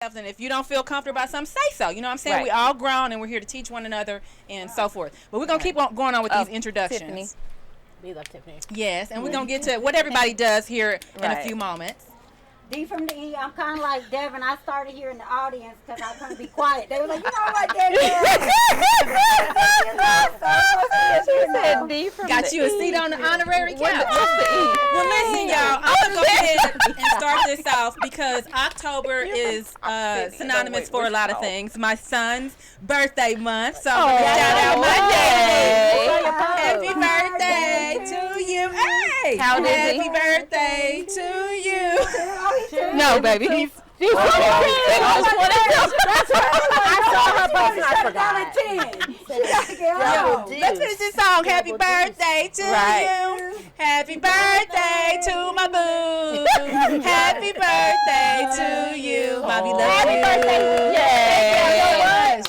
And if you don't feel comfortable about something, say so. You know what I'm saying? We all grown and we're here to teach one another and so forth. But we're going to keep on going on with these introductions. Tiffany. We love Tiffany. Yes, and we're going to get to what everybody does here in a few moments. D from the E. I'm kind of like Devin. I started here in the audience because I couldn't be quiet. They were like, you know what, Devin? She said D from Got the you a E. seat on the honorary couch. What's the E? Well, listen, y'all. I'm going to go ahead and start this off because October is synonymous for a lot of things. My son's birthday month, so I'm going to shout out my daddy. Happy birthday to you. Hey! How old is he? Happy birthday to you. No, baby. He's 22. I saw her post and I forgot. Let's finish this song. Happy birthday to you. Happy birthday to my boo. Happy birthday to you. Mommy loves you. Happy birthday. Yay.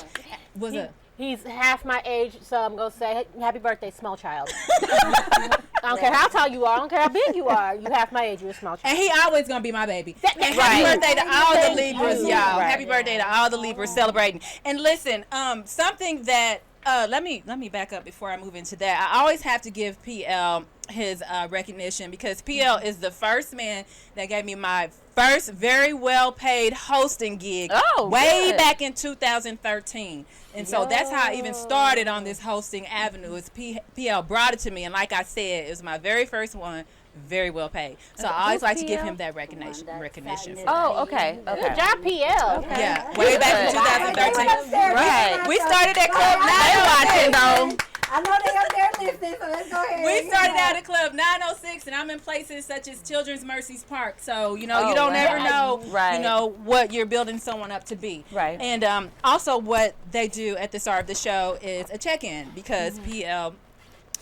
What's up? He's half my age, so I'm going to say happy birthday, small child. I don't care how tall you are. I don't care how big you are. You half my age, you're a small child. And he always going to be my baby. And happy birthday to all the Libras, y'all. Happy birthday to all the Libras celebrating. And listen, something that, let me back up before I move into that. I always have to give PL his recognition because PL is the first man that gave me my first very well paid hosting gig way back in 2013. And so that's how I even started on this hosting avenue. Is PL brought it to me, and like I said, it was my very first one, very well paid. So I always like to give him that recognition. Oh, okay. Good job, PL. Okay. Yeah, way back in 2013. Right. We started at Club 906. I know they up there listening, so let's go ahead. We started out at Club 906, and I'm in places such as Children's Mercy's Park. So, you know, you don't ever know, you know, what you're building someone up to be. Right. And also what they do at the start of the show is a check-in because PL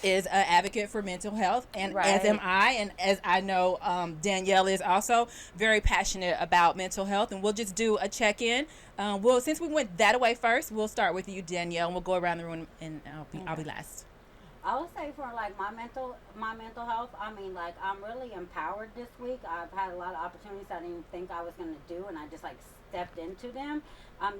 is an advocate for mental health, and as am I, and as I know Danielle is also very passionate about mental health, and we'll just do a check-in. Well, since we went that way first, we'll start with you, Danielle, and we'll go around the room, and I'll be last. I would say for like my mental health, I mean, like I'm really empowered this week. I've had a lot of opportunities I didn't even think I was going to do, and I just like stepped into them.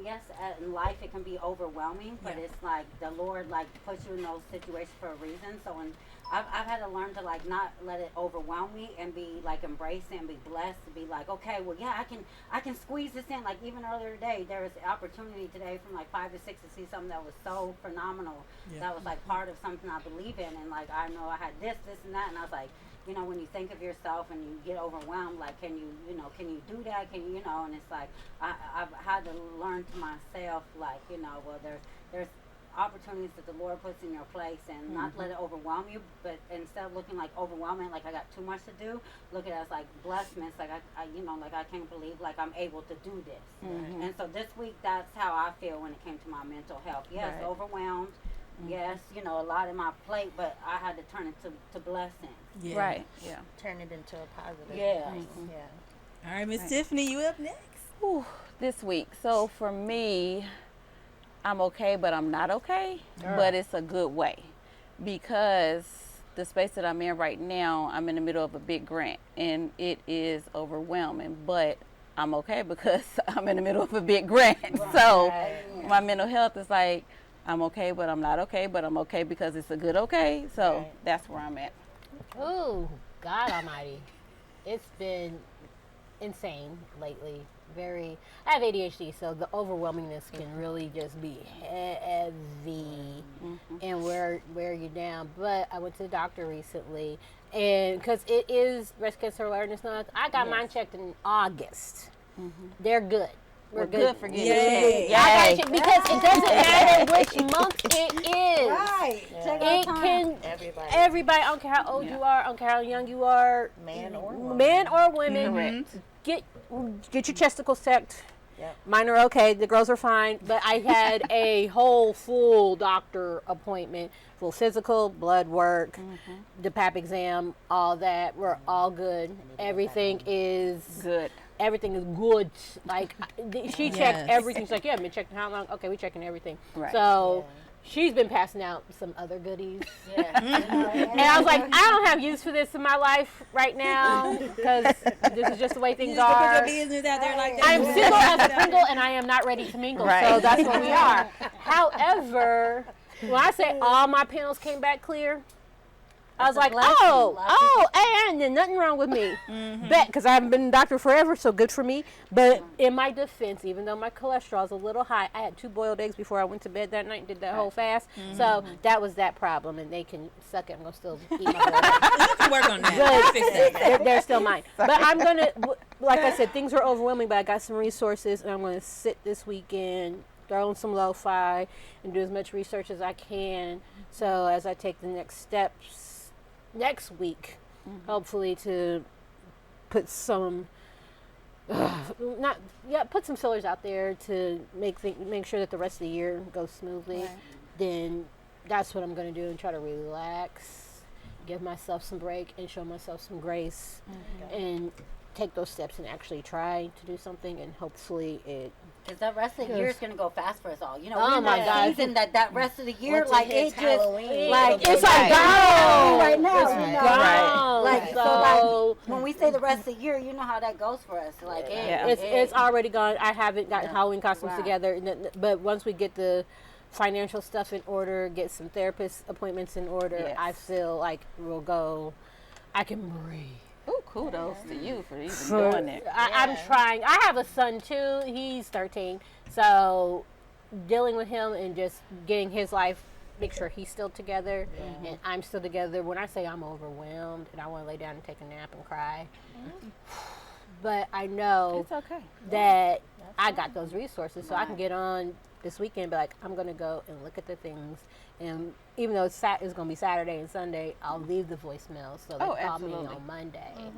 Yes, in life it can be overwhelming, but it's like the Lord like puts you in those situations for a reason. So when I've had to learn to like not let it overwhelm me and be like embrace it and be blessed to be like, okay, well yeah, I can squeeze this in. Like even earlier today, there was an opportunity today from like 5 to 6 to see something that was so phenomenal. That was like part of something I believe in, and like I know I had this and that, and I was like, you know, when you think of yourself and you get overwhelmed, like, can you do that? Can you, and it's like, I've had to learn to myself, like, well, there's opportunities that the Lord puts in your place, and not let it overwhelm you, but instead of looking like overwhelming, like I got too much to do, look at it as like blessedness, like like I can't believe like I'm able to do this. And so this week, that's how I feel when it came to my mental health. Yes, overwhelmed. Yes, a lot in my plate, but I had to turn it to blessings. Yeah. Right. Yeah. Turn it into a positive. Yeah. Yeah. All right, Miss Tiffany, you up next. Whew, this week. So for me, I'm okay, but I'm not okay. But it's a good way because the space that I'm in right now, I'm in the middle of a big grant, and it is overwhelming. But I'm okay because I'm in the middle of a big grant. So my mental health is like, I'm okay, but I'm not okay, but I'm okay because it's a good okay. So that's where I'm at. Ooh, God Almighty. It's been insane lately. I have ADHD, so the overwhelmingness can really just be heavy and wear you down. But I went to the doctor recently, and because it is Breast Cancer Awareness Month, I got mine checked in August. They're good. We're good for getting Yay. I got you, because it doesn't matter which month it is. Right. It can everybody. I don't care how old you are. I don't care how young you are. Man or women. Get your chesticles checked. Mine are okay. The girls are fine. But I had a full doctor appointment, full physical, blood work, the pap exam, all that. We're all good. Everything is good. Everything is good. Like she checked everything. She's like, yeah, I've been checking how long? Okay, we're checking everything. Right. So she's been passing out some other goodies. Yeah. And I was like, I don't have use for this in my life right now because this is just the way things are. Put your business out there like that. I'm single as a Pringle, and I am not ready to mingle. Right. So that's where we are. However, when I say all my panels came back clear, I was like, and nothing wrong with me. Bet, because I haven't been a doctor forever, so good for me. But in my defense, even though my cholesterol is a little high, I had 2 boiled eggs before I went to bed that night and did that whole fast. So that was that problem, and they can suck it. I'm going to still eat my boiled eggs. You can work on that. Fix that. They're still mine. But I'm going to, like I said, things are overwhelming, but I got some resources, and I'm going to sit this weekend, throw in some lo-fi, and do as much research as I can. So as I take the next steps next week, hopefully to put some, put some fillers out there to make sure that the rest of the year goes smoothly. Right. Then that's what I'm going to do and try to relax, give myself some break, and show myself some grace, and take those steps and actually try to do something, and hopefully it. Because that rest of the year is going to go fast for us all. You know, Oh we're in my that God. season that rest of the year, Once it like hits it just, Halloween, like it'll It's be like back. gone right now. It's you know? gone. Like, So, so like, when we say the rest of the year, you know how that goes for us. Like, it's already gone. I haven't gotten Halloween costumes Right. together, but once we get the financial stuff in order, get some therapist appointments in order, Yes. I feel like we'll go. I can breathe. Ooh, kudos to you for even For- doing it. I'm trying. I have a son too. He's 13, so dealing with him and just getting his life, make sure he's still together and I'm still together. When I say I'm overwhelmed and I want to lay down and take a nap and cry, but I know It's okay. that I got those resources, so I can get on this weekend and be like, I'm gonna go and look at the things, and even though it's going to be Saturday and Sunday, I'll leave the voicemail so they call me absolutely. on Monday. And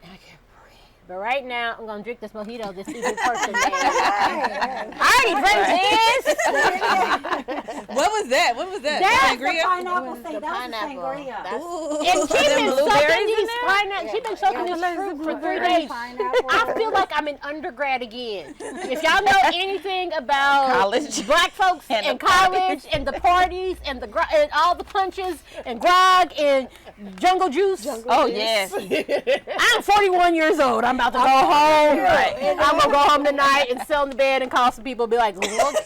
I can breathe. But right now, I'm going to drink this mojito this evening person. I already drank this. What was that? What was that? that's the Sangria? pineapple thing. The That was pineapple. sangria. That's And she's them been blueberries soaking in these there? pineapple. She's been soaking this fruit for 3 days. I feel like I'm in undergrad again. If y'all know anything about College. black folks And and the college and the parties and and all the punches and grog and jungle juice. Oh, yes. I'm 41 years old. I'm about to go home. Right. I'm going to go home tonight and sit on the bed and call some people and be like, look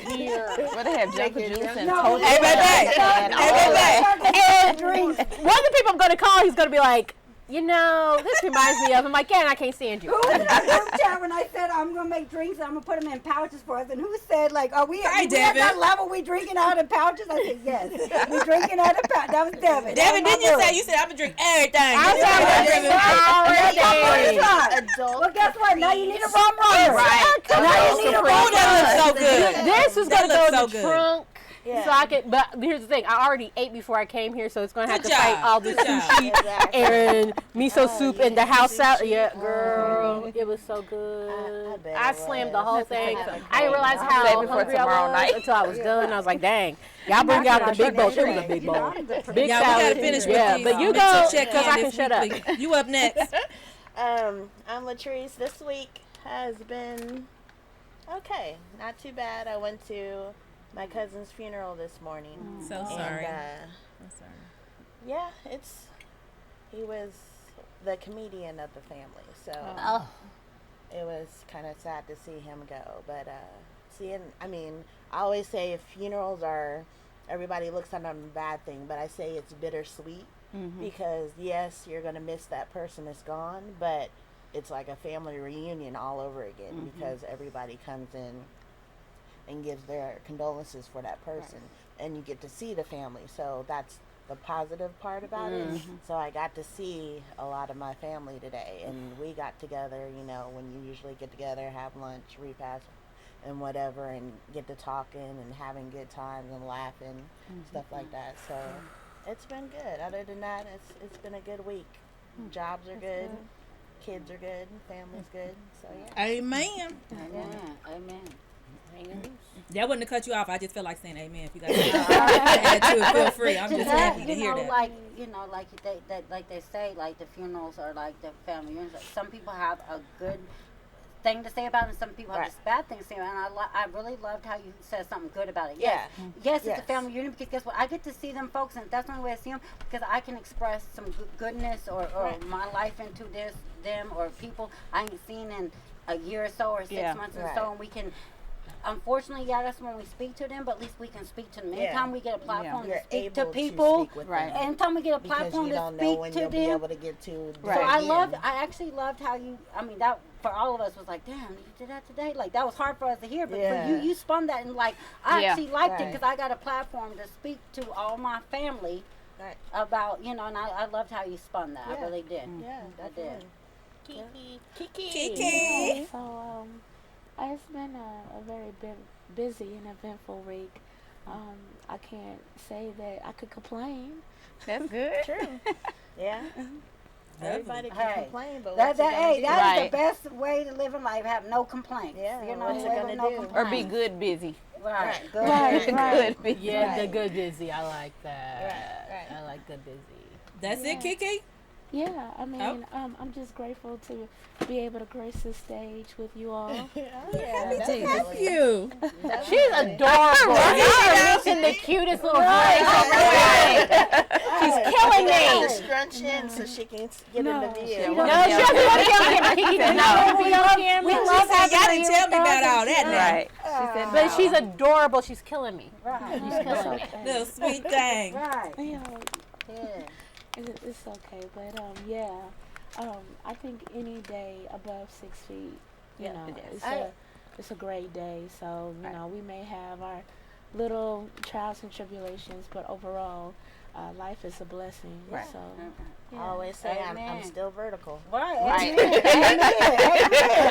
here. What they have, jungle juice and No, toast Hey, baby. and Hey, all baby. that. And one of the people I'm going to call, he's going to be like, you know, this reminds me of. I'm like, yeah, I can't stand you. Who was in the group chat when I said I'm gonna make drinks and I'm gonna put them in pouches for us? And who said like, are we Hi, at that Devin. level? We drinking out of pouches? I said yes. We drinking out of pouches. That was Devin. Devin, didn't you say you said I'm gonna drink everything? I'm Already. Well, guess what? Now you need a rum runner. Right. Now you need a Oh, rum that looks so good. This is going to That go in looks the so good. trunk. So I could, but here's the thing. I already ate before I came here, so it's going to have Good to fight job. all the Good job. sushi and miso soup and the house salad. Yeah, girl, it was so good. bet I it slammed the was. whole thing. I didn't realize Save how it for hungry I tomorrow was night. until I was done. I was like, dang, y'all bring out the big bowl. It was a big bowl. Big Yeah, we salad. gotta finish with Yeah, these. but you Let's go check because in I can this shut up. week. You up next? I'm Latrice. This week has been okay, not too bad. I went to my cousin's funeral this morning. So And, sorry. I'm sorry. yeah, he was the comedian of the family, so Oh. it was kind of sad to see him go. But I always say funerals are, everybody looks at them a bad thing, but I say it's bittersweet because yes, you're gonna miss that person that's gone, but it's like a family reunion all over again because everybody comes in and gives their condolences for that person, and you get to see the family. So that's the positive part about it. So I got to see a lot of my family today, and we got together, you know, when you usually get together, have lunch, repast and whatever, and get to talking and having good times and laughing, stuff like that. So it's been good. Other than that, it's been a good week. Jobs are good, kids are good, family's good. So yeah. Amen. Amen. That wouldn't have cut you off. I just feel like saying amen. If you guys had to, feel free. I'm just happy to hear that. Like they say, like the funerals are like the family reunions. Like, some people have a good thing to say about it, and some people have this bad thing to say about it. And I really loved how you said something good about it. Yes, yes, it's a family unit, because guess what? I get to see them folks, and that's the only way I see them, because I can express some goodness or my life into them or people I ain't seen in a year or so or 6 months or so, and we can. Unfortunately, that's when we speak to them, but at least we can speak to them. Anytime we get a platform to speak to people, anytime we get a platform to speak to them, be able to get to. So I actually loved how you. I mean, that for all of us was like, damn, you did that today. Like that was hard for us to hear, but for you spun that, and like I actually liked it, because I got a platform to speak to all my family about, and I loved how you spun that. I really did. Yeah, I did. Kiki. So it's been a very busy and eventful week. I can't say that I could complain. That's good. True. Yeah. Everybody can complain, but that is the best way to live in life. Have no complaints. Yeah. What you gonna do? Or be good busy. Right. Good busy. Yeah, the good busy. I like that. Right. I like good busy. That's it, Kiki? Yeah, I mean, I'm just grateful to be able to grace this stage with you all. Thank you. She's adorable. She's in the cutest little voice. She's killing me. Scrunch in so she can get in the video. No, she doesn't want to get on camera. Kiki does not want to be on camera. We love having y'all didn't tell me about all that now. Right. She said, But she's adorable. She's killing me. Right. She's killing me. Little sweet thing. Right. It's okay, but I think any day above 6 feet, it's a great day. So we may have our little trials and tribulations, but overall, life is a blessing. Right. So I always say I'm still vertical. Right.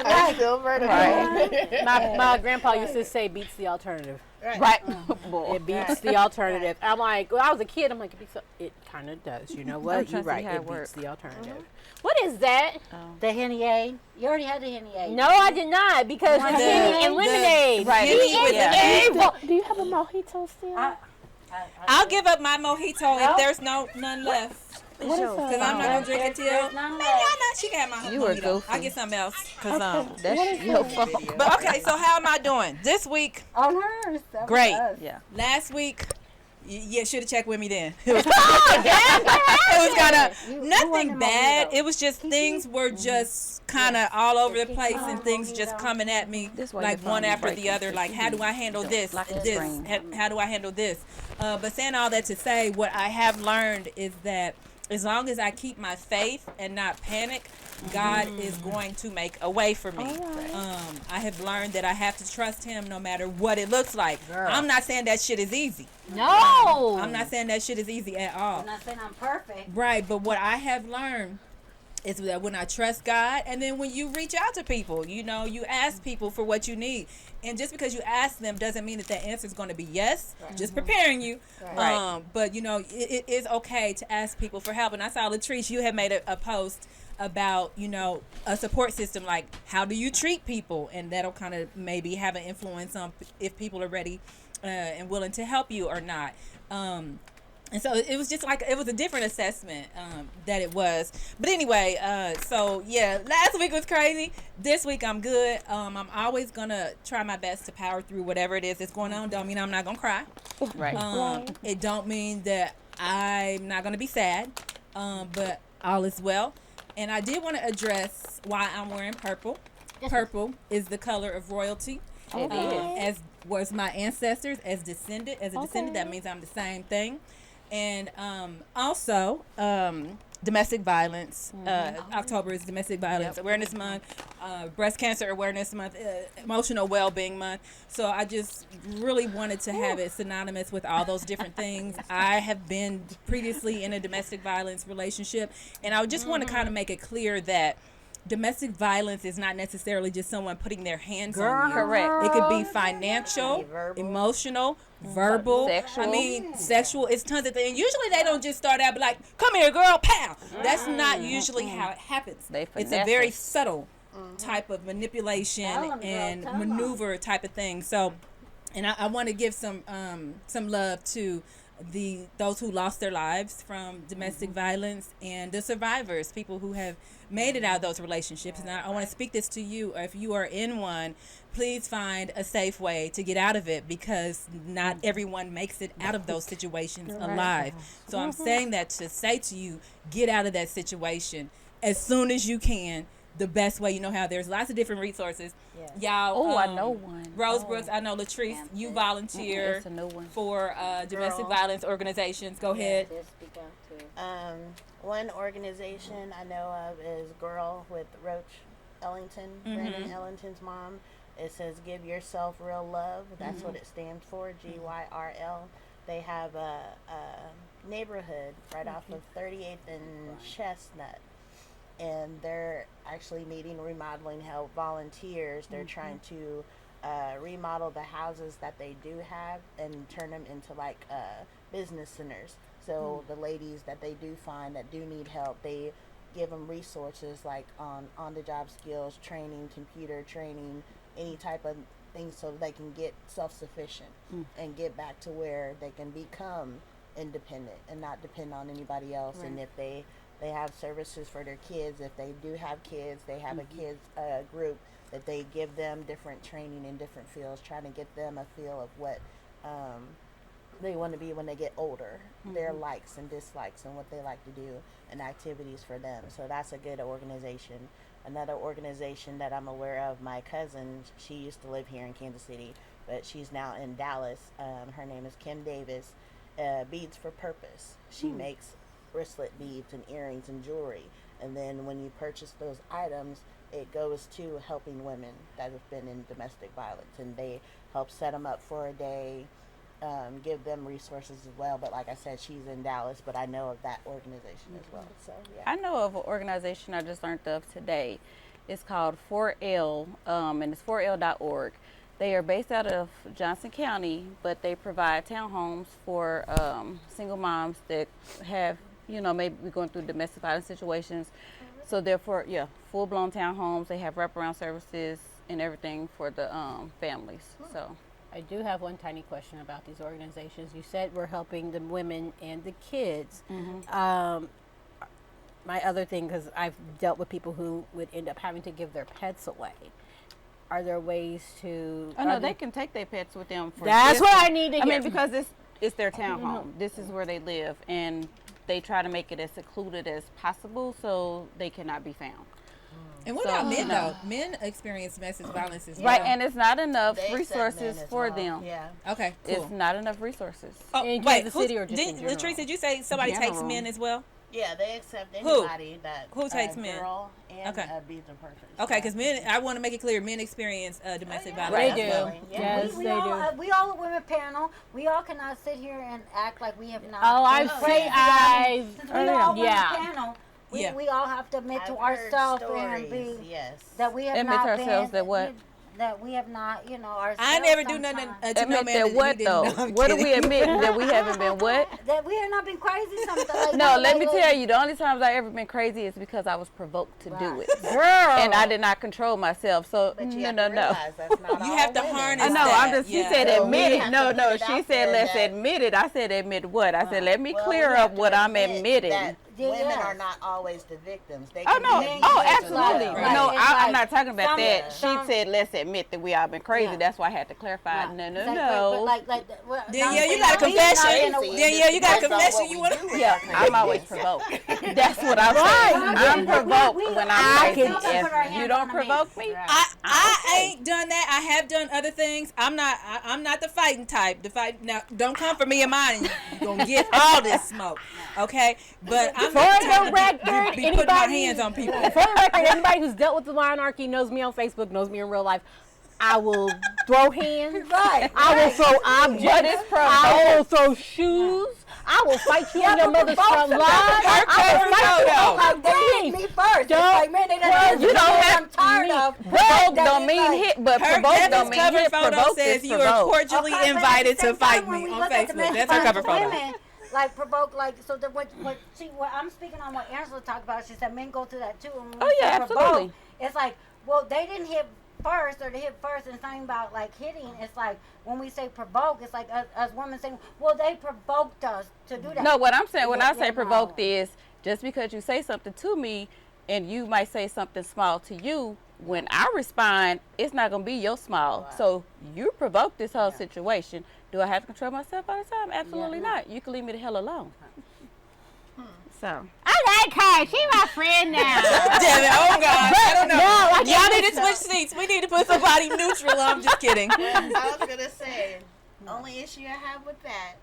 I'm still vertical. Right. My grandpa used to say, beats the alternative. Right. It beats the alternative. I'm like, when I was a kid, I'm like, it kind of does. You know what? You're right. It beats the alternative. What is that? The Henny A. You already had the Henny A. No, I did not, because it's Henny and lemonade. Right. He is evil. do you have a mojito still? I'll give up my mojito if there's none left. What is Because I'm not gonna drink it till. Man, y'all know she got my You were mojito. goofy. I'll get something else. Cause That's your fault. But okay, so how am I doing this week? On hers. That was Great. us. Yeah. Last week, should have checked with me then. It was kind of nothing bad. It was just things were just kind of all over the place, and things just coming at me like one after the other. Like, how do I handle this? How do I handle this? But saying all that to say, what I have learned is that as long as I keep my faith and not panic, God is going to make a way for me. I have learned that I have to trust him no matter what it looks like. I'm not saying that shit is easy. No. I'm not saying that shit is easy at all. I'm not saying I'm perfect. Right, but what I have learned is that when I trust God, and then when you reach out to people, you ask people for what you need. And just because you ask them doesn't mean that answer is going to be yes, just preparing you. But, it is okay to ask people for help. And I saw, Latrice, you had made a post about, a support system, like how do you treat people? And that'll kind of maybe have an influence on if people are ready and willing to help you or not. And so it was just like, it was a different assessment that it was. But anyway, last week was crazy. This week I'm good. I'm always going to try my best to power through whatever it is that's going on. Don't mean I'm not going to cry. Right. It don't mean that I'm not going to be sad, but all is well. And I did want to address why I'm wearing purple. Purple is the color of royalty. As was my ancestors, as a descendant, that means I'm the same thing. And also, domestic violence. October is Domestic Violence Awareness Month, Breast Cancer Awareness Month, Emotional Well-Being Month. So I just really wanted to have it synonymous with all those different things. I have been previously in a domestic violence relationship, and I just want to kind of make it clear that domestic violence is not necessarily just someone putting their hands on you. Correct. It could be financial, emotional, verbal. Sexual. It's tons of things. And usually they don't just start out like, come here, girl, pow. That's not usually how it happens. It's a very subtle type of manipulation and maneuver type of thing. So, and I want to give some love to those who lost their lives from domestic violence, and the survivors, people who have made it out of those relationships. And I want to speak this to you. If you are in one, please find a safe way to get out of it, because not everyone makes it out of those situations alive. So I'm saying that to say to you, get out of that situation as soon as you can. The best way you know how. There's lots of different resources. Y'all. Oh, I know one. Rose Brooks, I know Latrice, you volunteer It's a new one. for domestic violence organizations. Go ahead. One organization I know of is Girl with Roach Ellington, Brandon Ellington's mom. It says Give Yourself Real Love. That's what it stands for, GYRL. They have a neighborhood right off of 38th and Chestnut. And they're actually needing remodeling help, volunteers. They're trying to remodel the houses that they do have and turn them into like business centers. So the ladies that they do find that do need help, they give them resources like on the job skills, training, computer training, any type of thing, so they can get self-sufficient and get back to where they can become independent and not depend on anybody else. And if they have services for their kids. If they do have kids, they have a kids group that they give them different training in different fields, trying to get them a feel of what they want to be when they get older, their likes and dislikes and what they like to do and activities for them. So that's a good organization. Another organization that I'm aware of, my cousin, she used to live here in Kansas City, but she's now in Dallas. Her name is Kim Davis, Beads for Purpose. She makes wristlet beads and earrings and jewelry, and then when you purchase those items, it goes to helping women that have been in domestic violence, and they help set them up for a day, give them resources as well. But like I said, she's in Dallas, but I know of that organization as well. So I know of an organization I just learned of today. It's called 4L, and it's 4L.org. They are based out of Johnson County, but they provide townhomes for single moms that have, maybe going through domestic violence situations. So therefore, full-blown townhomes. They have wraparound services and everything for the families. So I do have one tiny question about these organizations. You said we're helping the women and the kids. My other thing, because I've dealt with people who would end up having to give their pets away. Are there ways to? Oh no, they can take their pets with them. That's what I need to hear. I mean, because it's their townhome. This is where they live, and they try to make it as secluded as possible so they cannot be found. And what about men, though? Men experience domestic violence as well. Right, and it's not enough resources for them. Yeah. Okay, cool. It's not enough resources. Oh, in wait, Kansas City or just in general? Latrice, did you say somebody takes men as well? Yeah, they accept anybody that who takes men? Girl and Beads of Purpose. Okay, because men, I want to make it clear, men experience domestic violence. They as do. well. Yes, we they all, do. we all a women panel. We all cannot sit here and act like we have not. Oh, I've seen, since we all women yeah. panel. We, Yeah. we all have to admit to I've heard ourselves stories, and be yes. that we have Admit not to ourselves been, that what? That we have not, ourselves. I never do nothing sometimes. to no Admit man that what we though? didn't know. I'm What do we kidding. admit that we haven't been what? That we have not been crazy sometimes. Like, No, let me tell you, the only times I ever been crazy is because I was provoked to do it. Girl. And I did not control myself. So But you no, have no, to no. realize that's not You all have to women. harness I know. that. I'm just. She Yeah. said So admit we it. have No, to no. put it She out said there let's that- admit it. I said admit what? I said let me Well, clear we up have to what I'm admit admitting. that women Yes. are not always the victims. They Oh can no! be Oh, abused as absolutely! well. Right. No, It's I'm like not talking about some- that. some- She said, "Let's admit that we all been crazy." Yeah. That's why I had to clarify. No, no, Like, no. Danielle, you got a confession. Danielle, you got a confession. You want to? Yeah, I'm always provoked. That's what I'm saying. I'm provoked when I'm crazy. If you don't provoke me, I ain't done that. I have done other things. I'm not the fighting type. The fight now. Don't come for me and mine. And you gonna get all this smoke, okay? But I'm For not the trying to record, be putting my hands on people. For the record, anybody who's dealt with the Lawnarchy knows me on Facebook, knows me in real life. I will throw hands. Right. I will throw objects. I will throw shoes. I will fight you in your mother's front lawn. I will fight you. Me first. Don't- It's like, man, they done you don't have I'm tired of. provoke That don't is mean like- hit, but Her provoke don't Kevin's mean cover hit. photo Provoke says is you are provoke. cordially Okay, but invited at the to same fight time, when me we on look at Facebook. domestic That's her cover violence, photo. women, like provoke, like so. What I'm speaking on what Angela talked about. She said men go through that too. And when Oh, we yeah, say provoke, absolutely. It's like, well, they didn't hit first or to hit first, and it's not even about like hitting. It's like when we say provoke, it's like us women saying, well, they provoked us to do that. No, what I'm saying, when I say provoked is just because you say something to me and you might say something small to you, when I respond, it's not going to be your small. Right. So you provoked this whole situation. Do I have to control myself all the time? Absolutely not. You can leave me the hell alone. So I like her. She's my friend now. Damn it. Oh, God. I don't know. No, Y'all need to switch seats. We need to put somebody neutral. I'm just kidding. I was going to say, only issue I have with that,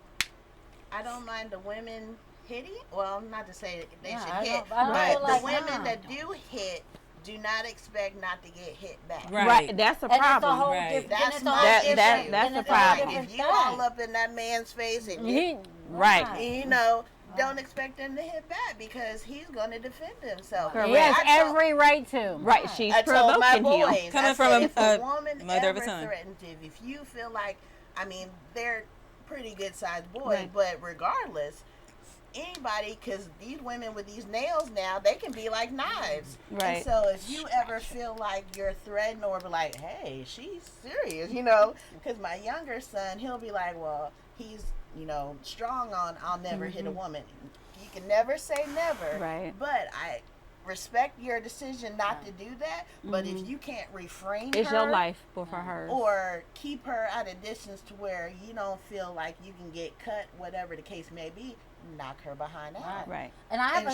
I don't mind the women hitting. Well, not to say they should hit, but the women that do hit, do not expect not to get hit back. Right. That's a problem. That's the problem. Like, if you all up in that man's face and you know, don't expect him to hit back because he's going to defend himself. He has every right to. Right. She's I told my provoking boys, him. Coming from if a woman mother ever of a son. threatens if you feel like, I mean, they're pretty good sized boys, but regardless, anybody, because these women with these nails now, they can be like knives. Right. And so if you ever feel like you're threatened or be like, hey, she's serious, you know, because my younger son, he'll be like, well, he's, you know, strong on I'll never hit a woman. You can never say never. Right. But I respect your decision not to do that. But if you can't refrain it's her, your life for her. Or keep her at a distance to where you don't feel like you can get cut, whatever the case may be, knock her behind out. Right. And I have a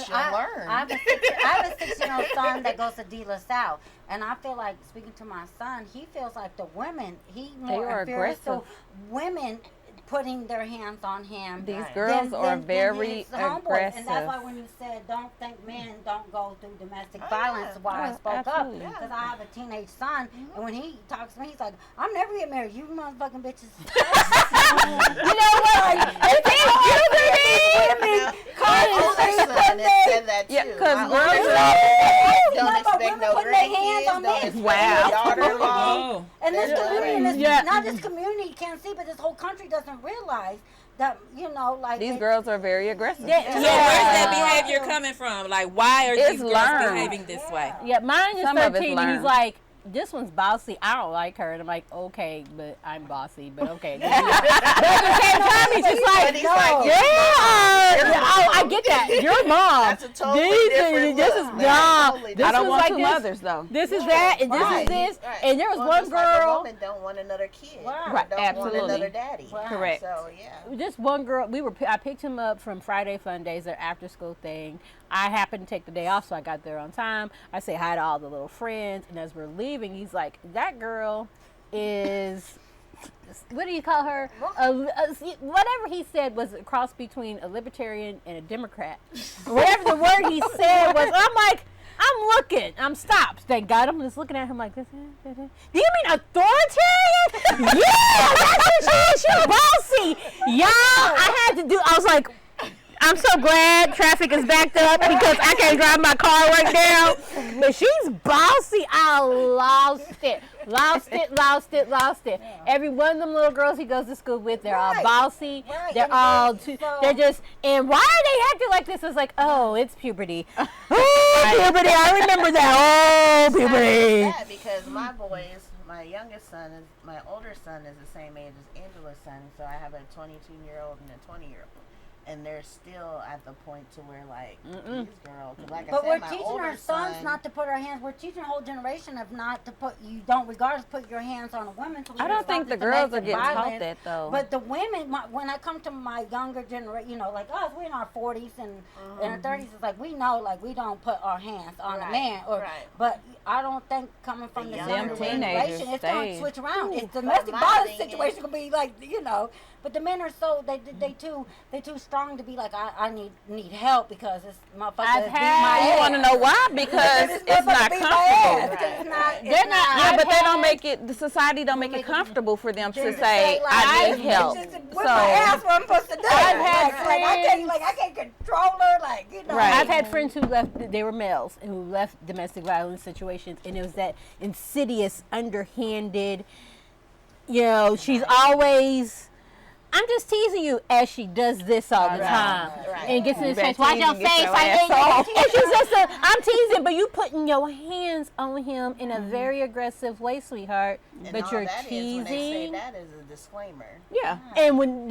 6-year-old son that goes to De La Salle, and I feel like, speaking to my son, he feels like the women, he more inferior to women putting their hands on him. These girls are very aggressive. And that's why when you said don't think men don't go through domestic violence, why I spoke up. Because I have a teenage son, and when he talks to me, he's like, I'm never getting married. You motherfucking bitches. You know what? It's women. My older son has said that too. Yeah, because girls don't expect no grandkids, don't expect no daughter-in-law. And this community, not this community can't see, but this whole country doesn't realize that, you know, like these girls are very aggressive. So where's that behavior coming from? Like, why are these girls behaving this way? Yeah, mine is 13, and he's like, this one's bossy. I don't like her. And I'm like, okay, but I'm bossy, but okay. But at the same time, he's just like, I get that. Your mom. That's a totally different this is I don't want two mothers, though. This is that, and this is this. And there was one girl. Like a woman don't want another kid. Right. Don't want another daddy. Correct. So, yeah. Just one girl. I picked him up from Friday Fun Days, their after school thing. I happened to take the day off, so I got there on time. I say hi to all the little friends, and as we're leaving, he's like, that girl is, what do you call her? Whatever he said was a cross between a libertarian and a Democrat. Whatever the word he said was, I'm like, I'm looking. I'm stopped. Thank God. I'm just looking at him like this. Do you mean authoritarian? Yeah, that's what she is. She's bossy. Y'all, I was like, I'm so glad traffic is backed up because I can't drive my car right now. But she's bossy. I lost it. Every one of them little girls he goes to school with, they're all bossy. They're all they're just, and why are they acting like this? It's like, oh, it's puberty. Oh, puberty. I remember that. Oh, puberty. Because my boys, my youngest son is, my older son is the same age as Angela's son. So I have a 22-year-old and a 20-year-old. And they're still at the point to where, like, these girls, like but I said, we're my teaching older our sons son, not to put our hands. We're teaching a whole generation of not to put. You don't regardless put your hands on a woman. So I don't think the girls are getting taught that though. But the women, when I come to my younger generation, you know, like us, we're in our 40s and in our 30s. It's like we know, like we don't put our hands on a man. But I don't think coming from the younger generation, it's going to switch around. It's domestic violence situation gonna be like, you know. But the men are so they too strong to be like I need help because it's motherfuckers. You want to know why? Because it's not comfortable. They're not. But they don't make it. The society don't make it comfortable for them to say I need help. So that's what I'm supposed to do. I've had friends. I can't control her. Like you know. Right. I've had friends who left. They were males who left domestic violence situations, and it was that insidious, underhanded. You know, she's always I'm just teasing you, as she does this all the time. Right. And gets in his You face. better Watch your tease and face. get your Like, ass off. and she's just I'm teasing, but you putting your hands on him in a very aggressive way, sweetheart. And but all you're that is, teasing. when they say that is a disclaimer. Yeah. And when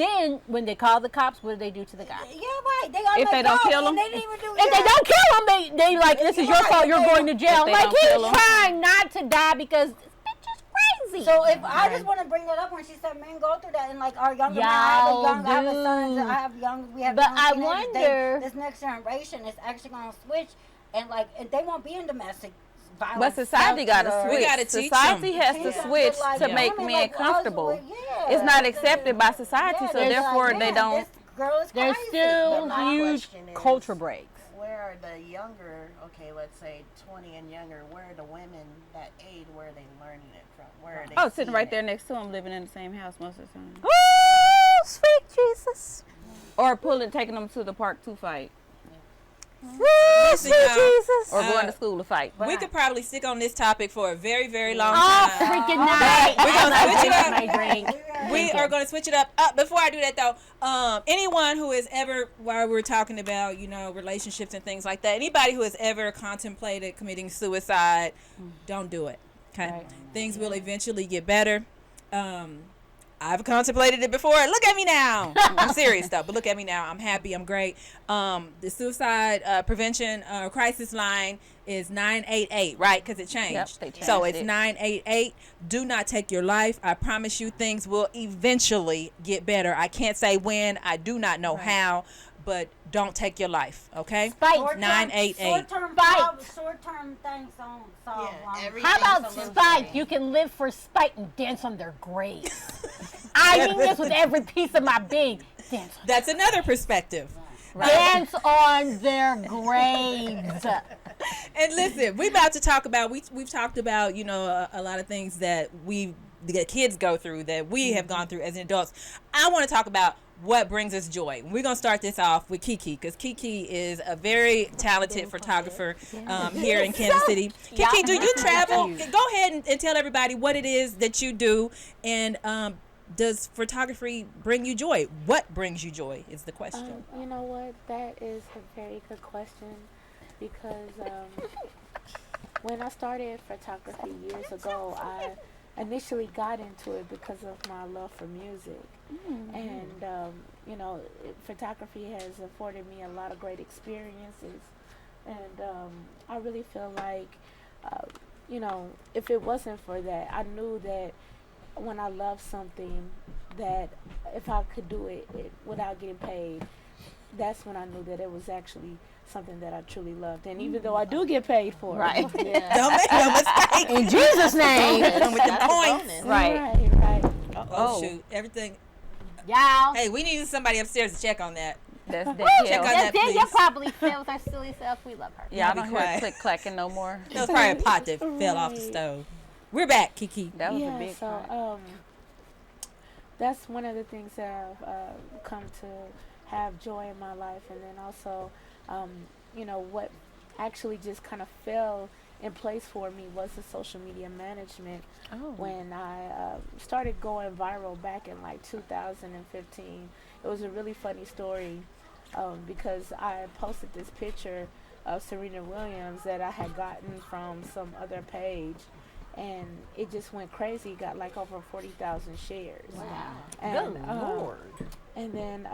they call the cops, what do they do to the guy? Yeah, right. They all If they don't kill him? They didn't even do If they don't kill him, they like, this is your fault, you're going to jail. If they Like, don't he's kill him. trying not to die because this bitch is crazy. So if I just want to bring that up when she said men go through that, and like our younger men, I have a son, I have young, we have But young I teenagers, wonder- this next generation is actually going to switch, and like they won't be in domestic violence. But society got to or- switch. We gotta teach Society them. has Teach to them, switch like, to make women, men like, us, comfortable. yeah, It's not accepted by society, yeah, so they're therefore like, they man, don't. This girl is There's crazy. still But my huge question is, culture breaks. Where are the younger, okay, let's say 20 and younger, where are the women that age, where are they learning it from? Where are they Oh, sitting seeing right it? there next to him, living in the same house most of the time. Oh, sweet Jesus. Or taking them to the park to fight. Listen, y'all, Jesus. Or going to school to fight. we could probably stick on this topic for a very, very long All time. freaking night. We're gonna I'm switch it not up. my drink. We are going to switch it up. Before I do that, though, anyone who has ever, while we're talking about, relationships and things like that, anybody who has ever contemplated committing suicide, don't do it. Okay, Right. Things will eventually get better. I've contemplated it before. Look at me now. I'm serious though, but look at me now. I'm happy. I'm great. The suicide prevention crisis line is 988, right? Because it changed. Yep, they changed so it's it. 988. Do not take your life. I promise you, things will eventually get better. I can't say when. I do not know how, but don't take your life. Okay. Spite. 988. Short-term things don't solve. How about spite? You can live for spite and dance on their graves. I mean this with every piece of my being. Dance on, That's another perspective. dance on their graves. And listen, we've talked about a lot of things that the kids go through that we have gone through as adults. I want to talk about what brings us joy. We're going to start this off with Kiki, because Kiki is a very talented photographer here in Kansas City. Kiki, do you travel? Go ahead and tell everybody what it is that you do, and does photography bring you joy? What brings you joy is the question. You know what? That is a very good question, because when I started photography years ago, I initially got into it because of my love for music. And, photography has afforded me a lot of great experiences. And I really feel like, if it wasn't for that, I knew that when I love something, that if I could do it without getting paid, that's when I knew that it was actually something that I truly loved. And even though I do get paid for Right. it. Don't make no mistake. In Jesus' name. With the That's a points. bonus. Right. Oh, shoot. Everything. Y'all. Hey, we need somebody upstairs to check on that. That's Check Danielle. on that, Danielle please. probably fell with her silly self. We love her. Yeah, I Be don't hear quiet. it click clacking no more. That was probably a pot that fell off the stove. We're back, Kiki. That was a Yeah, big so part. that's one of the things that I've come to have joy in my life. And then also, what actually just kind of fell in place for me was the social media management. When I started going viral back in like 2015. It was a really funny story because I posted this picture of Serena Williams that I had gotten from some other page, and it just went crazy. It got like over 40,000 shares. Wow. And, Good Lord. And then,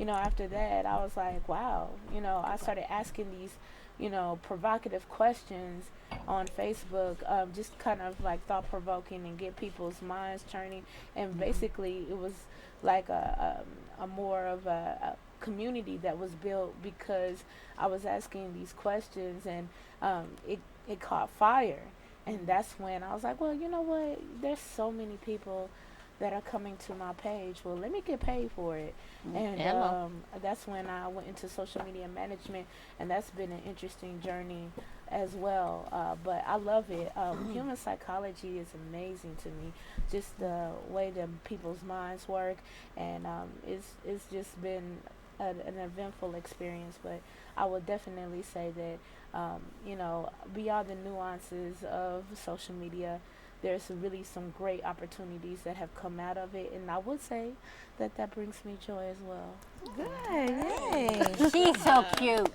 after that, I was like, wow. I started asking these, provocative questions on Facebook, just kind of like thought-provoking and get people's minds turning. And basically, it was like a more of a community that was built because I was asking these questions, and it caught fire. And that's when I was like, well, you know what? There's so many people that are coming to my page. Well, let me get paid for it. And that's when I went into social media management, and that's been an interesting journey as well. But I love it. Human psychology is amazing to me. Just the way that people's minds work, and it's just been an eventful experience. But I would definitely say that, beyond the nuances of social media, there's really some great opportunities that have come out of it, and I would say that brings me joy as well. Good. Yay. She's so cute.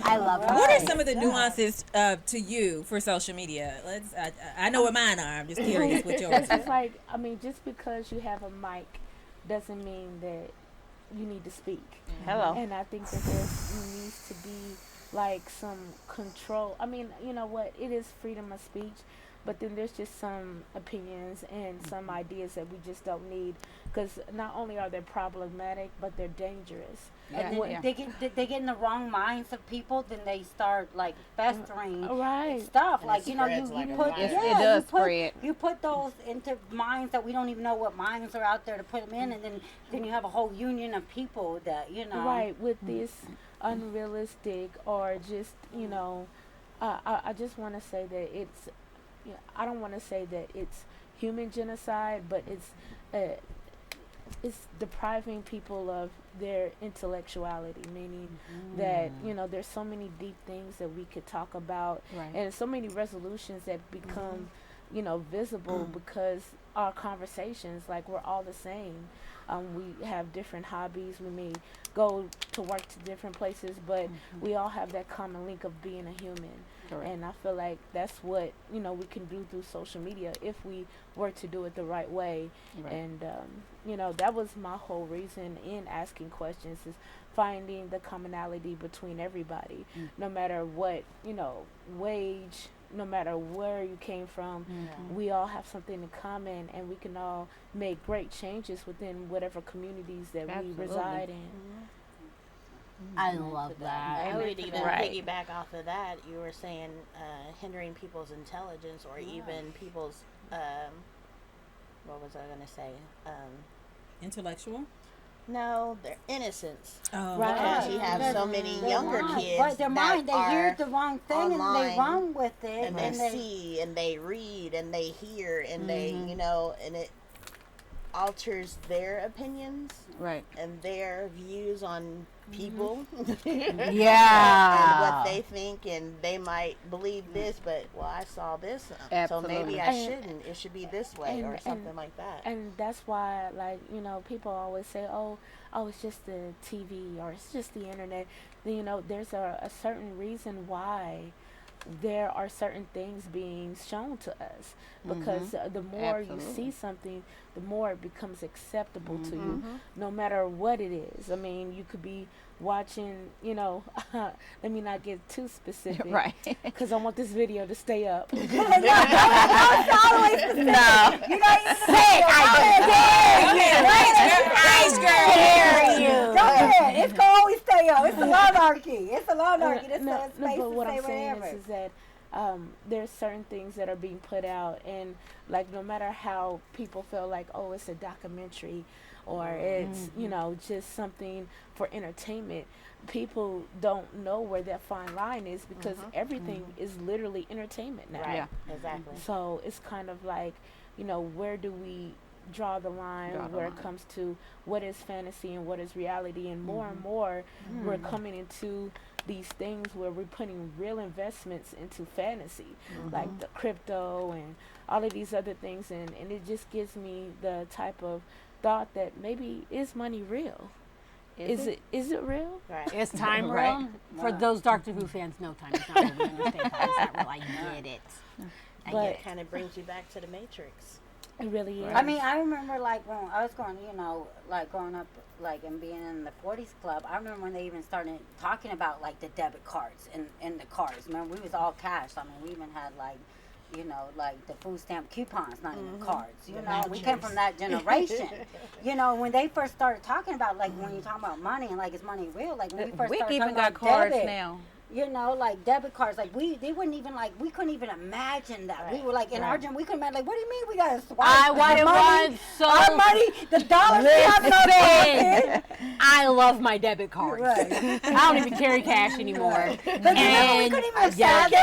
I love her. What are some of the nuances to you for social media? I know what mine are. I'm just curious what yours. It's like, I mean, just because you have a mic doesn't mean that you need to speak. Hello. And I think that there needs to be like some control. I mean, you know what? It is freedom of speech, but then there's just some opinions and some ideas that we just don't need, because not only are they problematic, but they're dangerous. And then they get in the wrong minds of people, then they start like festering stuff. And like, you know, you put it does spread. You put those into minds that we don't even know what minds are out there to put them in, and then you have a whole union of people that, you know. Right, with this unrealistic or just, you know, I just want to say that it's, you know, I don't want to say that it's human genocide, but it's depriving people of their intellectuality, meaning that, you know, there's so many deep things that we could talk about, and so many resolutions that become, you know, visible because our conversations, like, we're all the same. We have different hobbies. We may go to work to different places, but we all have that common link of being a human. And I feel like that's what, you know, we can do through social media if we were to do it the right way. And, you know, that was my whole reason in asking questions, is finding the commonality between everybody, no matter what, you know, wage, no matter where you came from, we all have something in common, and we can all make great changes within whatever communities that we reside in. I love that. I would even piggyback off of that. You were saying hindering people's intelligence, or even people's, what was I going to say? Intellectual? No, their innocence. Oh, because you have so many younger kids. But their mind, they hear the wrong thing and they run with it. And they see and they read and they hear and they, you know, and it alters their opinions and their views on people. And what they think, and they might believe this, but I saw this, so maybe I shouldn't. It should be this way, or something like that. And that's why, like, you know, people always say, oh, it's just the TV, or it's just the internet. You know, there's a certain reason why there are certain things being shown to us, because the more you see something, the more it becomes acceptable to you, no matter what it is. I mean, you could be watching, you know, let me not get too specific, because I want this video to stay up. No, it's always specific. No. You don't even say Go ahead. It's going to always stay up. It's a Lawnarchy. It's a Lawnarchy. This is space but what to say I'm saying whatever. is that there's certain things that are being put out, and like, no matter how people feel like, oh, it's a documentary, or it's, you know, just something for entertainment, people don't know where that fine line is, because everything is literally entertainment now. Right. Exactly. So it's kind of like, you know, where do we draw the line where it comes to what is fantasy and what is reality? And more we're coming into these things where we're putting real investments into fantasy, like the crypto and all of these other things, and it just gives me the type of thought that maybe, is money real? Is it real? Right. Is time real? For those Doctor Who fans, no, time is not real. We understand time is not real. I get it. But it kind of brings you back to the Matrix. It really is. I mean, I remember, like, when I was growing, you know, like, growing up, like, and being in the 40s club, I remember when they even started talking about, like, the debit cards in the cars. Remember, we was all cash. I mean, we even had, like, you know, like the food stamp coupons, not even cards. You know, we came from that generation. You know, when they first started talking about, like, when you talk about money and, like, is money real? Like, when we first started talking about cards debit, now. You know, like debit cards, like they wouldn't even, like, we couldn't even imagine that. We were like, in our gen, we couldn't imagine, like, what do you mean we got to swipe I wanted money? so our money, the dollars we have in our pocket. I love my debit cards. I don't even carry cash anymore. But remember, we couldn't even fathom.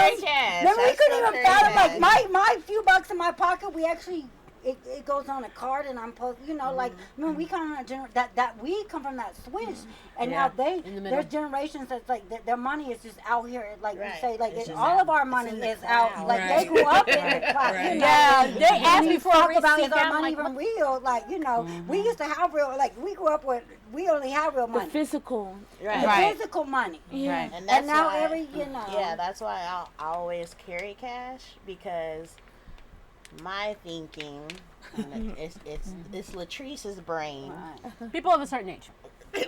Remember, we couldn't even fathom, like, my few bucks in my pocket, we actually it goes on a card, and I'm supposed, like, when we come from that we come from that switch, and now there's generations that's like their money is just out here, like you say, like all of our money is out, like they grew up in the cloud. Yeah, they asked me for talk about receipt. is our money even real? Like, we used to have real, like we grew up with, we only have real money, the physical, the physical money. Yeah, and now why, Yeah, that's why I always carry cash, because my thinking, it's Latrice's brain. People of a certain age.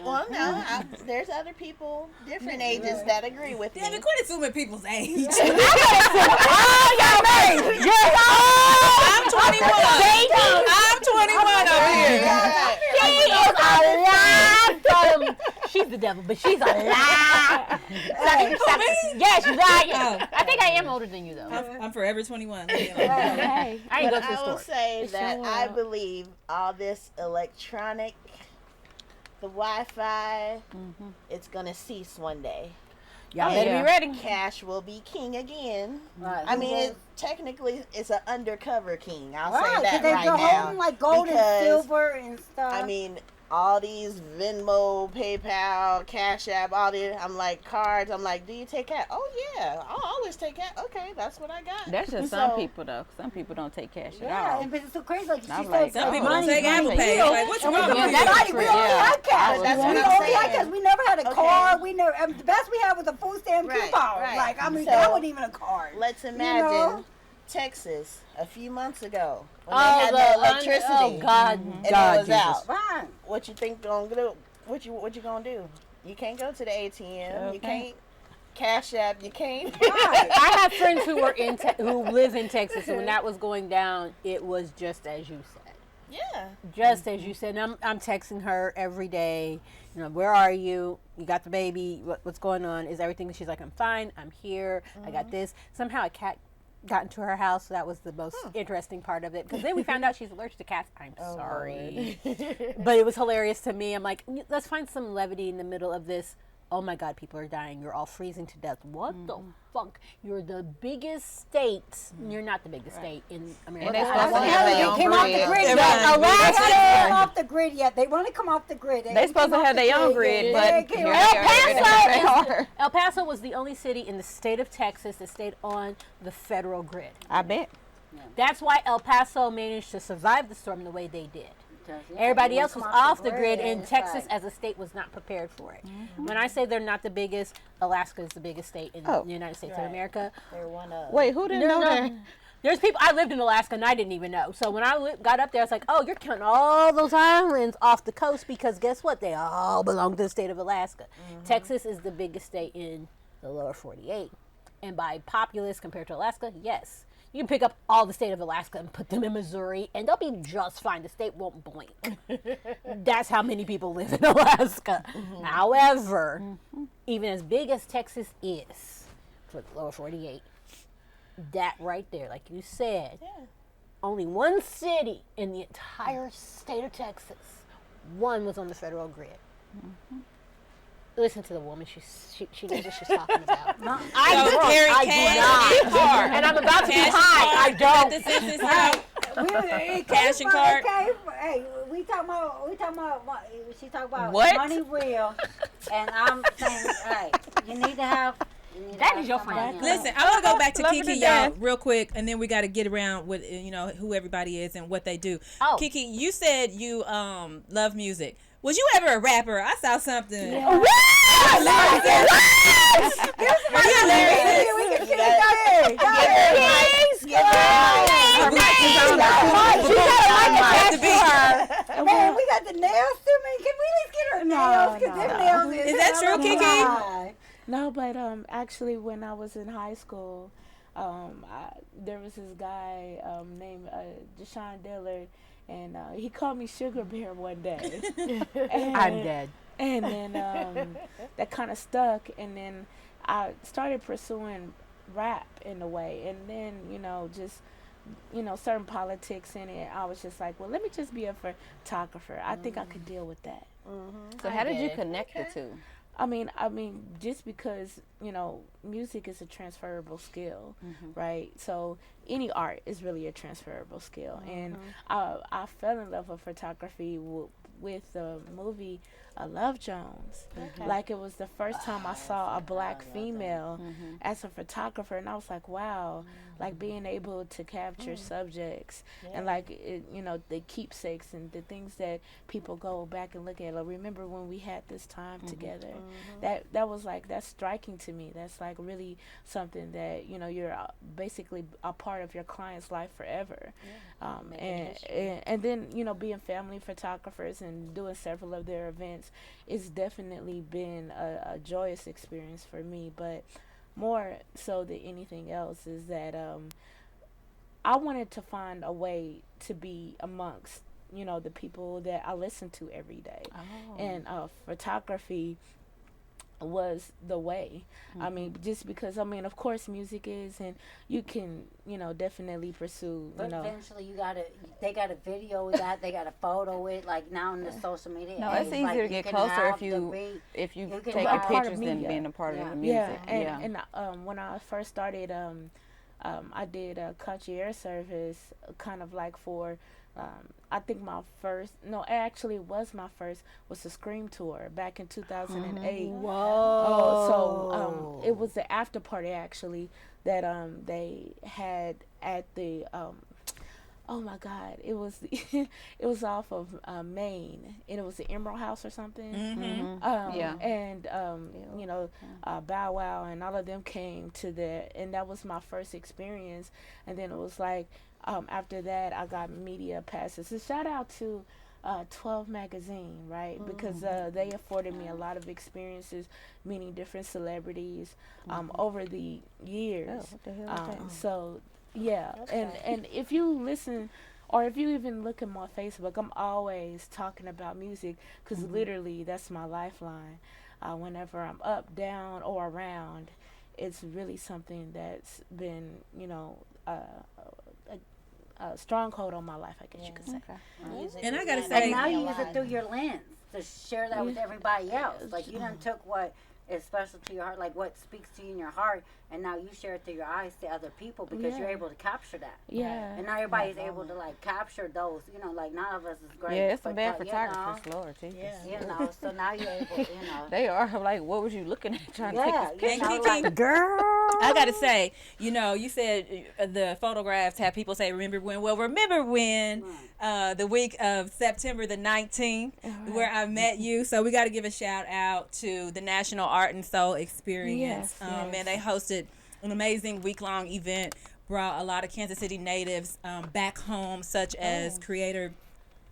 Well, no, there's other people, different ages that agree with me. Damn it, quit assuming people's age. Oh, y'all married. Yes. I'm 21. I'm 21 over here. She is alive. She's the devil, but she's alive. Yeah, she's lying. I think I am older than you, though. I'm forever 21. I ain't go to the store. I will say that I believe all this electronic, the Wi-Fi, it's gonna cease one day. Y'all better be ready. Cash will be king again. Right. I mean, technically, it's an undercover king. I'll say Right, that because right they're now. holding like gold and silver and stuff. I mean, all these Venmo, PayPal, Cash App, all these, I'm like, cards. I'm like, do you take cash? Oh, yeah. I'll always take cash. Okay, that's what I got. That's just some people, though. Some people don't take cash at all. And it's so crazy. Like, she like, said, Some people don't money, take Apple Pay. Like, what's wrong with you? Right, we only had cash. That's what We I'm only had saying. cash. We never had a card. We never. The best we had was a food stamp coupon. right. Like, I mean, So, that wasn't even a card. Let's imagine know? Texas a few months ago when Oh, they had the electricity. Oh, God. And God, it was out. Jesus. Right. What you think gonna do? What you gonna do? You can't go to the ATM. You can't Cash App. You can't. I have friends who were who live in Texas, and when that was going down, it was just as you said. Yeah. Just as you said. And I'm texting her every day. Where are you? You got the baby? What's going on? Is everything? She's like, I'm fine. I'm here. I got this. Somehow a cat got into her house. So that was the most interesting part of it, because then we found out she's allergic to cats. I'm sorry. But it was hilarious to me. I'm like, let's find some levity in the middle of this. Oh my God, people are dying. You're all freezing to death. What the fuck? You're the biggest state. You're not the biggest state in America. And they're supposed to have their own Came off the grid. grid. Alaska didn't come off the grid yet. They want to come off the grid. They supposed to have their own grid, but El Paso was the only city in the state of Texas that stayed on the federal grid. I bet. That's why El Paso managed to survive the storm the way they did. Everybody else was off the grid, and Texas as a state was not prepared for it. When I say they're not the biggest, Alaska is the biggest state in the United States of America. They're one of. Wait, who didn't know that? There's people, I lived in Alaska and I didn't even know. So when I got up there, I was like, oh, you're counting all those islands off the coast, because guess what? They all belong to the state of Alaska. Texas is the biggest state in the lower 48. And by populace compared to Alaska, yes. You can pick up all the state of Alaska and put them in Missouri, and they'll be just fine. The state won't blink. That's how many people live in Alaska. However, even as big as Texas is for the lower 48, that right there, like you said, only one city in the entire state of Texas, one was on the federal grid. Listen to the woman. She knows what she's talking about. I do not. And I'm about to be high. I don't. Cash and card. Okay, hey, we talking about. She talking about What? money real, and I'm saying, hey, you need to have. That is your friend. Listen, I want to go back to Love Kiki, her to y'all, death. real quick, and then we got to get around with who everybody is and what they do. Oh. Kiki, you said you love music. Was you ever a rapper? I saw something. What? Man, we got the nails too, man. Can we at least get her nails? Because them nails Is that true, Kiki? No, but actually, when I was in high school, there was this guy named Deshaun Dillard, and he called me Sugar Bear one day. And, I'm dead. And then that kind of stuck, and then I started pursuing rap in a way, and then just certain politics in it. I was just like, well, let me just be a photographer. I think I could deal with that. So how did you connect the two? I mean, just because, music is a transferable skill, right? So any art is really a transferable skill. And I fell in love with photography with the movie Love Jones. Like, it was the first time I saw a black female as a photographer, and I was like, wow, like being able to capture subjects and like the keepsakes and the things that people go back and look at. Like, remember when we had this time together? That was like, that's striking to me. That's like really something that you're basically a part of your client's life forever. And then being family photographers and doing several of their events, it's definitely been a joyous experience for me. But more so than anything else is that I wanted to find a way to be amongst the people that I listen to every day. And photography was the way. I mean, just because of course music is, and you can definitely pursue. But eventually they gotta video that, they gotta photo it. Like now in the social media, no, it's easier to get closer if you take your pictures than being a part of the music. And when I first started, I did a concierge service, kind of like for. I think my first, was the Scream Tour back in 2008. Whoa. So it was the after party actually that they had at the oh my God, it was it was off of Maine, and it was the Emerald House or something. And Bow Wow and all of them came to that, and that was my first experience. And then it was like after that I got media passes. So shout out to 12 magazine, right? Because they afforded me a lot of experiences meeting different celebrities over the years. So yeah, and if you listen or if you even look at my Facebook, I'm always talking about music because literally that's my lifeline. Whenever I'm up, down, or around, it's really something that's been a stronghold on my life, I guess you could say. And I gotta say, and now you use it through your lens to share that with everybody else. Like you done took what is special to your heart, like what speaks to you in your heart, and now you share it through your eyes to other people because you're able to capture that. And now everybody's able to like capture those. Like none of us is great. Yeah, it's some bad photographers, Lord Jesus. So now you're able. They are like, what was you looking at trying to take a picture? And Kiki, girl, I gotta say, you said the photographs have people say remember when. Well, remember when the week of September the 19th where I met you. So we got to give a shout out to the National Art and Soul Experience. And they hosted an amazing week-long event, brought a lot of Kansas City natives back home, such as creator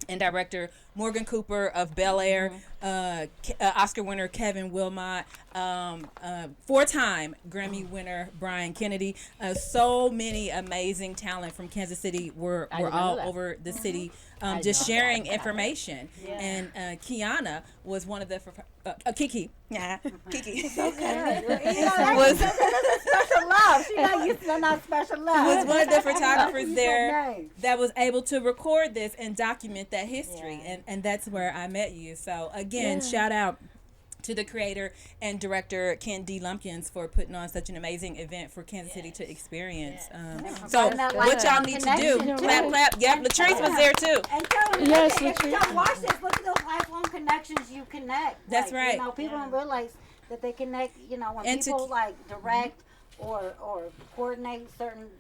and director Morgan Cooper of Bel Air, Oscar winner Kevin Wilmot, 4-time Grammy winner Brian Kennedy. So many amazing talent from Kansas City were all over the city just sharing information. And Kiana was one of the Kiki. Kiki. It's okay. Was special love. She's not used to not special love. Was one of the photographers there that was able to record this and document that history. And that's where I met you. So again, shout out to the creator and director Ken D. Lumpkins for putting on such an amazing event for Kansas City to experience. So what y'all need to do, clap, clap. Yep, Latrice was there too. And tell them, if you don't watch this, look at those lifelong connections you connect. That's right. People don't realize that they connect, when and people direct or coordinate certain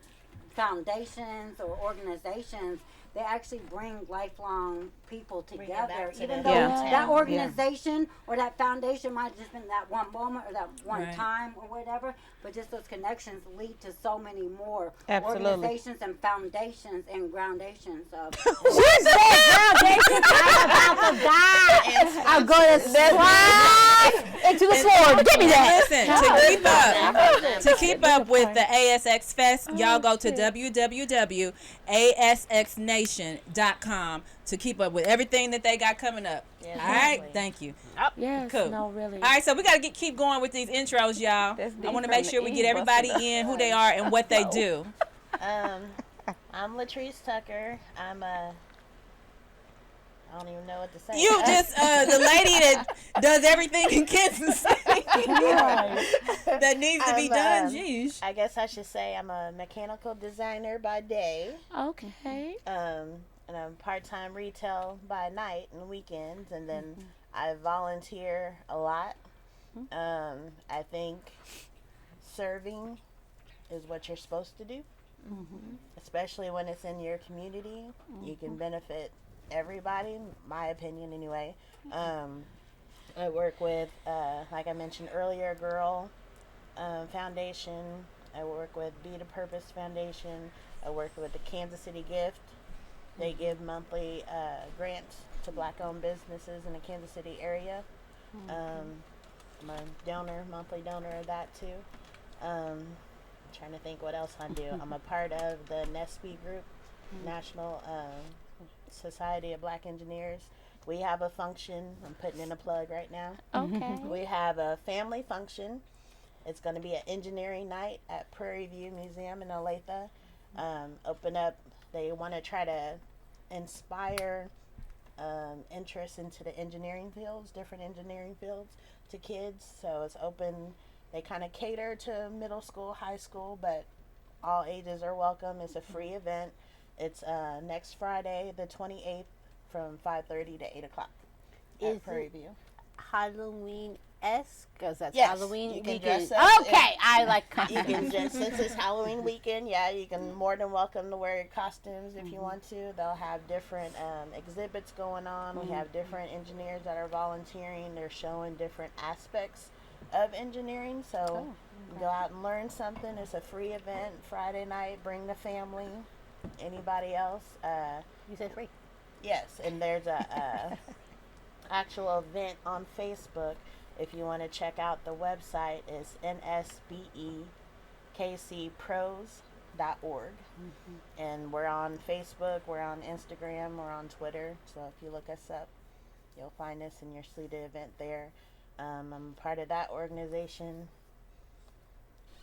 foundations or organizations, they actually bring lifelong people together. Even though that organization or that foundation might have just been that one moment or that one time or whatever, but just those connections lead to so many more organizations and foundations and groundations of. Where's that groundation? I'm about to die. I'm going to slide into the floor. Give me that. Listen, to keep up with the ASX Fest, y'all go to www.asxnation.com to keep up with everything that they got coming up. All right, thank you. Yes, cool. No, really. All right, so we got to keep going with these intros, y'all. I want to make sure we get everybody in who they are and what they do. I'm Latrice Tucker. I'm a I don't even know what to say. You just the lady that does everything in Kansas City that needs to be done. Jeez. I guess I should say I'm a mechanical designer by day. Okay. And I'm part-time retail by night and weekends, and then I volunteer a lot. I think serving is what you're supposed to do, especially when it's in your community. You can benefit everybody, in my opinion anyway. I work with, like I mentioned earlier, Girl Foundation. I work with Be the Purpose Foundation. I work with the Kansas City Gift. They give monthly grants to black-owned businesses in the Kansas City area. I'm a monthly donor of that too. I'm trying to think what else I do. I'm a part of the NESB group, National Society of Black Engineers. We have a function. I'm putting in a plug right now. Okay. We have a family function. It's going to be an engineering night at Prairie View Museum in Olathe. Open up. They want to try to inspire interest into the engineering fields, different engineering fields to kids. So it's open. They kind of cater to middle school, high school, but all ages are welcome. It's a free event. It's next Friday, the 28th, from 5:30 to 8 o'clock at Prairie View. Halloween-esque? Because that's Yes, Halloween. you can dress up. Okay, I like You can just, since it's Halloween weekend, you can more than welcome to wear your costumes if you want to. They'll have different exhibits going on. We have different engineers that are volunteering. They're showing different aspects of engineering. So go out and learn something. It's a free event. Friday night, bring the family. Anybody else? You said free. Yes, and there's a actual event on Facebook. If you want to check out the website, it's nsbekcpros.org. And we're on Facebook, we're on Instagram, we're on Twitter. So if you look us up, you'll find us and you'll see the event there. I'm part of that organization.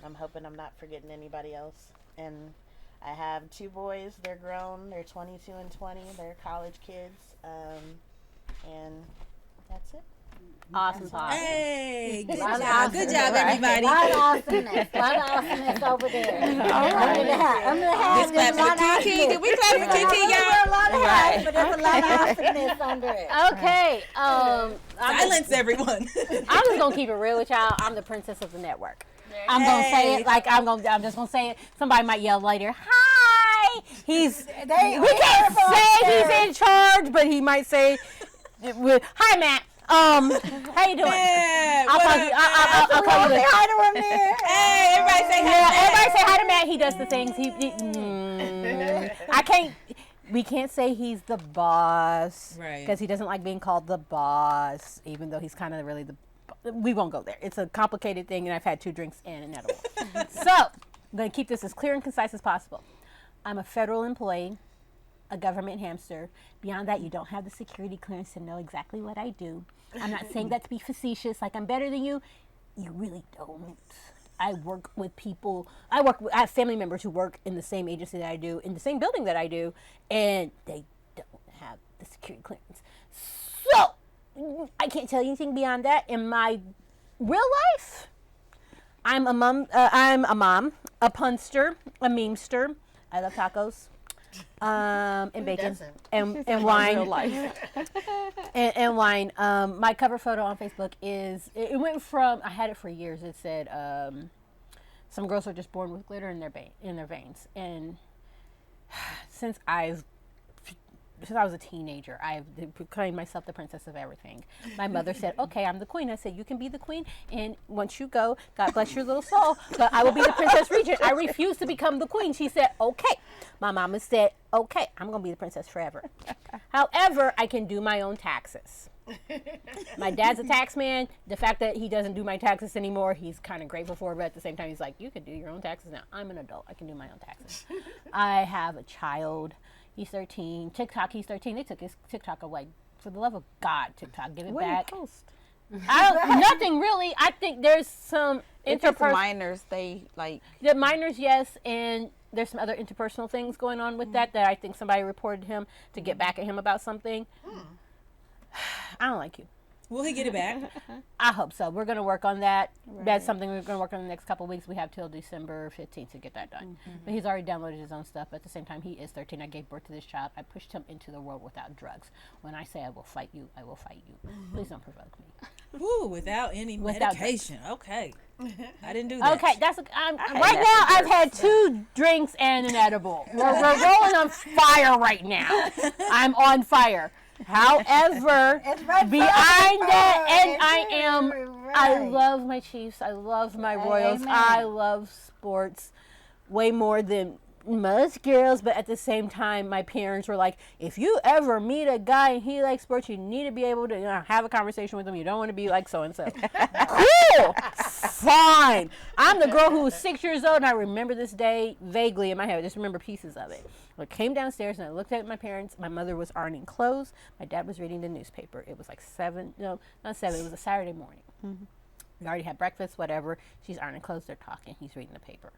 I'm hoping I'm not forgetting anybody else. And I have 2 boys. They're grown. They're 22 and 20. They're college kids. And that's it. Awesome. Hey, good job. Good job, everybody. A lot of awesomeness over there. All right. I'm gonna have This clap for Kiki. Did we clap for Kiki, y'all? a lot of hats, but there's a lot of awesomeness under it. Okay. Silence everyone. I'm just gonna keep it real with y'all. I'm the princess of the network. I'm gonna say it like I'm just gonna say it. Somebody might yell later. Hi. We can't say he's in charge, but he might say, "Hi, Matt. How you doing?" Yeah, I'll call you. I'll call you. Hi to him there. Hey, everybody say hi. Yeah, everybody say hi to Matt. He does the things. I can't. We can't say he's the boss, Right? Because he doesn't like being called the boss, even though he's kind of really the. We won't go there. It's a complicated thing, and I've had 2 drinks and an edible. So I'm going to keep this as clear and concise as possible. I'm a federal employee, a government hamster. Beyond that, you don't have the security clearance to know exactly what I do. I'm not saying that to be facetious, like I'm better than you. You really don't. I work with people. I have family members who work in the same agency that I do, in the same building that I do, and they don't have the security clearance. So I can't tell you anything beyond that. In my real life, I'm a mom, a punster, a memester. I love tacos, and bacon, and wine. Real life. and wine. My cover photo on Facebook is, it went from, I had it for years. It said, some girls are just born with glitter in their veins. And since I was a teenager, I've proclaimed myself the princess of everything. My mother said, okay, I'm the queen. I said, you can be the queen, and once you go, God bless your little soul, but I will be the princess regent. I refuse to become the queen. She said, okay. My mama said, okay, I'm going to be the princess forever. However, I can do my own taxes. My dad's a tax man. The fact that he doesn't do my taxes anymore, he's kind of grateful for it, but at the same time, he's like, you can do your own taxes now. I'm an adult. I can do my own taxes. I have a child. He's 13. TikTok, he's 13. They took his TikTok away. For the love of God, TikTok, give it back. Nothing really. I think there's some interpersonal minors. They like the minors, yes, and there's some other interpersonal things going on with that I think somebody reported him to get back at him about something. I don't like you. Will he get it back? I hope so. We're going to work on that. Right. That's something we're going to work on the next couple of weeks. We have till December 15th to get that done. But he's already downloaded his own stuff. But at the same time, he is 13. I gave birth to this child. I pushed him into the world without drugs. When I say I will fight you, I will fight you. Please don't provoke me. Woo, without any medication. Okay. I didn't do that. Okay, that's right now I've had 2 drinks and an edible. We're rolling on fire right now. I'm on fire. However, behind that, and I love my Chiefs. I love my Royals. Amen. I love sports way more than most girls, but at the same time, my parents were like, if you ever meet a guy and he likes sports, you need to be able to have a conversation with him. You don't want to be like so-and-so. Cool. Fine. I'm the girl who was 6 years old, and I remember this day vaguely in my head. I just remember pieces of it. I came downstairs, and I looked at my parents. My mother was ironing clothes. My dad was reading the newspaper. It was like 7. No, not 7. It was a Saturday morning. Mm-hmm. We already had breakfast, whatever. She's ironing clothes. They're talking. He's reading the paper.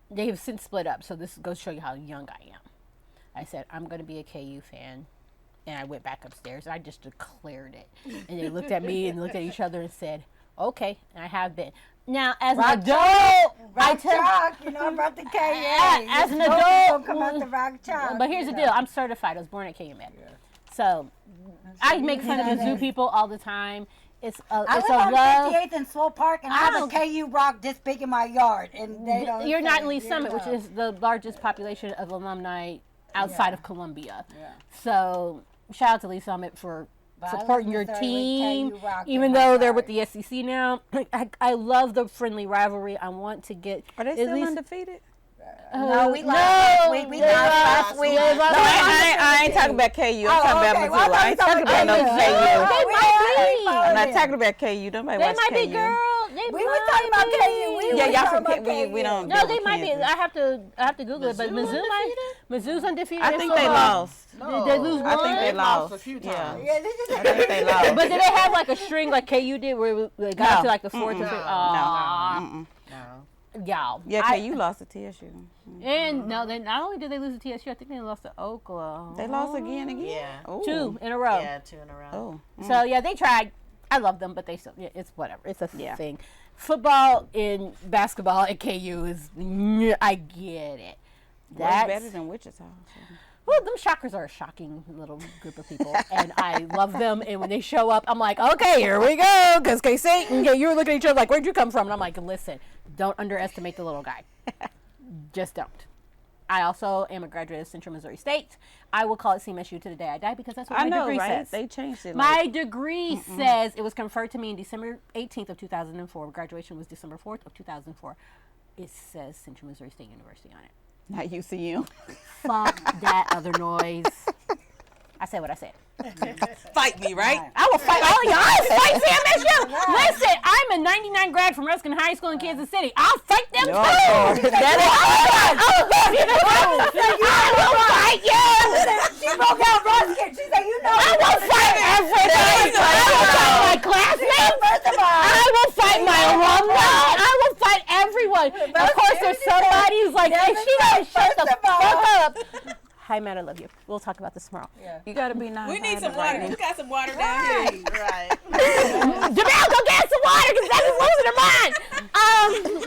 They have since split up, so this goes to show you how young I am. I said, I'm going to be a KU fan. And I went back upstairs, and I just declared it. And they looked at me and looked at each other and said, okay, and I have been. Now, as an adult, I about the KU. As an adult, come out the rock chalk. But here's the deal. I'm certified. I was born at KU Med. Yeah. So I make fun of the zoo people all the time. I live on 58th in Swole Park, and I have a KU rock this big in my yard. And they don't. You're not in Lee Summit, which is the largest population of alumni outside of Columbia. Yeah. So shout out to Lee Summit for supporting your team, even though they're with the SEC now. I love the friendly rivalry. I want to get. Are they still undefeated? No, we lost. We lost last week. I ain't talking about KU. I'm talking about Missoula. I ain't talking about no KU. I'm not talking about KU. Nobody watch KU. They might be, girl. We were talking about KU. Y'all from KU. We don't. No, they might be. I have to Google it. But Mizzou's undefeated. I think they lost. Did they lose one? I think they lost a few times. Yeah. I think they lost. But did they have like a string like KU did where they got to like the 4th or 5th? No. Y'all. Yeah, KU lost to TSU. And no, they not only did they lose to TSU, I think they lost to Oklahoma. They lost again. Yeah. Ooh. 2 in a row. Yeah, 2 in a row. Oh. So yeah, they tried. I love them, but they still, it's whatever. It's a thing. Football and basketball at KU is, I get it. That's better than Wichita. So. Well, them Shockers are a shocking little group of people, and I love them. And when they show up, I'm like, okay, here we go. Because K-State, you're looking at each other like, where'd you come from? And I'm like, listen, don't underestimate the little guy. Just don't. I also am a graduate of Central Missouri State. I will call it CMSU to the day I die because that's what my degree says. They changed it. My degree says it was conferred to me in December 18th of 2004. Graduation was December 4th of 2004. It says Central Missouri State University on it. Not UCU. Fuck that other noise. I said what I said. Fight me, right? I will fight all y'all. I'll fight CMSU. Listen, I'm a 99 grad from Ruskin High School in Kansas City. I'll fight them too. I will fight you. She broke out Ruskin. She said, I will fight everybody. I will fight my classmates. I will fight my alumni. I will fight everyone. Of course, there's somebody who's like, hey, she gotta shut the fuck up. Hi, Matt, I love you. We'll talk about this tomorrow. Yeah. You got to be nice. We need some water. We got some water down here. Right. Jamel, go get some water because Becky's losing her mind.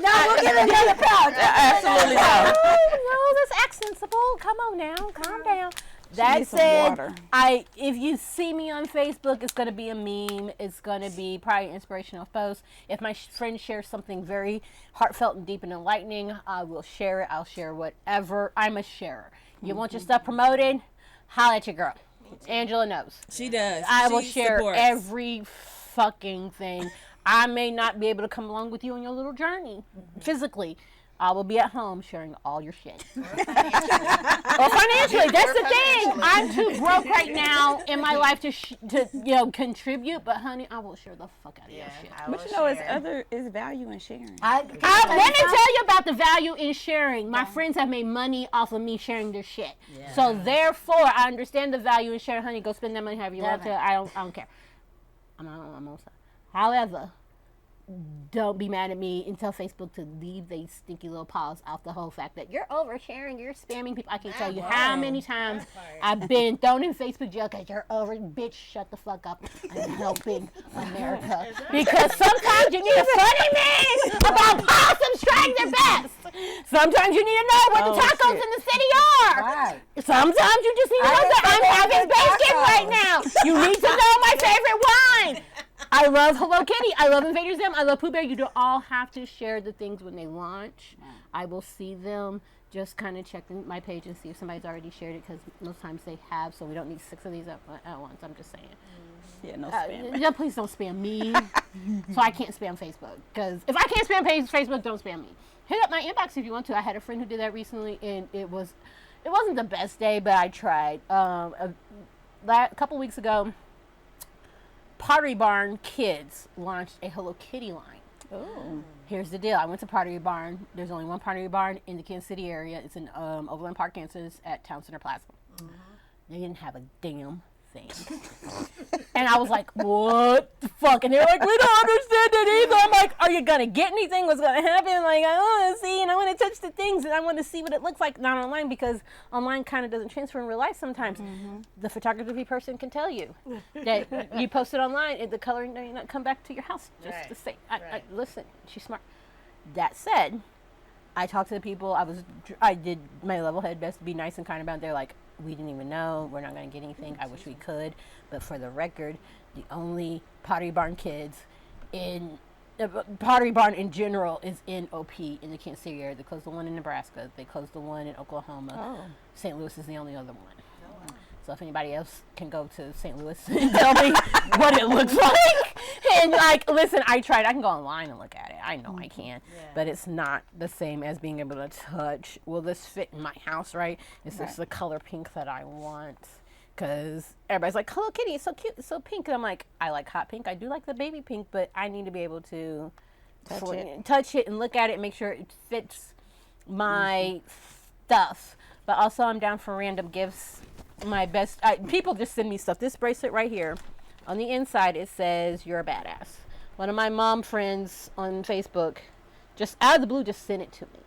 No, we'll get another pouch. Absolutely not. No, that's accensible. Come on now. Calm down. That said, if you see me on Facebook, it's going to be a meme. It's going to be probably an inspirational post. If my friend shares something very heartfelt and deep and enlightening, I will share it. I'll share whatever. I'm a sharer. You want your stuff promoted? Holla at your girl. Angela knows. She does. I will share every fucking thing. I may not be able to come along with you on your little journey physically. I will be at home sharing all your shit. Well, financially, that's the thing. I'm too broke right now in my life to contribute. But honey, I will share the fuck out of your shit. But you know, it's value in sharing. Let me tell you about the value in sharing. My friends have made money off of me sharing their shit. Yeah. So therefore, I understand the value in sharing. Honey, go spend that money however you want to. I don't care. I'm on. However, don't be mad at me and tell Facebook to leave they stinky little paws off the whole fact that you're oversharing, you're spamming people. I can't tell you how many times I've been thrown in Facebook jail because you're over. Bitch, shut the fuck up. I'm helping America. Because sometimes you need a funny man about possums trying their best. Sometimes you need to know what the tacos in the city are. Right. Sometimes you just need to know that I'm having bacon right now. You need to know my favorite wine. I love Hello Kitty. I love Invader Zim. I love Pooh Bear. You don't all have to share the things when they launch. I will see them. Just kind of check my page and see if somebody's already shared it, because most times they have, so we don't need 6 of these at once. I'm just saying. Yeah, no spam. Yeah, please don't spam me. So I can't spam Facebook. Because if I can't spam Facebook, don't spam me. Hit up my inbox if you want to. I had a friend who did that recently, and it wasn't the best day, but I tried. A couple weeks ago, Pottery Barn Kids launched a Hello Kitty line. Oh. Here's the deal. I went to Pottery Barn. There's only one Pottery Barn in the Kansas City area. It's in Overland Park, Kansas, at Town Center Plaza. They didn't have a damn thing. And I was like, what the fuck? And they're like, we don't understand it either. I'm like, are you going to get anything? What's going to happen? Like, I want to see, and I want to touch the things, and I want to see what it looks like, not online, because online kind of doesn't transfer in real life sometimes. The photography person can tell you that you post it online, and the coloring may not come back to your house just the same. Listen, she's smart. That said, I talked to the people. I did my level head best to be nice and kind about it. They're like, we didn't even know. We're not going to get anything. I wish we could. But for the record, the only Pottery Barn Kids in Pottery Barn in general is in OP in the Kansas City area. They closed the one in Nebraska. They closed the one in Oklahoma. St. Louis is the only other one. So if anybody else can go to St. Louis and tell me what it looks like. And like, listen, I tried. I can go online and look at it. I know I can. But it's not the same as being able to touch. Will this fit in my house, right? Is this the color pink that I want? Because everybody's like, Hello Kitty, it's so cute, it's so pink. And I'm like, I like hot pink. I do like the baby pink, but I need to be able to touch it and look at it and make sure it fits my stuff. But also I'm down for random gifts. My best, people just send me stuff. This bracelet right here, on the inside it says you're a badass. One of my mom friends on Facebook, just out of the blue, just sent it to me.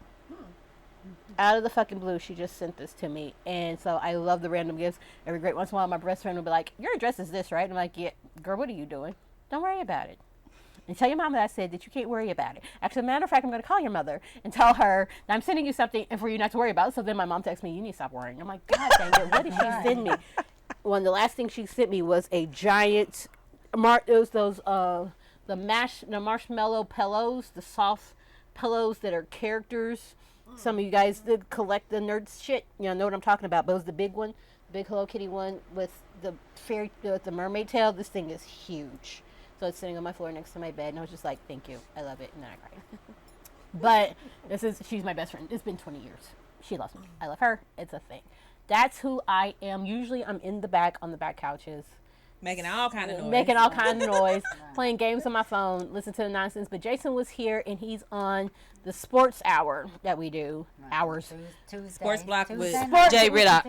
Out of the fucking blue, she just sent this to me. And so I love the random gifts. Every great once in a while, my best friend will be like, your address is this, right? And I'm like, yeah, girl, what are you doing? Don't worry about it. And tell your mom that I said that you can't worry about it. Actually, as a matter of fact, I'm going to call your mother and tell her that I'm sending you something and for you not to worry about it. So then my mom texts me, you need to stop worrying. I'm like, God dang it, what did she send me? One of the last things she sent me was a giant, it was those, the marshmallow pillows, the soft pillows that are characters. Some of you guys that collect the nerd shit, know what I'm talking about. But it was the big one, the big Hello Kitty one with the the mermaid tail. This thing is huge. So it's sitting on my floor next to my bed, and I was just like, thank you, I love it, and then I cried. But she's my best friend. It's been 20 years. She loves me. I love her. It's a thing. That's who I am. Usually I'm in the back, on the back couches. Making all kind of noise. Playing games on my phone, listen to the nonsense. But Jason was here, and he's on the sports hour that we do. Hours. Tuesday. Sports block with Tuesday Jay Riddock.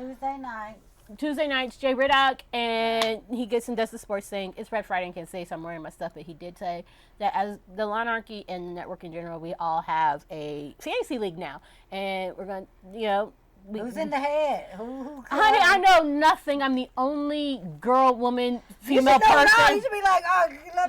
Tuesday nights, Jay Riddock, and he gets and does the sports thing. It's Red Friday and can't say so I'm wearing my stuff, but he did say that as the Lawnarchy and the network in general, we all have a fantasy league now. And we're going to, who's in the head? Who honey, I know nothing. I'm the only girl, woman, female person. You should be like,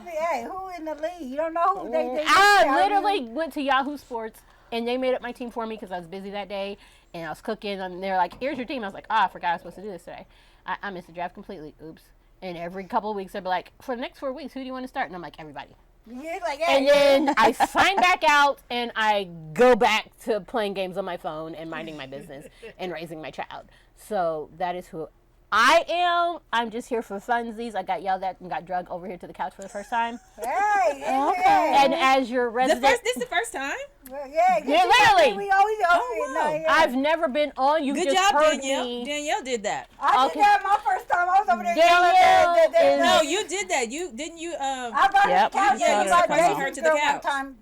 hey, who in the league? You don't know who they I literally went to Yahoo Sports, and they made up my team for me because I was busy that day. And I was cooking, and they're like, here's your team. I was like, I forgot I was supposed to do this today. I missed the draft completely. Oops. And every couple of weeks, they'd be like, for the next 4 weeks, who do you want to start? And I'm like, everybody. And then I sign back out, and I go back to playing games on my phone and minding my business and raising my child. So that is who I am. I'm just here for funsies. I got yelled at and got drugged over here to the couch for the first time. Hey, and as your resident, this is the first time. Yeah, literally. We always I've never been on. You Good just job, heard Danielle. me. Danielle did that. I did that my first time. I was over there. Danielle No, you did that. You didn't. I brought the couch. Yeah, you brought her to the couch. One time,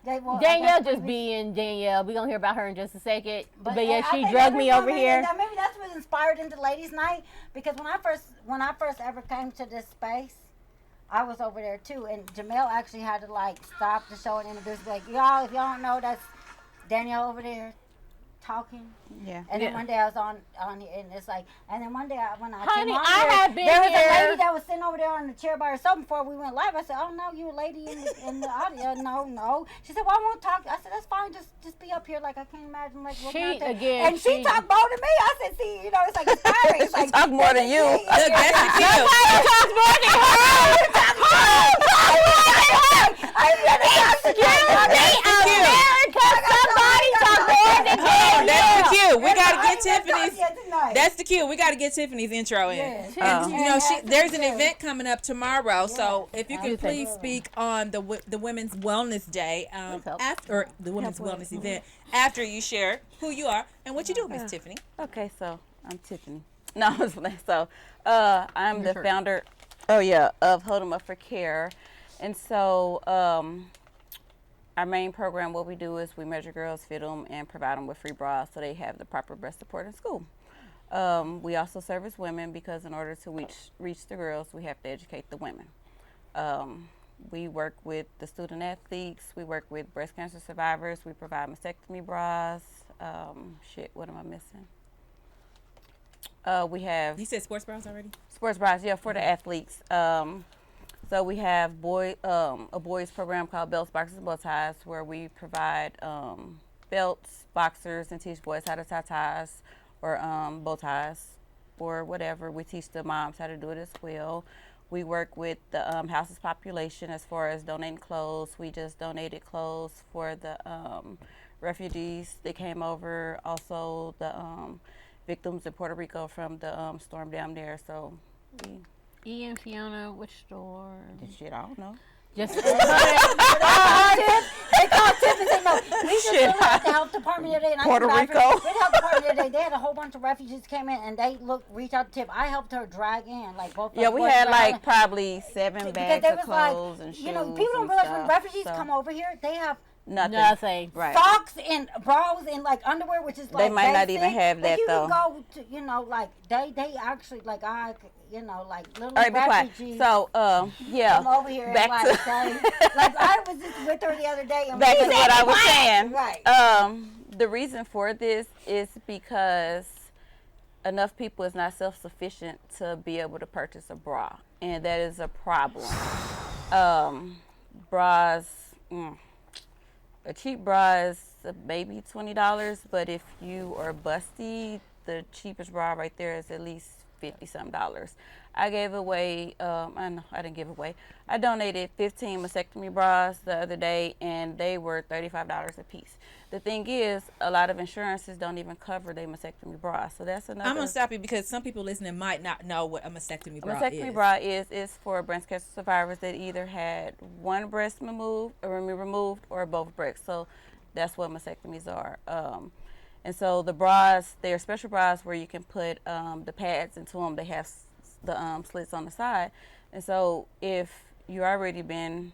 Danielle just being Danielle. We're going to hear about her in just a second. But yeah, she drugged me over here. Maybe that's what inspired into Ladies Night. Because when I first ever came to this space, I was over there too, and Jamel actually had to like stop the show and introduce, like, y'all, if y'all don't know, that's Danielle over there talking. Yeah. And then one day I was on here, and it's like, and then one day when I Honey, came on I here, have been there was here. a lady that was sitting over there on the chair by herself before we went live. I said, oh no, you a lady in the audience? No. She said, well, I won't talk. I said, that's fine. Just be up here. Like, I can't imagine like looking out there. Again, and she talked more than me. I said, see, it's like inspiring. It's She like talk more than you. Look, that's the cue. talks more than That's the cue. We gotta get Tiffany's. That's the cue. We gotta get Tiffany's intro in. And there's an event coming up tomorrow. So if you can please speak on the Women's Wellness Day after the Women's Wellness event, after you share who you are and what you do, Miss Tiffany. Okay, so I'm Tiffany. No, I'm just playing. So I'm the founder. Of Hold 'em Up for Care, and so our main program, what we do is we measure girls, fit them, and provide them with free bras so they have the proper breast support in school. We also service women because in order to reach the girls, we have to educate the women. We work with the student athletes. We work with breast cancer survivors. We provide mastectomy bras. What am I missing? We have... You said sports bras already? Sports bras, yeah, for the athletes. So we have a boys program called Belts, Boxers, and Bow Ties, where we provide belts, boxers, and teach boys how to tie ties or bow ties or whatever. We teach the moms how to do it as well. We work with the house's population as far as donating clothes. We just donated clothes for the refugees that came over, also the victims in Puerto Rico from the storm down there. So Ian, Fiona, which store? Shit, I don't know. Just They called Tiff and said, no, we just went out the health department the other day. And Puerto Rico. With the health department the other day, they had a whole bunch of refugees came in, and they reached out to Tiff. I helped her drag in, like, both. Yeah, we had like probably 7 bags of clothes and shoes. People don't realize when refugees come over here, they have nothing. Right. Socks and bras and like underwear, which is like they might not even have that though. You can go to, like they actually like like little all right, refugees. So come over here back and like I was just with her the other day. And back to what I was saying. Right. The reason for this is because enough people is not self-sufficient to be able to purchase a bra, and that is a problem. Bras. A cheap bra is maybe $20, but if you are busty, the cheapest bra right there is at least $50-some. I gave away, I didn't give away. I donated 15 mastectomy bras the other day, and they were $35 a piece. The thing is, a lot of insurances don't even cover their mastectomy bra, so that's another. I'm gonna stop you because some people listening might not know what a mastectomy bra is. A mastectomy bra is for breast cancer survivors that either had one breast removed or both breasts. So that's what mastectomies are. And so the bras, they're special bras where you can put the pads into them. They have the slits on the side. And so if you already been,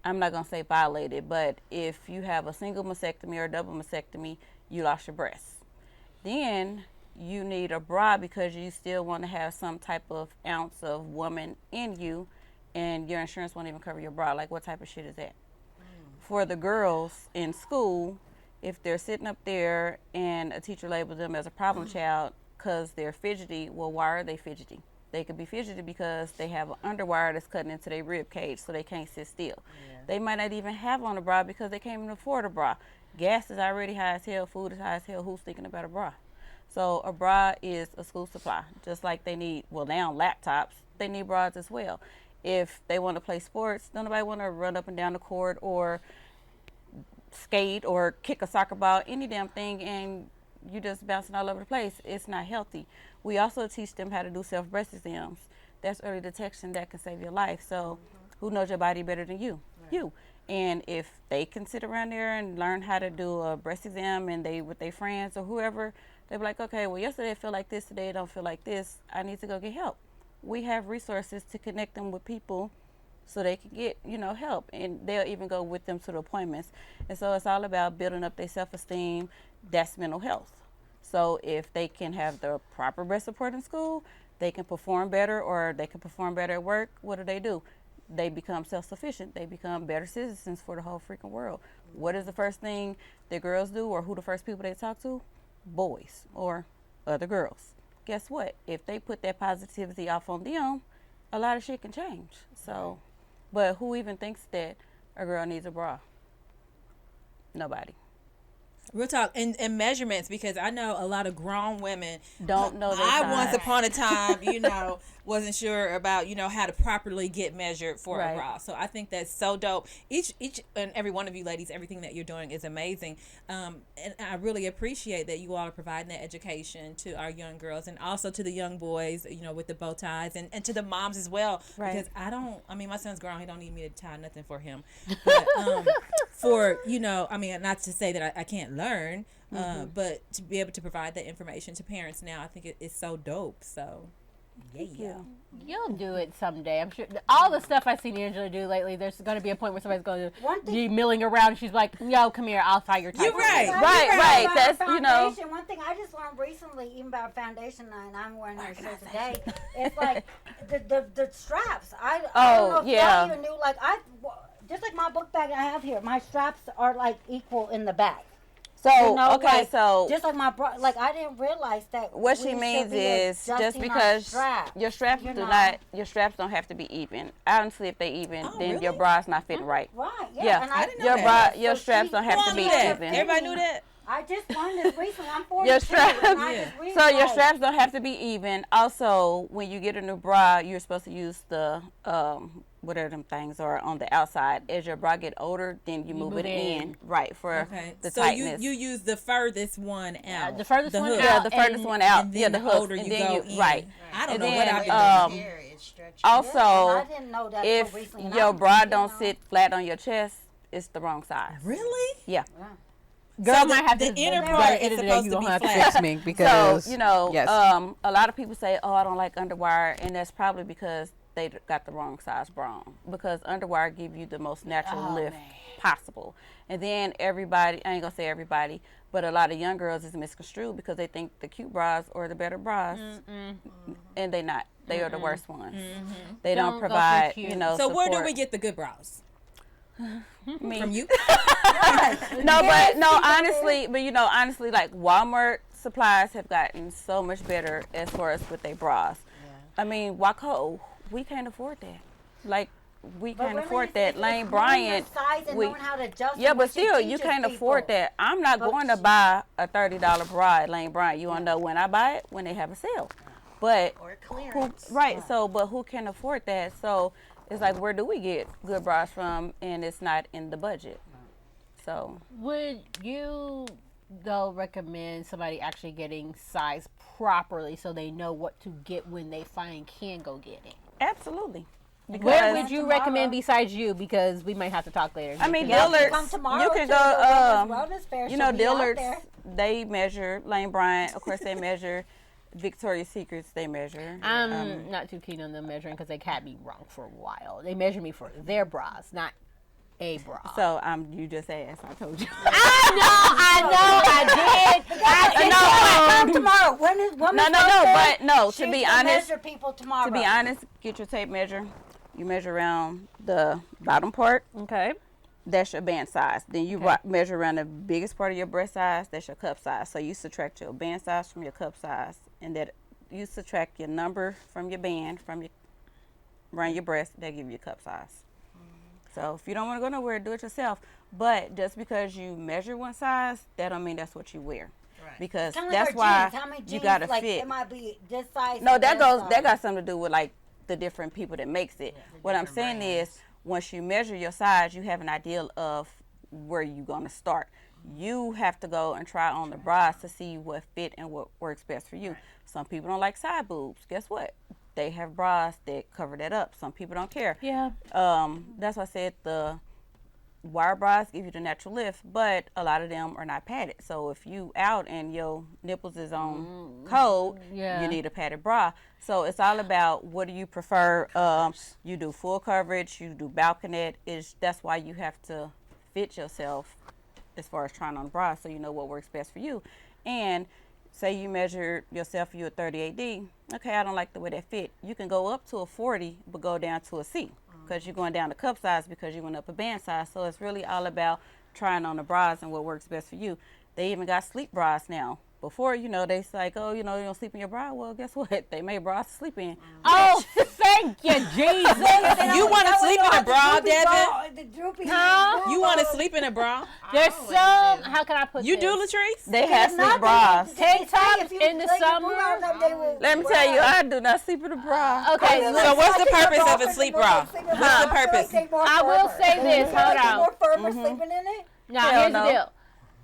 I'm not going to say violated, but if you have a single mastectomy or a double mastectomy, you lost your breasts. Then you need a bra because you still want to have some type of ounce of woman in you, and your insurance won't even cover your bra. Like, what type of shit is that? For the girls in school, if they're sitting up there and a teacher labels them as a problem child because they're fidgety, well, why are they fidgety? They could be fidgety because they have an underwire that's cutting into their rib cage, so they can't sit still. Yeah. They might not even have on a bra because they can't even afford a bra. Gas is already high as hell. Food is high as hell. Who's thinking about a bra? So a bra is a school supply, just like they need, well, now laptops, they need bras as well. If they want to play sports, don't nobody want to run up and down the court or skate or kick a soccer ball, any damn thing, and you just bouncing all over the place. It's not healthy. We also teach them how to do self-breast exams. That's early detection that can save your life. So who knows your body better than you? Right. You. And if they can sit around there and learn how to do a breast exam and they with their friends or whoever, they'll be like, okay, well, yesterday I feel like this, today I don't feel like this. I need to go get help. We have resources to connect them with people so they can get, help. And they'll even go with them to the appointments. And so it's all about building up their self-esteem. That's mental health. So if they can have the proper breast support in school, they can perform better or they can perform better at work, what do? They become self-sufficient. They become better citizens for the whole freaking world. What is the first thing that girls do, or who the first people they talk to? Boys or other girls. Guess what? If they put that positivity off on them, a lot of shit can change. So, but who even thinks that a girl needs a bra? Nobody. Real talk and measurements, because I know a lot of grown women don't know their I size. Once upon a time, wasn't sure about, how to properly get measured for a bra. So I think that's so dope. Each and every one of you ladies, everything that you're doing is amazing. And I really appreciate that you all are providing that education to our young girls and also to the young boys, with the bow ties and to the moms as well. Right. Because my son's grown. He don't need me to tie nothing for him. But not to say that I can't learn, but to be able to provide that information to parents now, I think it's so dope. So yeah. You'll do it someday. I'm sure. All the stuff I've seen Angela do lately, there's going to be a point where somebody's going to be milling around. And she's like, "Yo, come here. I'll tie your tie." You're right. Right. That's One thing I just learned recently, even about foundation, and I'm wearing their shirt today. It's like the straps. I don't know if y'all even knew. Like just like my book bag I have here, my straps are like equal in the back. So so just like my bra, like I didn't realize that. What she means is just because your straps your straps don't have to be even. Honestly, if they even, then really? your bra's not fitting right. Right. Yeah. And I didn't know that. Your straps don't have to be even. Everybody knew that. I just learned this recently. I'm 42. Your straps, so your straps don't have to be even. Also, when you get a new bra, you're supposed to use the whatever them things are on the outside. As your bra get older, then you move it in right for the tightness. So you use the furthest one out. The furthest one out. Yeah, the furthest one out. And then the hooks. older you go in. Right. I don't And know then, what I've been doing. Also, I didn't know that if recently, your bra don't sit flat on your chest, it's the wrong size. Really? Yeah. Girl, So might have the to inner part is supposed to be flat. Fix me because So, a lot of people say, "Oh, I don't like underwire," and that's probably because they got the wrong size bra on. Because underwire give you the most natural lift possible. And then everybody, I ain't gonna say everybody, but a lot of young girls is misconstrued because they think the cute bras are the better bras, and they not. They are the worst ones. They don't provide, So support. where do we get the good bras? Me. From you? Honestly, like Walmart supplies have gotten so much better as far as with their bras. Yeah. I mean, Waco, we can't afford that. Like, we can't afford that. Lane Bryant, but still, you can't afford that. I'm not going to buy a $30 bra at Lane Bryant. You want to know when I buy it? When they have a sale. But or clearance. but who can afford that? So it's like, where do we get good bras from? And it's not in the budget. So would you though recommend somebody actually getting sized properly so they know what to get when they finally can go get it? Absolutely. Where would you recommend besides you? Because we might have to talk later. I mean, Dillard's. You can go. Dillard's. They measure. Lane Bryant, of course, they measure. Victoria's Secrets, they measure. I'm not too keen on them measuring because they kept me wrong for a while. They measure me for their bras, not a bra. So you just asked. I told you. I did. Come tomorrow. When is To be honest, measure people tomorrow. To be honest, get your tape measure. You measure around the bottom part. Okay. That's your band size. Then you measure around the biggest part of your breast size. That's your cup size. So you subtract your band size from your cup size, and that you subtract your number from your band around your breast. That give you your cup size. So if you don't want to go nowhere, do it yourself. But just because you measure one size, that don't mean that's what you wear. Right. Because that's why you gotta fit. It might be this size. No, that got something to do with like the different people that makes it. What I'm saying is, once you measure your size, you have an idea of where you're gonna start. You have to go and try on the bras to see what fit and what works best for you. Right. Some people don't like side boobs. Guess what? They have bras that cover that up. Some people don't care. Yeah. That's why I said the wire bras give you the natural lift, but a lot of them are not padded. So if you out and your nipples is on cold, you need a padded bra. So it's all about what do you prefer. You do full coverage, you do balconette. That's why you have to fit yourself as far as trying on bras so you know what works best for you. And say you measure yourself, you're a 38D. Okay, I don't like the way that fit. You can go up to a 40, but go down to a C because you're going down to cup size because you went up a band size. So it's really all about trying on the bras and what works best for you. They even got sleep bras now. Before, they like, oh, you don't sleep in your bra. Well, guess what? They made bras to sleep in. Oh, thank you, Jesus. You want to sleep in a bra, Devin? The droopy. Huh? You want to sleep in a bra? There's some. How can I put You this? do, Latrice? They have sleep bras. Tank tops in the summer. Let me tell you, I do not sleep in a bra. Okay, So what's the purpose of a sleep bra? What's the purpose? I will say this. Hold on. More firmer sleeping in it. Now, Hell here's no. the deal.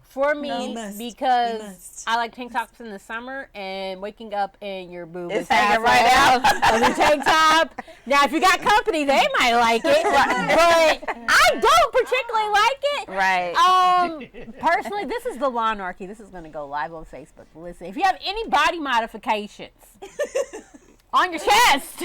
For me, No, you must. because You must. I like tank tops in the summer and waking up and your boob It's is hanging half right out of the tank top. Now, if you got company, they might like it, but I don't particularly like it. Right. Personally, this is the Lawnarchy. This is going to go live on Facebook. Listen, if you have any body modifications on your chest,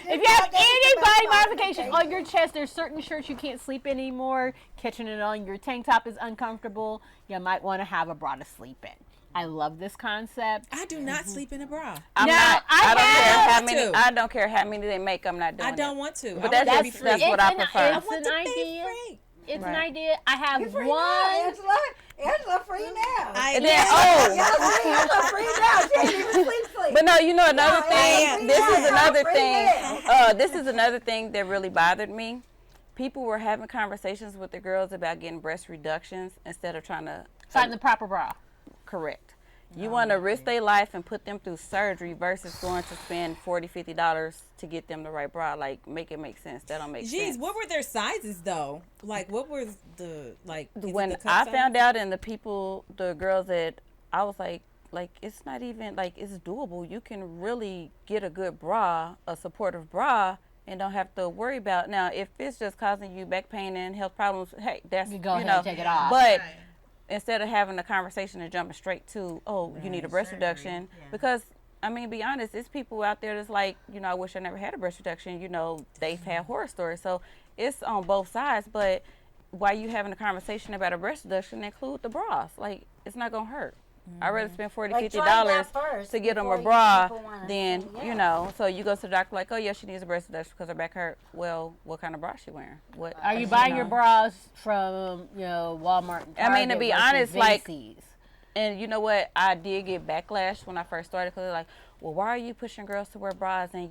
if you have any body modification on your chest, there's certain shirts you can't sleep in anymore. Catching it on your tank top is uncomfortable. You might want to have a bra to sleep in. I love this concept. I do not sleep in a bra. I'm Now, not. I I don't care how many they make. I'm not doing I don't it. want to. But I want to be that's free. what I prefer. It's want an to be idea. free. It's an Right. idea. I have You're free one. now, Angela. Angela free now. And then, oh, Angela free now. She ain't even sleep. but no, another thing. This is another free thing. now. This is another thing that really bothered me. People were having conversations with the girls about getting breast reductions instead of trying to Find the proper bra. correct. You want to risk their life and put them through surgery versus going to spend $40, $50 to get them the right bra. Like, make it make sense. That don't make sense. Jeez, what were their sizes though? Like, what were the like? is it When the cup I size? found out, and the girls that I was like it's not even like it's doable. You can really get a good bra, a supportive bra, and don't have to worry about. Now, if it's just causing you back pain and health problems, hey, that's You go ahead and take it off. But instead of having a conversation and jumping straight to, you need a breast reduction, because I mean, be honest, it's people out there that's like, I wish I never had a breast reduction. They've had horror stories, so it's on both sides. But while you having a conversation about a breast reduction, include the bras. Like, it's not gonna hurt. I'd rather spend $40, $50 to get them a bra than, so you go to the doctor like, oh, yeah, she needs a breast reduction because her back hurt. Well, what kind of bra she wearing? What Are you buying your bras from, Walmart and Target? I mean, to be honest, like, Macy's? and you know what? I did get backlash when I first started because they're like, well, why are you pushing girls to wear bras? And,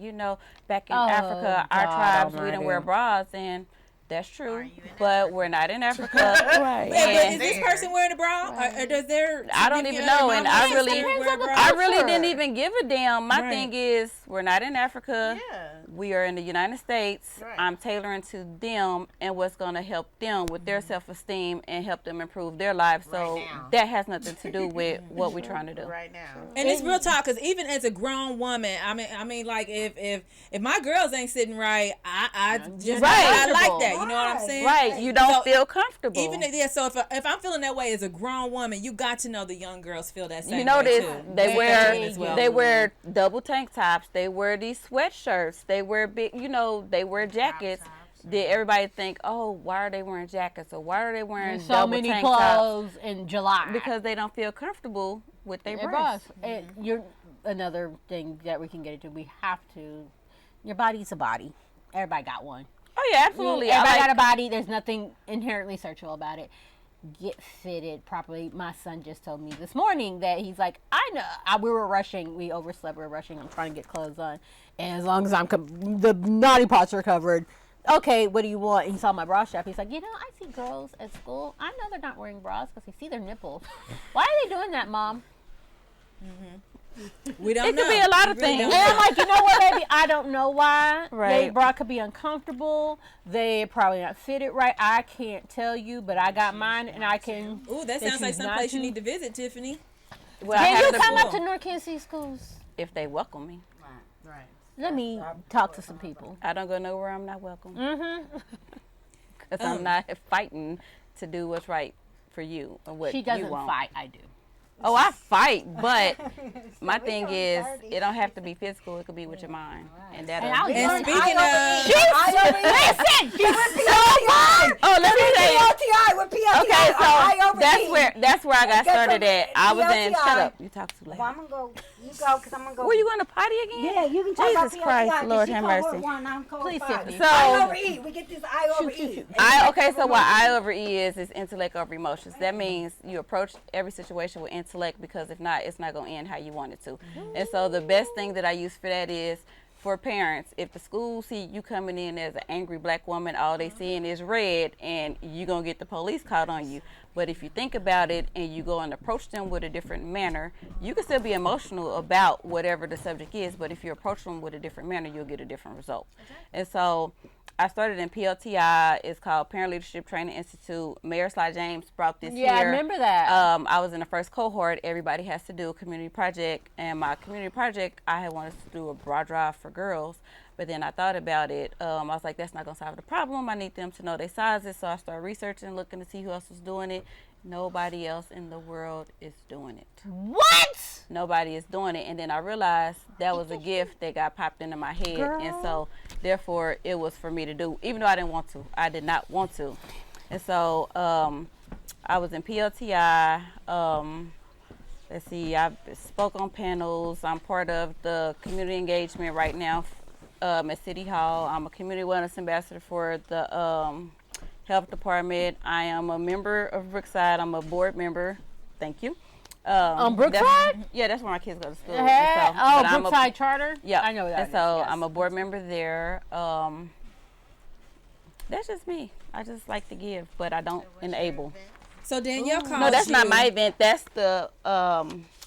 back in Africa, our tribes, we didn't wear bras. And that's true, but we're not in Africa. Right. But is this person wearing a bra? Or does their I don't even know, and I really didn't even give a damn. My thing is, we're not in Africa. Yeah. We are in the United States. Right. I'm tailoring to them and what's going to help them with their self-esteem and help them improve their lives. So that has nothing to do with what we're trying to do right now. And it's real talk, because even as a grown woman, I mean, like if my girls ain't sitting right, I just I like that. You know what I'm saying? Right. You don't feel comfortable. Even so if I'm feeling that way as a grown woman, you got to know the young girls feel that same way. You know this. Too. They wear double tank tops. They wear these sweatshirts. They wear big. They wear jackets. Did everybody think, oh, why are they wearing jackets, or why are they wearing so double many tank clothes tops? in July? Because they don't feel comfortable with their breasts. breasts. And you're another thing that we can get into. We have to. Your body's a body. Everybody got one. Oh yeah, absolutely. Everybody got a body. There's nothing inherently sexual about it. Get fitted properly. My son just told me this morning that he's like, I know. We were rushing. We overslept. We were rushing. I'm trying to get clothes on, and as long as the naughty parts are covered. Okay, what do you want? He saw my bra strap. He's like, I see girls at school. I know they're not wearing bras because they see their nipples. Why are they doing that, Mom? We don't know. It could be a lot of things. And I'm like, you know what, baby? I don't know why. Right. Their bra could be uncomfortable. They probably not fitted right. I can't tell you, but I got mine, and I can. Ooh, that sounds like someplace you need to visit, Tiffany. Well, can you come up to North Kansas City schools? If they welcome me. Right. Let me talk to some people. I don't go nowhere I'm not welcome. Because I'm not fighting to do what's right for you or what She doesn't you want. fight. I do. Oh, I fight, but my thing is, it don't have to be physical. It could be with your mind, and that. And speaking of, listen, she's so fun. Oh, let me say, PLTI. We're PLTI. Okay, so that's where I got started at. I was in. Shut up. You talk too loud. Well, I'm gonna go. You go, because I'm gonna go. Were you going to potty again? Yeah, you can talk about Jesus PLTI. Christ, Lord have mercy. Please, Tiffany. So I overeat. We get this I overeat. So what I overeat is intellect over emotions. That means you approach every situation with intellect, because if not, it's not gonna end how you want it to. And so the best thing that I use for that is, for parents, if the school see you coming in as an angry black woman, all they seeing is red, and you're going to get the police called on you. But if you think about it and you go and approach them with a different manner, you can still be emotional about whatever the subject is, but if you approach them with a different manner, you'll get a different result. And so I started in PLTI. It's called Parent Leadership Training Institute. Mayor Sly James brought this here. Yeah, I remember that. I was in the first cohort. Everybody has to do a community project. And my community project, I had wanted to do a bra drive for girls. But then I thought about it. I was like, that's not going to solve the problem. I need them to know their sizes. So I started researching, looking to see who else was doing it. Nobody else in the world is doing it. What? Nobody is doing it. And then I realized that was a gift that got popped into my head. Girl. And so, therefore, it was for me to do, even though I didn't want to. I did not want to. And so, I was in PLTI. Let's see, I spoke on panels. I'm part of the community engagement right now at City Hall. I'm a community wellness ambassador for the health department. I am a member of Brookside. I'm a board member. Thank you. Brookside? Yeah, that's where my kids go to school. Brookside Charter? Yeah. I know that. And so yes. I'm a board member there. That's just me. I just like to give, but I don't enable. So Danielle calls No, that's you. not my event. That's the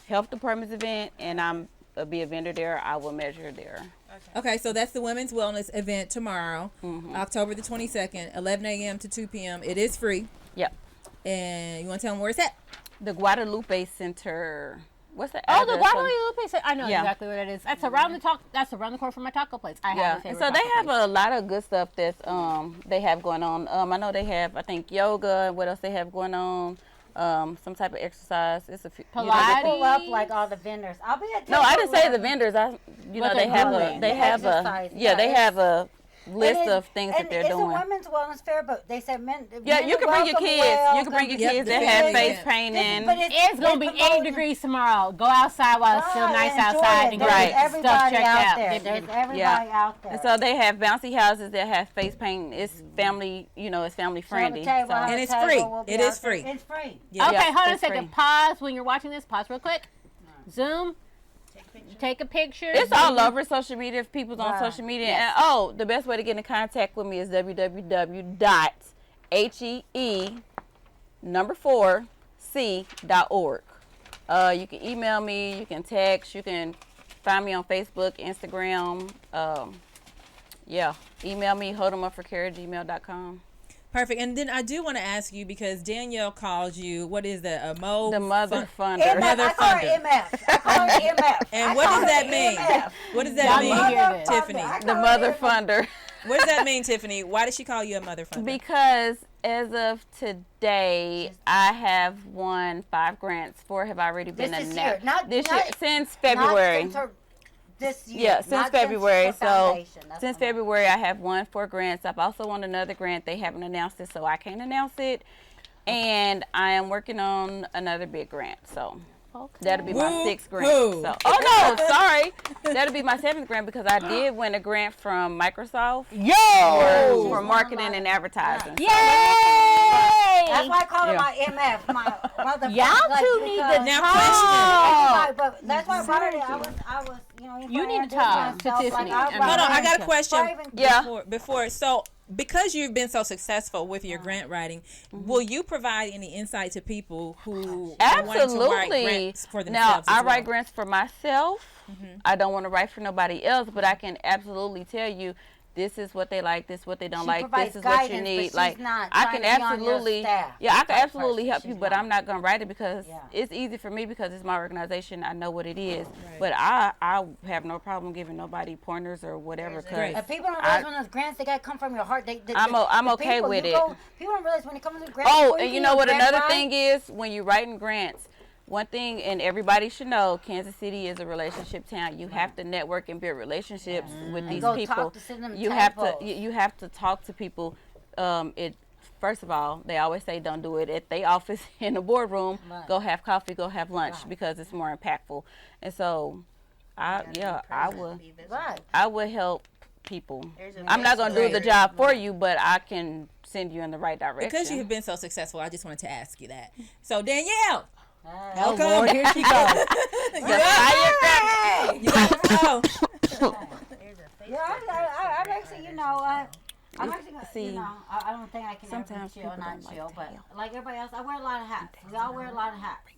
health department's event, and I'm be a vendor there. I will measure there. Okay, so that's the Women's Wellness event tomorrow, October the 22nd, 11 a.m. to 2 p.m. It is free. Yep. And you want to tell them where it's at? The Guadalupe Center. What's the Oh, address? the Guadalupe Center. I know Yeah. exactly what it is. That's around the corner from my taco place. I have a And favorite so they taco have place. a lot of good stuff that's they have going on. I know they have, I think, yoga. What else they have going on? Some type of exercise. It's a few. Pilates. Pull up like all the vendors. I'll be at. No, I didn't say the vendors. They have a list of things that they're doing. It's a women's wellness fair, but they said men. Yeah, men you can bring your welcome, kids. You can bring your Yep, kids the that have kids. face painting. But It's going to be 80 degrees tomorrow. Go outside while it's still nice outside and go Right. get Everybody stuff checked out. there. There's everybody out there. And so they have bouncy houses that have face paint. It's family, it's family friendly. So. And it's free. It is free. It's free. Yeah. Okay, hold on a it's second. free. Pause when you're watching this. Pause real quick. Zoom. Take a picture. It's all over social media. If people's on Right. social media. And the best way to get in contact with me is www.HEE4C.org. You can email me, you can text, you can find me on Facebook, Instagram. Email me, holdemupforcare@gmail.com. Perfect. And then I do want to ask you, because Danielle calls you, what is that? The mother funder. Mother I call her funder. MF. I call her MF. And I what call does her that mean? MF. What does that Y'all mean, hear this. Tiffany? The mother funder. What does that mean, Tiffany? Why does she call you a mother funder? Because as of today, I have won 5 grants. 4 have already been This announced. year, not This not- year, since February. Not since this year. Yeah, since not February. the So foundation. That's since what I'm- February, I have won 4 grants. I've also won another grant. They haven't announced it, so I can't announce it. And I am working on another big grant. So that'll be my 6th grant. Woo-hoo. So, oh no, sorry. That'll be my 7th grant, because I did win a grant from Microsoft for marketing and advertising. Yay! That's why I call her my MF. My mother. Y'all two need to Now, talk. But that's why I brought her. I was, You need to talk to Tiffany. Hold on, I got a question. Yeah. Before, so because you've been so successful with your grant writing, will you provide any insight to people who want to write grants for themselves? Now, I as well? write grants for myself. I don't want to write for nobody else, but I can absolutely tell you, this is what they like, this is what they don't like, this is what you need. Like, I can absolutely, I can absolutely help you, but I'm not gonna write it because it's easy for me, because it's my organization. I know what it is, but I have no problem giving nobody pointers or whatever. If people don't realize when those grants, they gotta come from your heart. I'm okay with it. People don't realize when it comes to grants. Oh, and you know what another thing is, when you're writing grants, one thing, and everybody should know, Kansas City is a relationship town. You have to network and build relationships with these people. You have to talk to people. It first of all, they always say don't do it at their office in the boardroom. Right. Go have coffee, go have lunch, Right. because it's more impactful. And so, I Right. would help people. There's a I'm not gonna do the mystery. job for you, but I can send you in the right direction. Because you have been so successful, I just wanted to ask you that. So Danielle, Oh Lord, here she goes. The firecracker. you got to go. Yeah, I'm actually, I'm actually, See, I don't think I can sometimes ever chill, people not don't like chill, to but help. like everybody else, I wear a lot of hats. We all wear a lot of hats.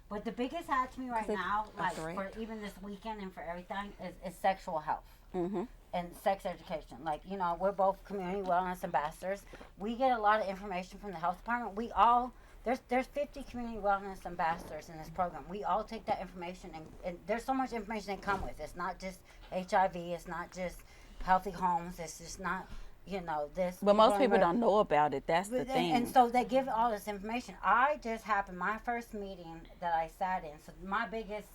But the biggest hat to me right now, like for even this weekend and for everything, is sexual health. Mm-hmm. And sex education. Like, we're both community wellness ambassadors. We get a lot of information from the health department. We all, there's 50 community wellness ambassadors in this program. We all take that information, and there's so much information they come with. It's not just HIV, it's not just healthy homes, it's just not, this. But most people don't know about it. That's the thing. And so they give all this information. I just happened, my first meeting that I sat in, so my biggest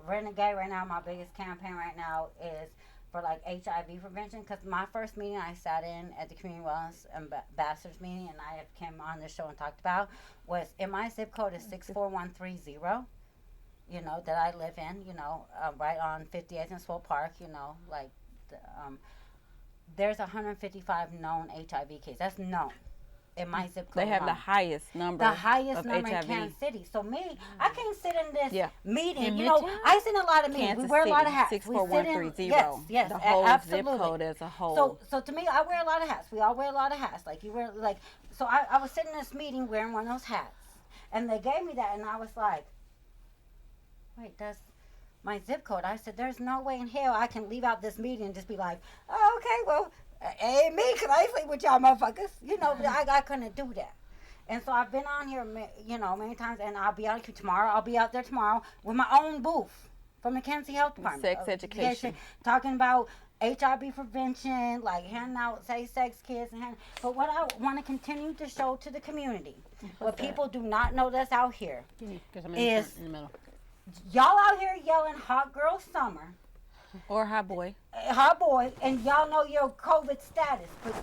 renegade right now, my biggest campaign right now is for like HIV prevention, because my first meeting I sat in at the Community Wellness Ambassadors meeting, and I have came on this show and talked about, was in my zip code is 64130, that I live in, right on 58th and Swope Park, there's 155 known HIV cases. That's known in my zip code. They have the alone. highest number. The highest of number HIV. in Kansas City. So I can't sit in this meeting. In I sit in a lot of meetings. Kansas We wear a lot of City, hats. 64130. Yes, The whole absolutely. zip code as a whole. So to me, I wear a lot of hats. We all wear a lot of hats. Like you wear, so I was sitting in this meeting wearing one of those hats, and they gave me that, and I was like, wait, that's my zip code. I said, there's no way in hell I can leave out this meeting and just be like, oh, okay, well, ain't me, because I sleep with y'all motherfuckers. I couldn't do that. And so I've been on here, many times, and I'll be out here tomorrow. I'll be out there tomorrow with my own booth from the Kansas City Health Department. Sex education. Talking about HIV prevention, like handing out safe sex kits. But what I want to continue to show to the community, what people do not know that's out here, is in the middle. y'all out here yelling hot girl summer, Or hot boy. hot boy, and y'all know your COVID status, but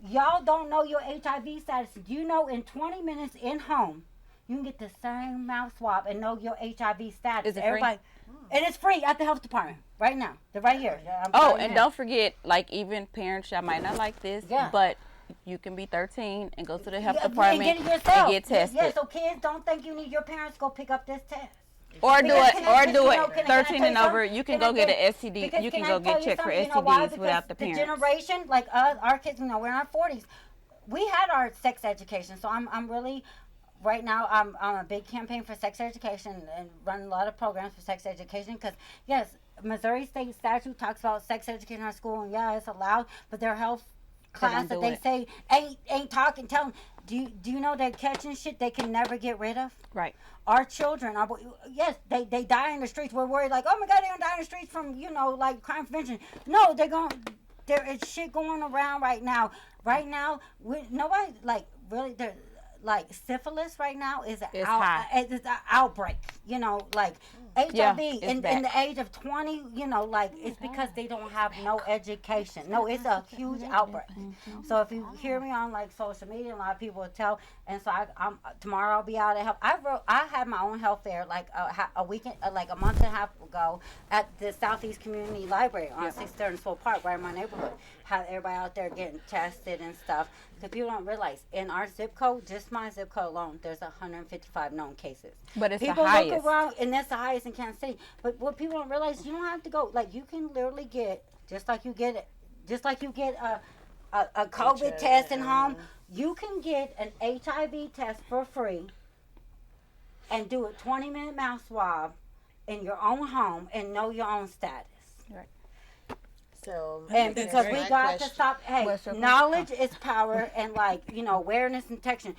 y'all don't know your HIV status. You know in 20 minutes in home, you can get the same mouth swab and know your HIV status. Is it free? And it's free at the health department right now. They're right here. And don't forget, like even parents, y'all might not like this, but you can be 13 and go to the health department and get it yourself. and get tested. Yeah, so kids don't think you need your parents to go pick up this test. Or do it. Can I 13 tell and you over, something? you can Can I go get tell- an STD. because You can I go tell get you checked for something? You know why? STDs without the Because parents. generation, like us, our kids, we're in our 40s. We had our sex education, so I'm really, right now, I'm a big campaign for sex education and run a lot of programs for sex education. Because yes, Missouri state statute talks about sex education in our school, and yeah, it's allowed, but their health class that they say ain't talking, telling. Do you know they're catching shit they can never get rid of? Right. Our children, yes, they die in the streets. We're worried like, oh my God, they're gonna die in the streets from, like crime prevention. No, there is shit going around right now. Right now, nobody, like, really, like, syphilis right now is high. It's an outbreak, like HIV in back. the age of 20, like, it's because they don't have no education. No, it's a huge outbreak. So if you hear me on, like, social media, a lot of people will tell, and so I'm tomorrow I'll be out at health. I had my own health fair, like, a weekend, like a month and a half ago at the Southeast Community Library on 6th and Swope Park, right in my neighborhood. Had everybody out there getting tested and stuff. Because people don't realize, in our zip code, just my zip code alone, there's 155 known cases. But it's people the highest. look around, and that's the highest in Kansas City. But what people don't realize, you don't have to go. Like, you can literally get, just like you get a COVID test in home, you can get an HIV test for free and do a 20-minute mouth swab in your own home and know your own status. Right. So, And because we got to stop, knowledge is power, and awareness and detection.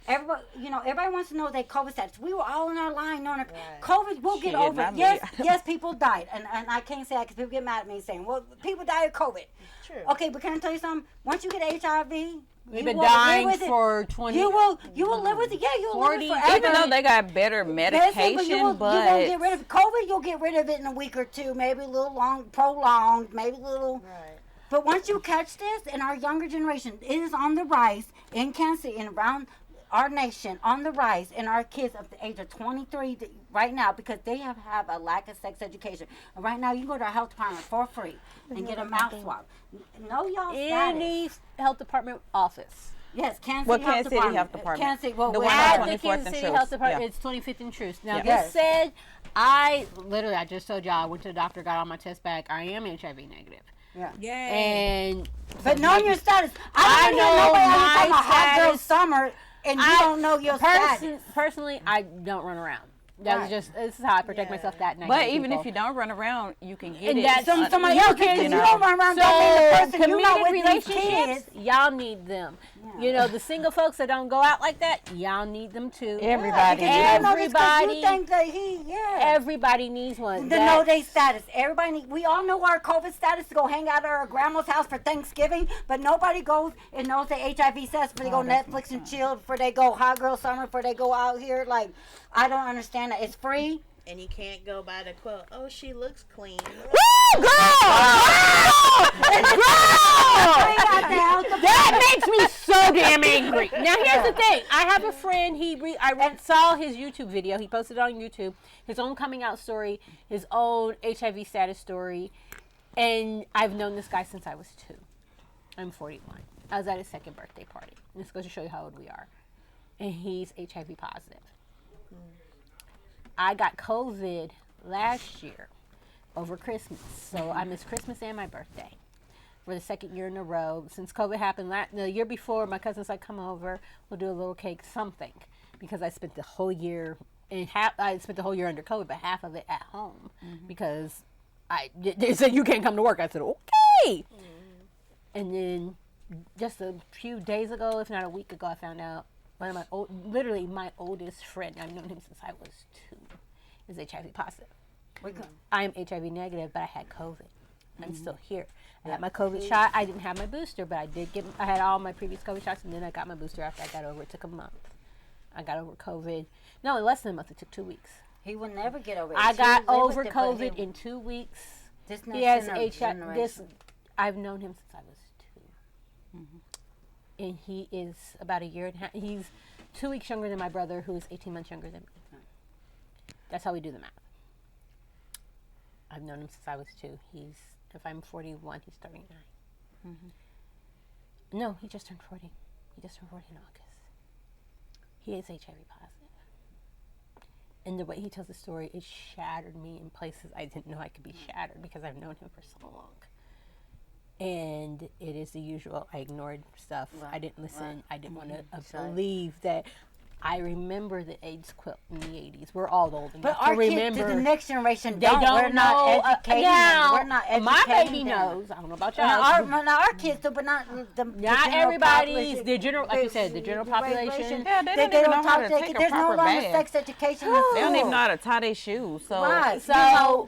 Everybody wants to know their COVID status. We were all in our line knowing COVID will get over it. Yes, people died. And I can't say that because people get mad at me saying, well, people died of COVID. True. Okay, but can I tell you something? Once you get HIV, We've been dying for 20 You will live with it. Yeah, you'll live with it forever. Even though they got better medication, you won't get rid of COVID. You'll get rid of it in a week or two, maybe a little prolonged, maybe a little. Right. But once you catch this, in our younger generation, it is on the rise in Kansas City and around our nation, on the rise in our kids of the age of 23 right now, because they have a lack of sex education. And right now, you go to our health department for free and get a mouth swab. Know y'all Any health department office. Yes, Kansas Well, City Health Kansas City Health Department. Kansas City, well, The one At on the 24th Kansas and City Truce. Health Department, Yeah. it's 25th and Truce. Now, Yeah. this said, I just told y'all, I went to the doctor, got all my tests back. I am HIV negative. Yeah. And But knowing your status, I don't know nobody talking about hot girl summer, and you don't know your status. Personally, I don't run around. That's just, this is how I protect myself that night. But even if you don't run around, you can get And it. that's Somebody else can. You don't run around so the person you know with these relationships, kids. y'all need them. You know, the single folks that don't go out like that, y'all need them too. Everybody. Everybody. You think that Everybody needs one. To know their status. Everybody, we all know our COVID status to go hang out at our grandma's house for Thanksgiving, but nobody goes and knows their HIV status before they go Netflix and chill, before they go hot girl summer, before they go out here. Like, I don't understand that. It's free. And you can't go by the quote, oh, she looks clean. Woo, That makes me so damn angry. Now, here's the thing. I have a friend, I saw his YouTube video. He posted it on YouTube. His own coming out story, his own HIV status story. And I've known this guy since I was 2. I'm 41. I was at his second birthday party. And this goes to show you how old we are. And he's HIV positive. I got COVID last year over Christmas. So I missed Christmas and my birthday for the second year in a row. Since COVID happened the year before, my cousin's like, come over, we'll do a little cake, something. Because I spent the whole year under COVID, but half of it at home. Because they said, you can't come to work. I said, okay. And then just a few days ago, if not a week ago, I found out one of literally my oldest friend, I've known him since I was 2, is HIV positive. I am HIV negative, but I had COVID. I'm still here. I had my COVID shot. I didn't have my booster, but I had all my previous COVID shots, and then I got my booster after I got over it. It took a month. I got over COVID. No, less than a month. It took 2 weeks. He will never get over it. I got over COVID in 2 weeks. He has HIV. I've known him since I was 2. And he is about a year and a half. He's 2 weeks younger than my brother, who is 18 months younger than me. That's how we do the math. I've known him since I was 2. If I'm 41, he's 39. No, he just turned 40. He just turned 40 in August. He is HIV positive. And the way he tells the story, it shattered me in places I didn't know I could be shattered because I've known him for so long. And it is the usual. I ignored stuff. I didn't listen. I didn't want to believe that. I remember the AIDS quilt in the 80s. We're all old enough to remember. But our kids, the next generation, we're not educating them. We're not educating my baby knows. I don't know about y'all. Our kids do, but not the not everybody's. The general, like you said, the general population. Yeah, they don't know how to take a proper bath. Sex education. They don't even know how to tie their shoes. So, so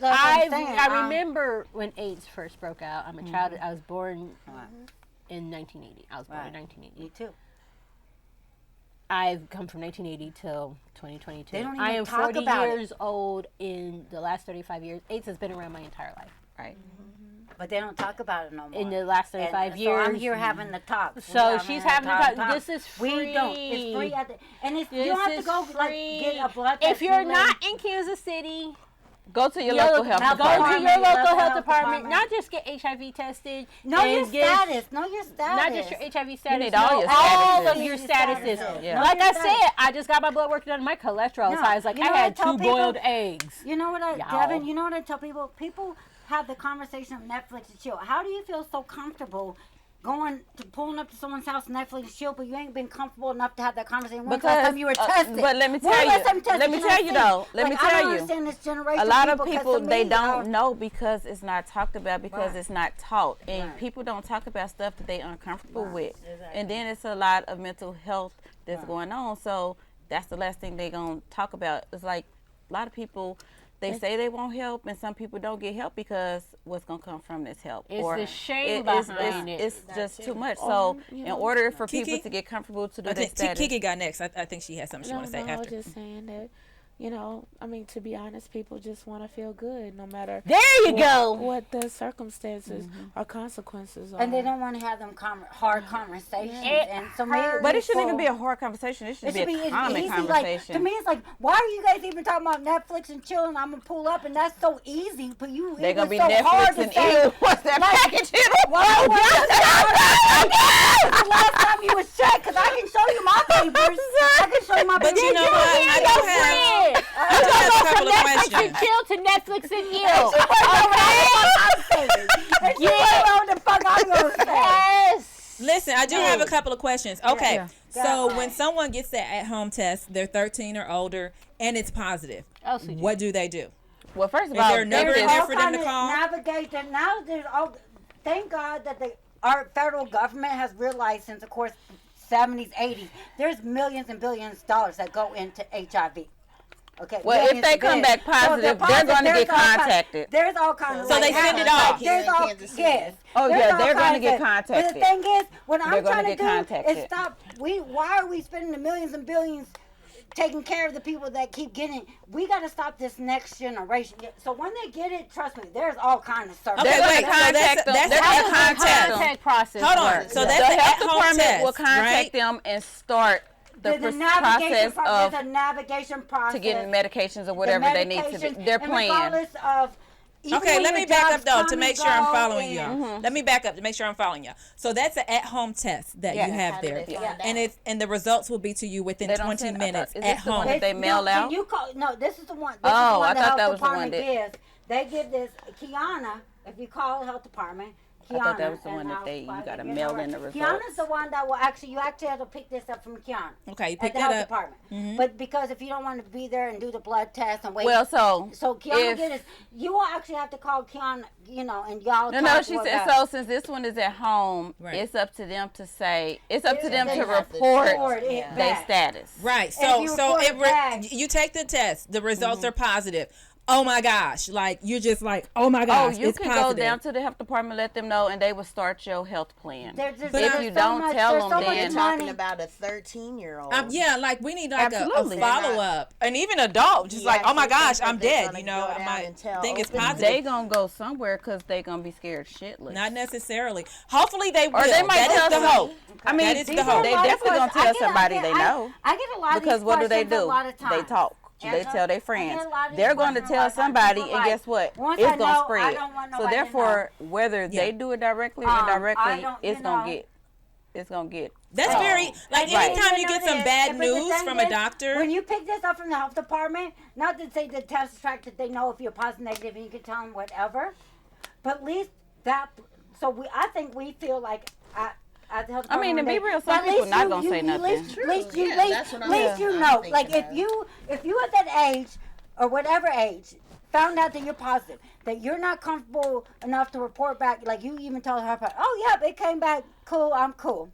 I remember when AIDS first broke out. I'm a child. I was born in 1980. I was born in 1980. Me too. I've come from 1980 till 2022. They don't even I am talk 40 about years old in the last 35 years. AIDS has been around my entire life. Right. But they don't talk about it no more. In the last 35 years. So I'm here having the talk. So she's having the talk. This is free. We don't. It's free. And you don't have to go get a blood test. If you're not in Kansas City, go to your local health department. Go to your local health department. Not just get HIV tested. Know your status. Know your status. Not just your HIV status. You need all your all of your statuses. Yeah. Like I said, I just got my blood work done. My cholesterol is high. It's like I had 2 boiled eggs. You know what, Devin? You know what I tell people? People have the conversation of Netflix and chill. How do you feel so comfortable pulling up to someone's house, Netflix and chill, but you ain't been comfortable enough to have that conversation? Because last time you were tested. But let me tell you, a lot of people, they don't know because it's not talked about, because it's not taught. And people don't talk about stuff that they're uncomfortable with. Exactly. And then it's a lot of mental health that's going on. So that's the last thing they're going to talk about. It's like a lot of people, they say they want help, and some people don't get help because what's going to come from this help? It's the shame behind it. It's just too much. So in order for people to get comfortable to do their status. Kiki got next. I think she has something she wants to say after. I was just saying that you know, I mean, to be honest, people just want to feel good no matter what the circumstances or consequences are. And they don't want to have them hard conversations. And so but it shouldn't even be a hard conversation. It should be a common conversation. Like, to me, it's like, why are you guys even talking about Netflix and chilling? I'm going to pull up, and that's so easy. But they're going to be so Netflix and ew. What's that package channel? The last time you was checked, because I can show you my papers. I can show you my papers. But you know what? I do have a couple of questions. Chill to Netflix and you. The fuck I'm going to say. Yes. Listen, I do have a couple of questions. Okay. So when someone gets that at-home test, they're 13 or older, and it's positive, what do they do? Well, first of all, is there a number in there for them to call? Navigate them. Now there's all. Thank God that our federal government has realized since, of course, 70s, 80s, there's millions and billions of dollars that go into HIV. Okay. Well, if they come back positive, they're going to get contacted. There's all kinds of. So they send it off. There's all yes. Oh yeah, they're going to get contacted. But the thing is, what I'm trying to do is stop. Why are we spending the millions and billions taking care of the people that keep getting it? We got to stop this next generation. So when they get it, trust me, there's all kinds of services. Okay, wait. So that's how the contact process. Hold on. So that's the health department test, will contact them and start the process of a navigation process to getting medications or whatever they need to do. Their plan. Regardless of. Okay, let me back up though to make sure I'm following y'all. Let me back up to make sure I'm following y'all. So that's an at-home test that you have there, and the results will be to you within 20 minutes at home. That they mail out? No, this is the one. This is the one I the thought health that was the department one that. gives. They give this Kiana. If you call the health department. Kiana, I thought that was the one that you got to mail in the results. Kiana's the one that will you actually have to pick this up from Kiana. Okay, you pick that up. Health department. Mm-hmm. But because if you don't want to be there and do the blood test and wait. Well, so Kiana did this. You will actually have to call Kiana, and y'all. No, she said so. Since this one is at home, it's up to them to say. It's up to them to report their status. Right. You take the test. The results are positive. Oh my gosh, like you're just like, oh my gosh, you it's can positive. go down to the health department, let them know, and they will start your health plan. If you don't tell them, then talking about a 13-year-old. Yeah, like we need like a follow up, and even adult, just like, oh my gosh, I'm dead. I might think it's positive. They gonna go somewhere because they gonna be scared shitless. Not necessarily. Hopefully they will. Or they might tell the hope. I mean, that is the hope. They definitely gonna tell somebody they know. I get a lot of because these what do they questions do? a lot of times. They talk. They tell their friends. They're going to tell somebody, and guess what? It's going to spread. So therefore, whether they do it directly or indirectly, it's going to get. That's very, like anytime you get some bad news from a doctor. When you pick this up from the health department, not to say the test track that they know if you're positive, negative, and you can tell them whatever, but at least that, I think we feel like, I mean, to be real, some people not gonna say nothing. At least you know. Like if you at that age or whatever age found out that you're positive, that you're not comfortable enough to report back, like you even tell her, oh yeah, it came back cool, I'm cool.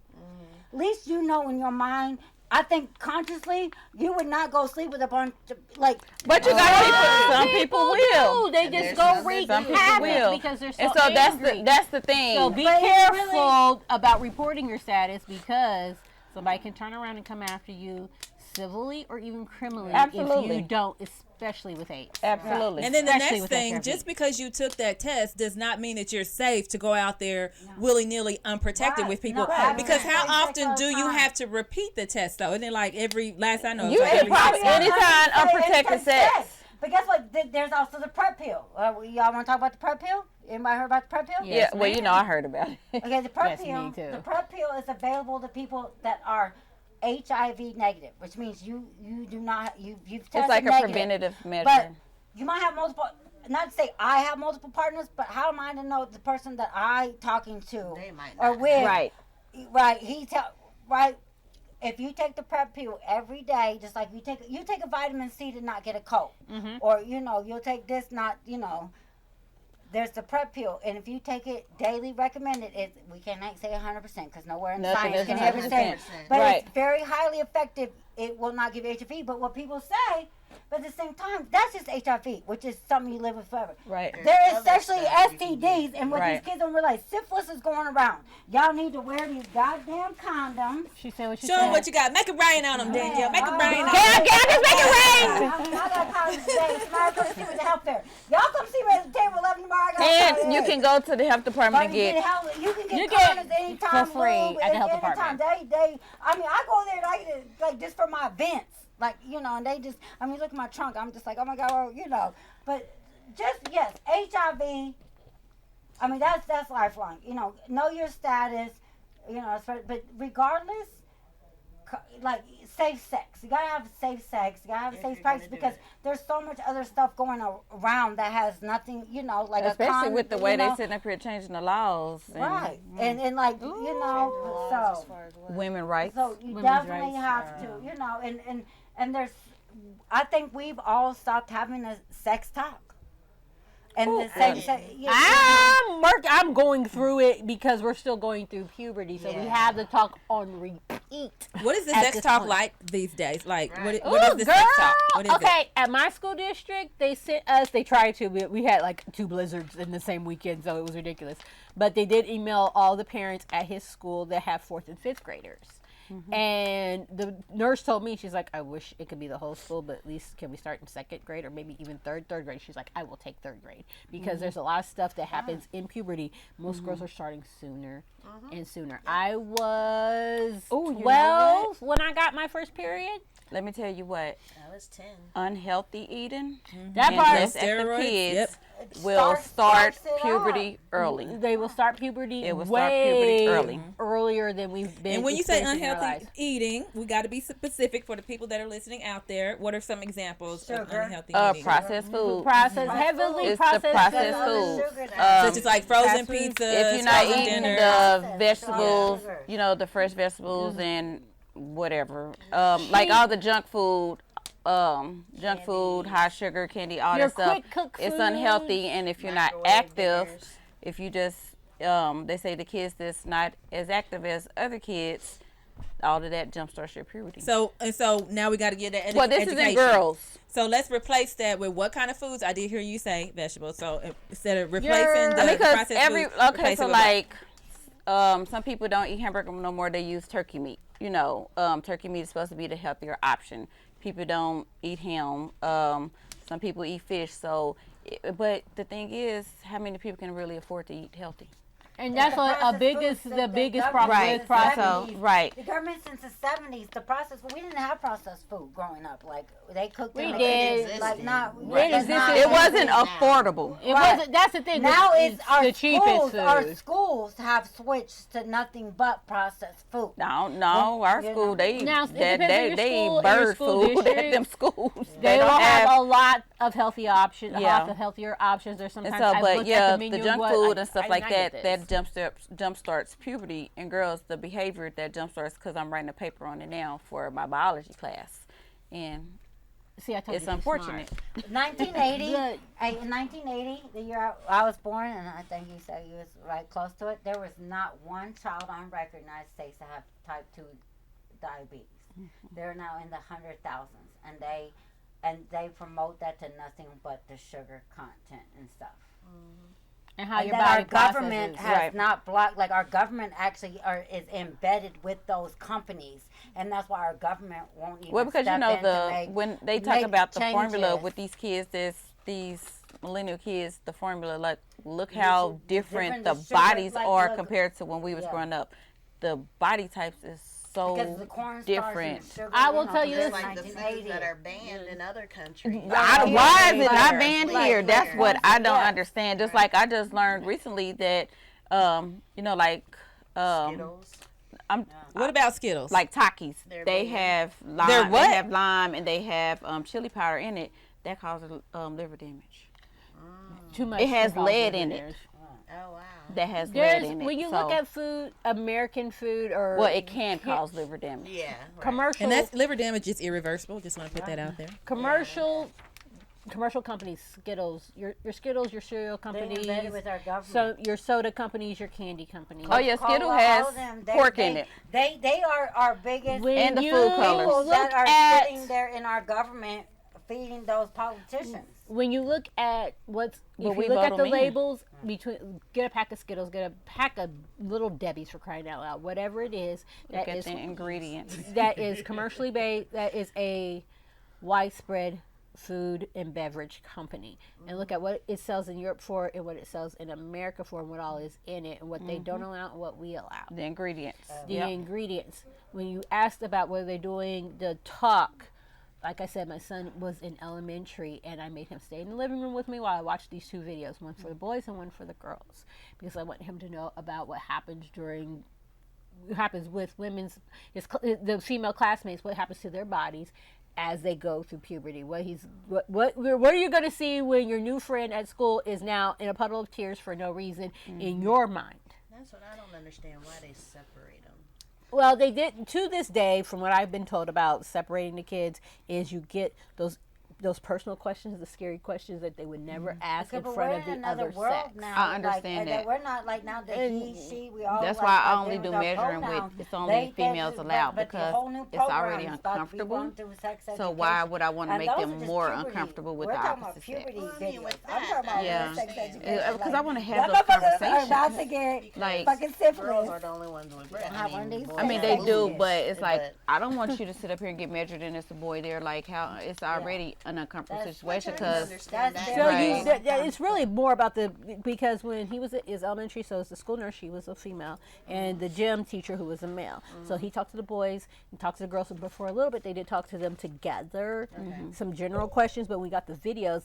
At least you know in your mind. I think consciously you would not go sleep with a bunch of But you got some people will. They just go wreak havoc because they're so and so angry. that's the thing. So be careful about reporting your status because somebody can turn around and come after you civilly or even criminally if you don't, especially with AIDS. Absolutely. And then the next thing, just because you took that test does not mean that you're safe to go out there willy-nilly unprotected with people. Because how often do you have to repeat the test though? Isn't it like last I know? You can probably anytime unprotected sex. But guess what? There's also the PrEP pill. Y'all want to talk about the PrEP pill? Anybody heard about the PrEP pill? Yes, well, I heard about it. Okay, the PrEP pill. The PrEP pill is available to people that are HIV negative, which means you do not you've tested it's like negative, a preventative measure. But you might have multiple. Not to say I have multiple partners, but how am I to know the person that I talking to or with? Right. If you take the PrEP pill every day, just like you take a vitamin C to not get a cold, or you'll take this There's the PrEP pill, and if you take it daily, recommended, we cannot say 100% because nowhere in science can ever say, but it's very highly effective. It will not give you HIV, but what people say, But at the same time, that's just HIV, which is something you live with forever. Right. There is sexually STDs, and what these kids don't realize, syphilis is going around. Y'all need to wear these goddamn condoms. She said what she Show said. them what you got. Make it rain on them, Danielle. Make it rain on them. Just make it rain. I got college today. Tomorrow, come see me at the health fair. Y'all come see me at the table 11 tomorrow. And you can go to the health department and get. You can get condoms anytime for free at the health department. I mean, I go there and I get it, like just for my events. Like, you know, and they just, I mean, look at my trunk. I'm just like, oh my God, well, you know. But just, yes, HIV, I mean, that's lifelong. You know your status, you know, but regardless, like, safe sex. You gotta have safe sex. You gotta have safe sex because there's so much other stuff going around that has nothing, you know, like especially with the way they sitting up here changing the laws. Right. And like, you know, so. Women rights. So you definitely have to, you know, and there's, I think we've all stopped having a sex talk. And the sex, I'm going through it because we're still going through puberty, so we have the talk on repeat. What is the sex talk like these days? Like, what is the sex talk? What is it? At my school district, they sent us, they tried to, we had like 2 blizzards in the same weekend, so it was ridiculous. But they did email all the parents at his school that have 4th and 5th graders. Mm-hmm. And the nurse told me, she's like, I wish it could be the whole school, but at least can we start in 2nd grade or maybe even third grade? She's like, I will take 3rd grade because there's a lot of stuff that happens in puberty. Most girls are starting sooner and sooner. I was 12 when I got my first period. Let me tell you what. I was 10. Unhealthy eating. That part of the kids will start puberty early. They will start puberty earlier than we've been. And when you say unhealthy eating, we got to be specific for the people that are listening out there. What are some examples of unhealthy eating? Processed food. Heavily processed food. Such as like frozen pizzas. If you're not eating the vegetables, you know, the fresh vegetables and whatever, like all the junk food, high sugar candy, all that stuff, it's unhealthy. And if you're not active, if you just they say the kids that's not as active as other kids, all of that jumpstarts your puberty. So now we got to get that well, this education. is in girls. So let's replace that with what kind of foods? I did hear you say vegetables. So instead of replacing the processed foods, so like some people don't eat hamburger no more. They use turkey meat. You know, turkey meat is supposed to be the healthier option. People don't eat ham. Some people eat fish. So, but the thing is, how many people can really afford to eat healthy? And that's the biggest problem with processed. Right. The government since the 70s, the processed food, we didn't have processed food growing up. Like they cooked it. We did. Like not. It wasn't affordable. It wasn't. That's the thing. Now it's the cheapest food. Our schools have switched to nothing but processed food. No, our school they eat school, bird food at them schools. They don't have a lot of healthy options. A lot of healthier options. There's sometimes the junk food and stuff like that jump starts puberty in girls. The behavior that jump starts, because I'm writing a paper on it now for my biology class, and it's unfortunate. 1980, in 1980, the year I was born, and I think you said you was right close to it. There was not one child on record in the United States to have type 2 diabetes. They're now in the 100,000s, and they promote that to nothing but the sugar content and stuff. And how your body our government has not blocked, like our government actually is embedded with those companies, and that's why our government won't even because step you know in when they talk about the changes. formula with these kids, these millennial kids, the formula, like look how different the bodies are compared to when we was growing up. The body types is so different. I will tell you this, like the foods that are banned in other countries. Why is it not banned here? That's what I don't understand. Just like I just learned recently that, Skittles. What about Skittles? Like Takis. They have lime. They have lime and they have chili powder in it. That causes liver damage. Too much. It has lead in it. Oh, wow. That has lead in it. When you look at food, American food, or it can cause liver damage. Yeah, commercial, and that's liver damage is irreversible. Just want to put that out there. Commercial companies, Skittles, your Skittles, your cereal companies, with our government. So your soda companies, your candy companies. Oh yeah, Skittle has pork in it. They are our biggest and the food colors that are sitting there in our government feeding those politicians. When you look at if you look at the labels between, get a pack of Skittles, get a pack of Little Debbie's, for crying out loud, whatever it is, look at the ingredients. That is commercially based, that is a widespread food and beverage company, and look at what it sells in Europe for and what it sells in America for, and what all is in it, and what they don't allow and what we allow. The ingredients. Ingredients. When you asked about whether they're doing the talk, like I said, my son was in elementary, and I made him stay in the living room with me while I watched these 2 videos, one for the boys and one for the girls, because I want him to know about what happens with the female classmates, what happens to their bodies as they go through puberty. What are you going to see when your new friend at school is now in a puddle of tears for no reason in your mind? That's what I don't understand, why they separate them. Well, they did, to this day, from what I've been told about separating the kids, is you get those personal questions, the scary questions that they would never ask in front of the other sex. Now, I understand that. We're not like now that he, she, we all. That's like, why I like only do their measuring pronouns. with, it's only females allowed, but because it's already uncomfortable. So why would I want to make them more uncomfortable with the opposite sex? I'm talking about sex education. Because I want to have those conversations. About to get like, fucking syphilis. Girls are the only ones with breasts. I mean, they do, but it's like, I don't want you to sit up here and get measured and it's a boy there. Like, how it's already an uncomfortable situation, because it's really more about because when he was at his elementary, so as the school nurse, she was a female, and the gym teacher, who was a male. So he talked to the boys and talked to the girls, but for a little bit they did talk to them together. Some general questions, but we got the videos.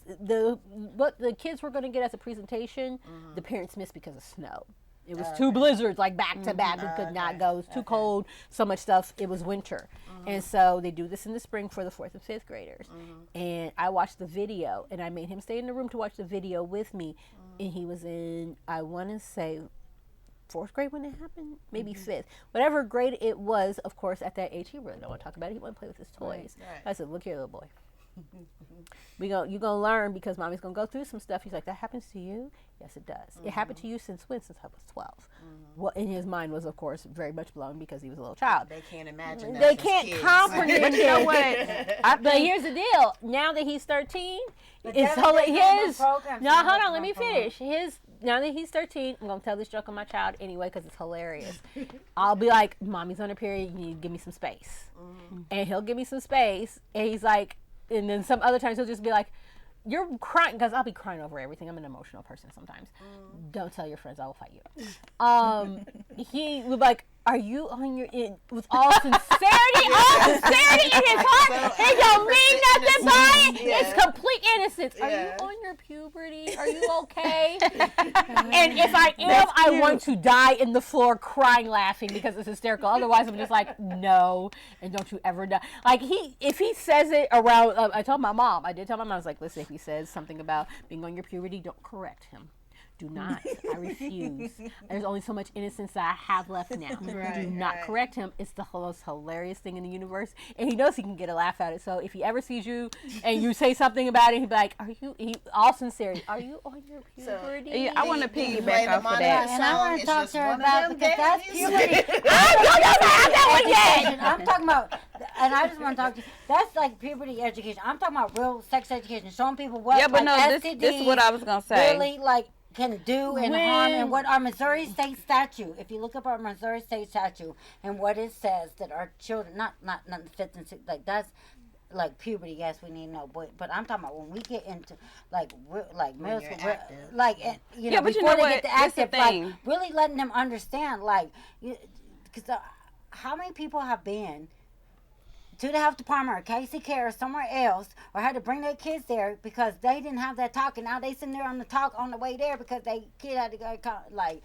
What the kids were going to get as a presentation, the parents missed because of snow. It was 2 blizzards, like back to back. We could not go. It was too cold, so much stuff. It was winter. And so they do this in the spring for the 4th and 5th graders. And I watched the video, and I made him stay in the room to watch the video with me. And he was in, I want to say, 4th grade when it happened, maybe 5th. Whatever grade it was, of course, at that age, he really don't want to talk about it. He want to play with his toys. Right. I said, look here, little boy. You're gonna learn, because mommy's gonna go through some stuff. He's like, that happens to you? Yes, it does. It happened to you since when? Since I was 12. What in his mind was, of course, very much blown, because he was a little child. They can't imagine that. They can't comprehend. But you know what? But here's the deal. Now that he's 13, it's his. No, hold on. Let me finish. Now that he's 13, I'm gonna tell this joke on my child anyway, because it's hilarious. I'll be like, mommy's on her period. You need to give me some space, and he'll give me some space, and he's like. And then some other times he'll just be like, you're crying, because I'll be crying over everything. I'm an emotional person sometimes. Don't tell your friends, I will fight you. He would be like, are you on your, with all sincerity in his heart, he don't mean nothing by it. It's complete innocence. Are you on your puberty? Are you okay? And if I am, I want to die in the floor crying, laughing, because it's hysterical. Otherwise, I'm just like, no, and don't you ever die. Like, if he says it around, I did tell my mom, I was like, listen, if he says something about being on your puberty, don't correct him. Do not. I refuse. There's only so much innocence that I have left now. Do not correct him. It's the most hilarious thing in the universe. And he knows he can get a laugh at it. So if he ever sees you and you say something about it, he'll be like, all sincerity, are you on your puberty? I want to piggyback off of that. And I want to talk to her about, because that's puberty. I'm talking about, and I just want to talk to you. That's like puberty education. I'm talking about real sex education, showing people what this is what I was going to say. Really, can do and harm, and what our Missouri State statute, if you look up our Missouri State statute and what it says, that our children, not the 5th and 6th, like that's like puberty, yes, we need to know, but I'm talking about when we get into middle school, before they get to active, really letting them understand, because how many people have been to the health department or Casey Care or somewhere else, or had to bring their kids there because they didn't have that talk, and now they sitting there on the talk on the way there because they kid had to go right,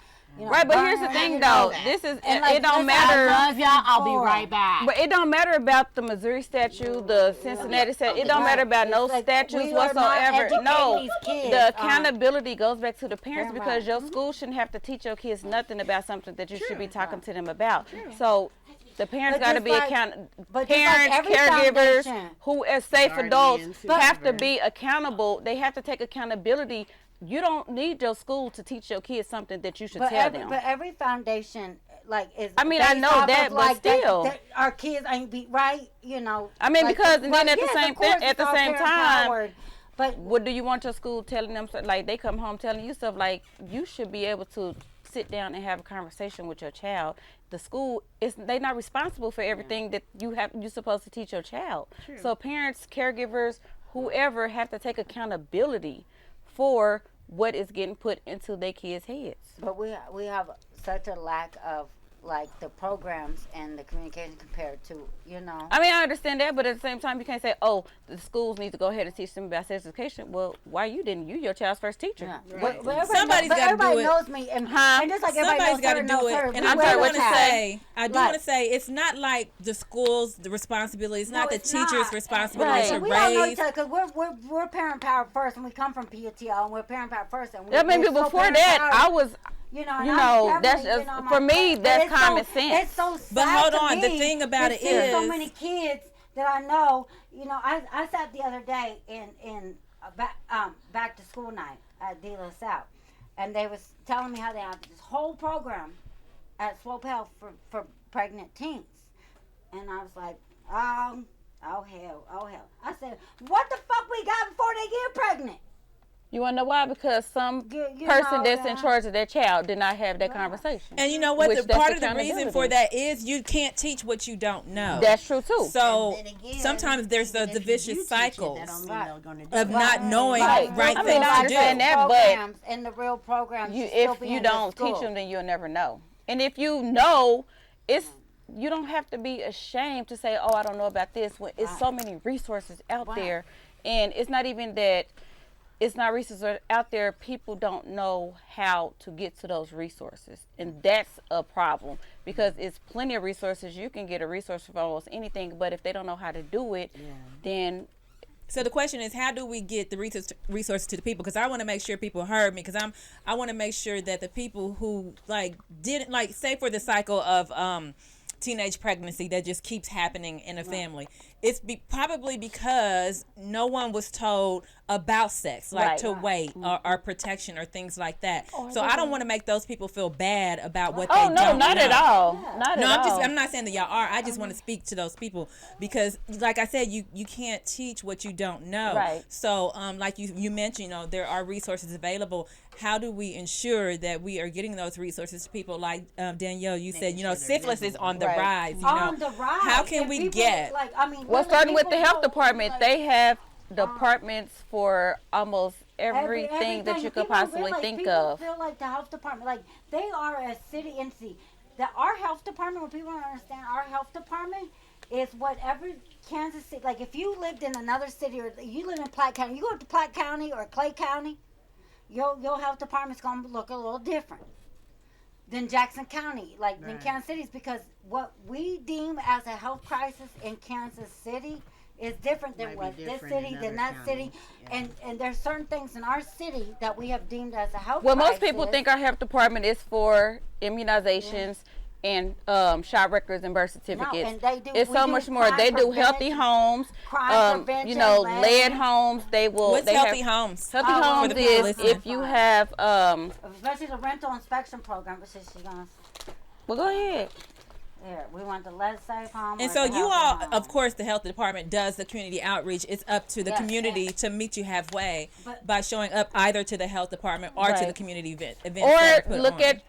but here's the thing though. This is it don't matter. I love y'all. I'll be right back. But it don't matter about the Missouri statute, the Cincinnati statute. It don't matter about no statutes whatsoever. No, the accountability goes back to the parents, because your school shouldn't have to teach your kids nothing about something that you should be talking to them about. So the parents got to be accountable. Parents, caregivers, who as safe adults have to be accountable. They have to take accountability. You don't need your school to teach your kids something that you should tell them. But every foundation, is. I mean, I know that, but still, that our kids ain't beat right. You know. I mean, because and then at the same time. Powered, but what do you want your school telling them? Like they come home telling you stuff like you should be able to sit down and have a conversation with your child. The school they're not responsible for everything that you're supposed to teach your child. True. So parents, caregivers, whoever have to take accountability for what is getting put into their kids' heads. But we have such a lack of like the programs and the communication compared to, you know. I mean, I understand that, but at the same time, you can't say, oh, the schools need to go ahead and teach them about sex education. Well, why you didn't? You your child's first teacher. Yeah. Right. Well, somebody's got to do it. Everybody knows me, and just like everybody got to do it. And I do want to say, it's not like the school's the responsibility. It's not the teacher's responsibility to we raise. We all know each other because we're parent power first, and we come from PTL, and we're parent power first. And before that, I was. That's for me. That's common sense. It's so sad. But hold on, the thing about it is, so many kids that I know. You know, I sat the other day in back to school night at De La Salle, and they was telling me how they have this whole program at Slope Health for pregnant teens, and I was like, oh hell. I said, what the fuck we got before they get pregnant? You want to know why? Because some person that's in charge of their child did not have that conversation. And you know what? Part of the reason for that is you can't teach what you don't know. That's true, too. So sometimes there's the vicious cycles of not knowing right things to do. I understand that, but in the real programs, if you don't teach them, then you'll never know. And if you know, you don't have to be ashamed to say, oh, I don't know about this. When it's so many resources out there. And it's not even that. It's not resources out there. People don't know how to get to those resources. And that's a problem because it's plenty of resources. You can get a resource for almost anything, but if they don't know how to do it, then... So the question is, how do we get the resources to the people? Because I want to make sure people heard me, because I want to make sure that the people who didn't say for the cycle of teenage pregnancy that just keeps happening in a family, it's probably because no one was told about sex, to wait or protection or things like that. So I don't want to make those people feel bad about what they don't know. Not at all. I'm not saying that y'all are. I just want to speak to those people because, like I said, you can't teach what you don't know. Right. So, like you mentioned, there are resources available. How do we ensure that we are getting those resources to people? Like Danielle, you said, syphilis is on the rise. On the rise. How can we get? Well, starting with the health department, they have departments for almost everything that you could possibly think of. People feel like the health department, they are a city entity. Our health department, what people don't understand, our health department is whatever Kansas City, if you lived in another city or you live in Platte County, you go to Platte County or Clay County, your health department's going to look a little different than Jackson County, in Kansas City, is because what we deem as a health crisis in Kansas City is different than this city, than that city. Yeah. And there's certain things in our city that we have deemed as a health crisis. Most people think our health department is for immunizations and shot records and birth certificates. No, and they do, it's so much more. They do healthy homes, lead homes. What's healthy homes? Healthy homes is if you have especially the rental inspection program, which is well, go ahead. Here, we want the Let's Safe Home. And so you all, of course, the health department does the community outreach. It's up to the community to meet you halfway by showing up either to the health department or to the community event. Or look at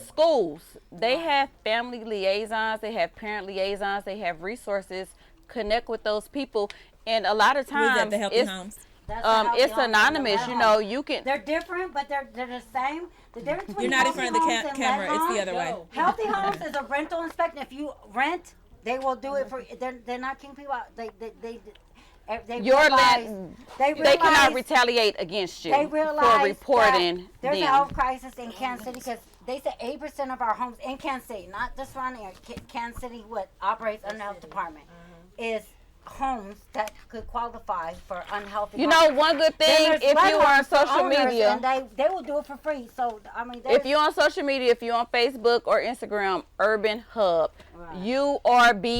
schools. They have family liaisons. They have parent liaisons. They have resources. Connect with those people. And a lot of times, that the healthy homes? It's anonymous. You can. They're different, but they're the same. The difference between you're not in front of the camera. It's the other way. Healthy homes is a rental inspection. If you rent, they will do it for. They're not kicking people out. They cannot retaliate against you for reporting. There's a health crisis in Kansas City because they say 8% of our homes in Kansas City, not just surrounding area, Kansas City, what operates under the health department, is homes that could qualify for unhealthy. One good thing if you are on social media, and they will do it for free. So if you're on social media, if you're on Facebook or Instagram, Urban Hub, URBNHUB,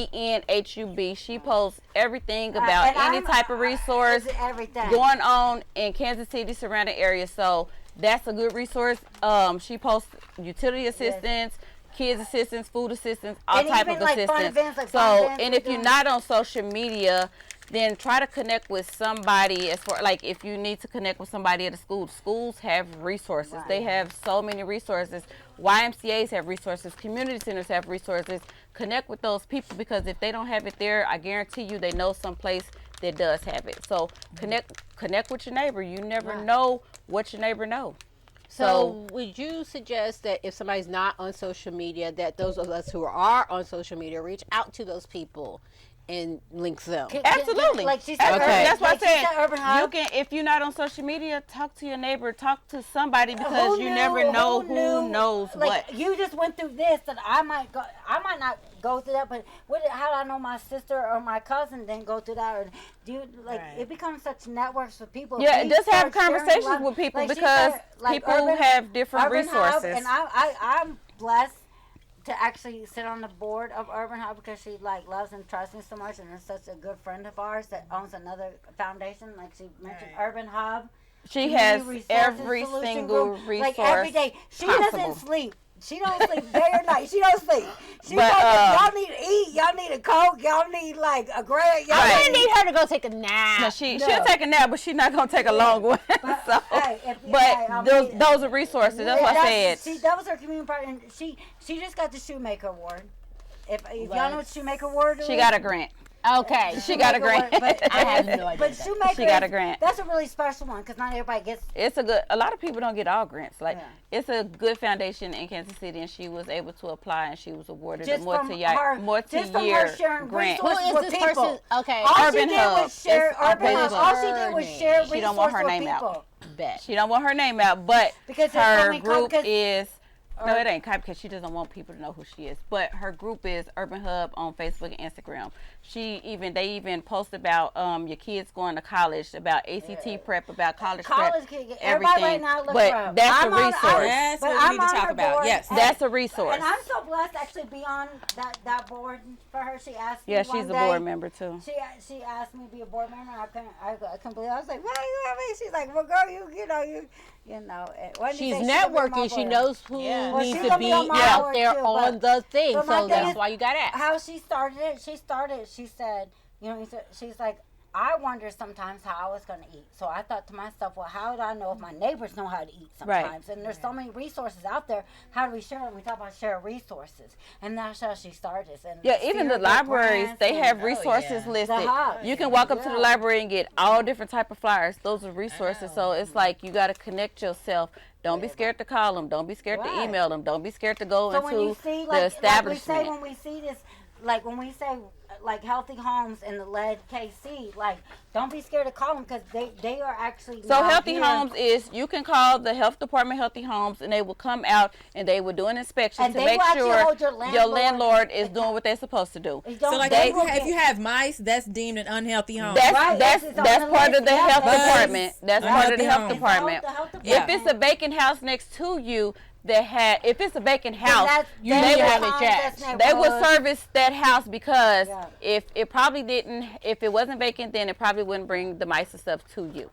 she posts everything about any type of resource going on in Kansas City surrounding areas. So that's a good resource. She posts utility assistance, kids assistance, food assistance, all And type even, of like, fun assistance. events, like So, fun events and we're if you're doing. not on social media, then try to connect with somebody. As far like if you need to connect with somebody at a school, schools have resources. Right. They have so many resources. YMCA's have resources. Community centers have resources. Connect with those people, because if they don't have it there, I guarantee you they know someplace that does have it. So connect with your neighbor. You never know what your neighbor know. So would you suggest that if somebody's not on social media, that those of us who are on social media reach out to those people and link them? Absolutely. Like she said, Okay. That's what like I she said, Urban said. Hub. You can, if you're not on social media, talk to your neighbor, talk to somebody, because Who you knew- never know who who knew, knows like, what. You just went through this, that I might not go through that, but how do I know my sister or my cousin didn't go through that? Or do you, like, it becomes such networks with people. Yeah, We just have start sharing conversations love. with people, Like she because said, like people have different Urban Hub, resources. and I'm blessed to actually sit on the board of Urban Hub, because she like loves and trusts me so much, and is such a good friend of ours that owns another foundation, like she mentioned, Urban Hub. She Community has Resources every Solution single Group. resource Like every day. She possible. doesn't sleep. She don't sleep day or night. She don't sleep. She But, y'all need to eat. Y'all need a Coke. Y'all need like a grant. Y'all I need her to go take a nap. No, she'll take a nap, but she's not gonna take a long one. So, hey, I mean, those are resources. That's what I said. That was her community partner, and she just got the Shoemaker Award. If y'all know what Shoemaker Award is, She got a grant. Okay. She got a grant. But I have no idea. But Shoemaker, She got a grant. That's a really special one, because not everybody gets. A lot of people don't get all grants. Like, it's a good foundation in Kansas City, and she was able to apply, and she was awarded a multi-year grant. Who is this person? Okay. All Urban she did Hub. was share It's Urban Urban Hub. Hub. All she did was share resources She don't want her with name people. out. Bet. She don't want her name out, but Because there's so her many group because- is. No, it ain't because she doesn't want people to know who she is. But her group is Urban Hub on Facebook and Instagram. They even post about your kids going to college, about ACT prep, about college prep, Everybody everything. right now look But her up. that's a I'm on- resource. That's But what we I'm need to on talk her about. board. Yes. That's a resource. And I'm so blessed to actually be on that board for her. She asked me Yeah, one she's a day- board member too. She asked me to be a board member. I couldn't believe it. I was like, "Why you have me?" She's like, "Well, girl, you know." She's networking. She knows who Well, needs she's to gonna be be on my out board there too, on the thing. but my So thing that's is, why you got to ask. How she started it? She said, she's like, I wonder sometimes how I was going to eat. So I thought to myself, well, how would I know if my neighbors know how to eat sometimes? And there's so many resources out there. How do we share them? We talk about share resources. And that's how she started. And Yeah, even the libraries, they have resources listed. You can walk up to the library and get all different type of flyers. Those are resources. So it's like you got to connect yourself. Don't be scared to call them. Don't be scared to email them. Don't be scared to go So when you into see, the establishment. when we see this, like when we say like Healthy Homes in the lead KC, like don't be scared to call them, because they are actually So Healthy Homes is, you can call the health department Healthy Homes, and they will come out and they will do an inspection And to they make will actually sure hold your landlord is doing what they're supposed to do. So like if you have mice, that's deemed an unhealthy home. That's part of the health department. That's part of the health Unhealthy department. If it's a vacant house next to you if it's a vacant house, you need to have it checked. They will service that house, because if it wasn't vacant, then it probably wouldn't bring the mice and stuff to you.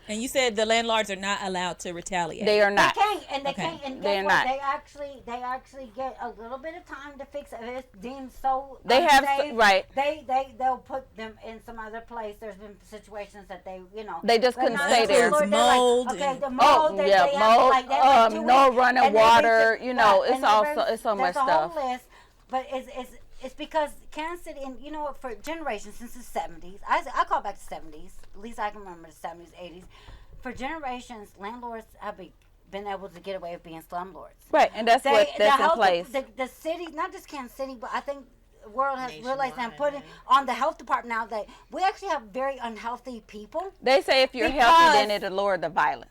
And you said the landlords are not allowed to retaliate. They are not. They can't, and they can't, and They guess are what? not. They actually get a little bit of time to fix it. If it's deemed so They have unsafe, right. They'll put them in some other place. There's been situations that they just couldn't stay there. There's mold. Okay, the mold. Mold. No running water. It's so much there's a stuff. whole list, but it's because Kansas City, and you know what, for generations since the 70s, I call it back to 70s, at least I can remember the 70s, 80s. For generations, landlords have been able to get away with being slumlords. Right, and that's in place. The city, not just Kansas City, but I think the world has realized and put it on the health department now that we actually have very unhealthy people. They say if you're healthy, then it'll lower the violence.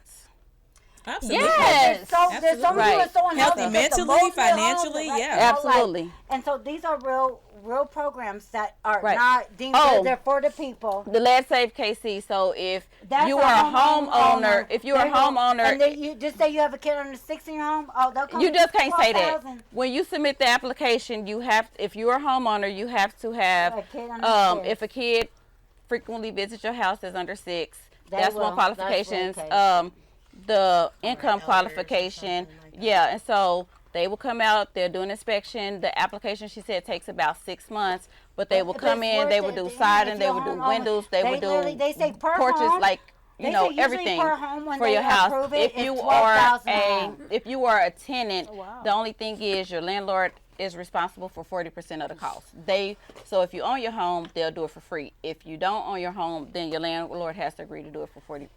Absolutely. Yes. There's so many people are so unhealthy. Healthy mentally, financially, yeah. Absolutely. And so these are real programs that are Right. not deemed they're for the people. The Lead Safe KC. So if That's you are a homeowner, and then you just say you have a kid under 6 in your home, they'll come. You just can't say that. 12,000. When you submit the application, if you're a homeowner, you have to have A kid under 6. if a kid frequently visits your house that's under 6, that's will. one qualification. That's The income qualification, and so They will come out. They'll do an inspection. The application, she said, takes about 6 months. But they will come in. They will do siding. They will do windows. They will do porches, like everything for your house. If you are a tenant, the only thing is your landlord is responsible for 40% of the cost. So if you own your home, they'll do it for free. If you don't own your home, then your landlord has to agree to do it for 40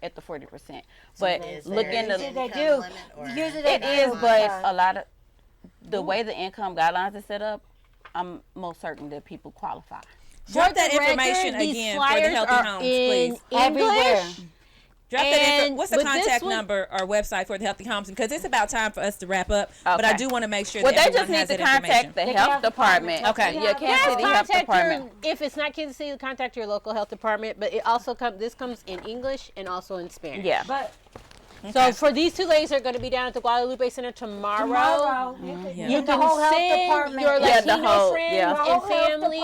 at the 40%. But look into they do. It is, but a lot of the way the income guidelines are set up, I'm most certain that people qualify. Drop that information again for the Healthy Homes, please. Everywhere. Drop that what's the contact number or website for the Healthy Homes? Because it's about time for us to wrap up. Okay. But I do want to make sure that everyone has that information. Well, they just need to contact the health department. Okay. Yeah, Kansas City Health Department. If it's not Kansas City, contact your local health department. But it also this comes in English and also in Spanish. Yeah. But so for these two ladies that are going to be down at the Guadalupe Center tomorrow. You can send your Latino friends and family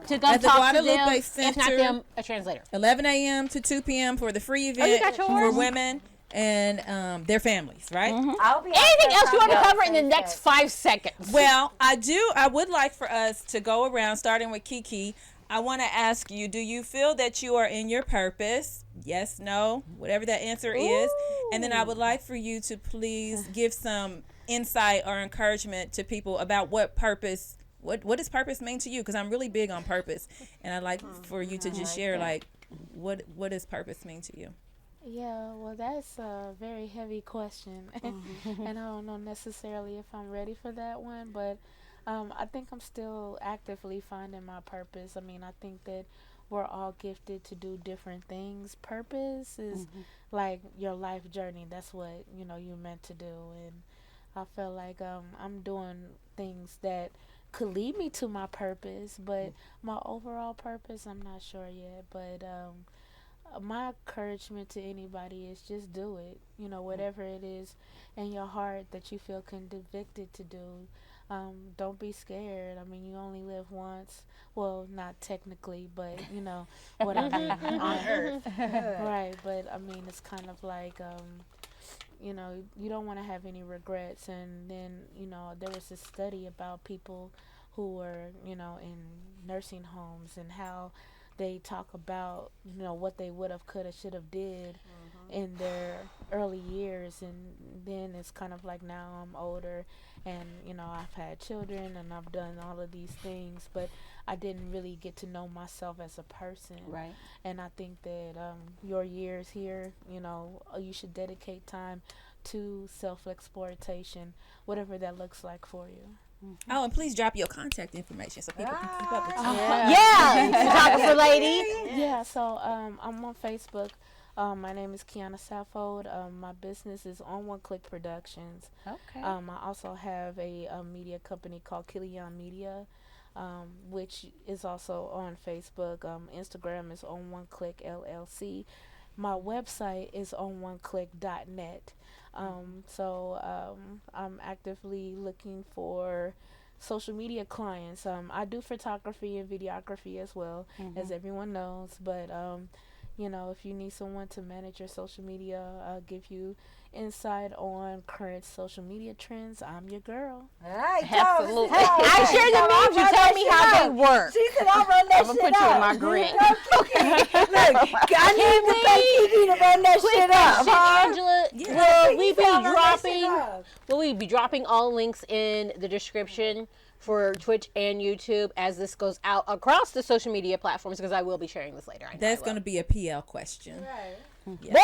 to go talk to them. If not them, a translator. 11 a.m. to 2 p.m. for the free event for women and their families, right? I'll be anything else you want to cover in the next 5 seconds? Well, I would like for us to go around, starting with Kiki. I want to ask you, do you feel that you are in your purpose? Yes, no, whatever that answer is. And then I would like for you to please give some insight or encouragement to people about what does purpose mean to you? Because I'm really big on purpose. And I'd like for you to just share, like, what does purpose mean to you? Yeah, well, that's a very heavy question. And I don't know necessarily if I'm ready for that one, but I think I'm still actively finding my purpose. I mean, I think that we're all gifted to do different things. Purpose is like your life journey. That's what, you're meant to do. And I feel like I'm doing things that could lead me to my purpose, but my overall purpose, I'm not sure yet. But my encouragement to anybody is just do it. Whatever it is in your heart that you feel convicted to do. Don't be scared. I mean, you only live once. Well, not technically, but what I mean on earth. Right, but I mean, it's kind of like, you don't want to have any regrets. And then, there was this study about people who were, in nursing homes and how they talk about, what they would have, could have, should have did in their early years. And then it's kind of like now I'm older and, I've had children and I've done all of these things, but I didn't really get to know myself as a person. Right. And I think that your years here, you should dedicate time to self-exploitation, whatever that looks like for you. Oh, and please drop your contact information so people can keep up with you. Photographer lady. Yeah, so I'm on Facebook. My name is Kiana Saffold. My business is On One Click Productions. Okay. I also have a media company called Killian Media, which is also on Facebook. Instagram is On One Click LLC. My website is ononeclick.net. So I'm actively looking for social media clients. I do photography and videography as well, as everyone knows, but if you need someone to manage your social media, give you insight on current social media trends, I'm your girl. All right, absolutely. I share the memes. You tell me how they work. She said, I'll run that I'm gonna put you in my grid. Look, I need to pay Kiki to run that shit up. Angela, will we be dropping all links in the description for Twitch and YouTube as this goes out across the social media platforms, because I will be sharing this later. That's going to be a PL question. Right. Yeah. Boy!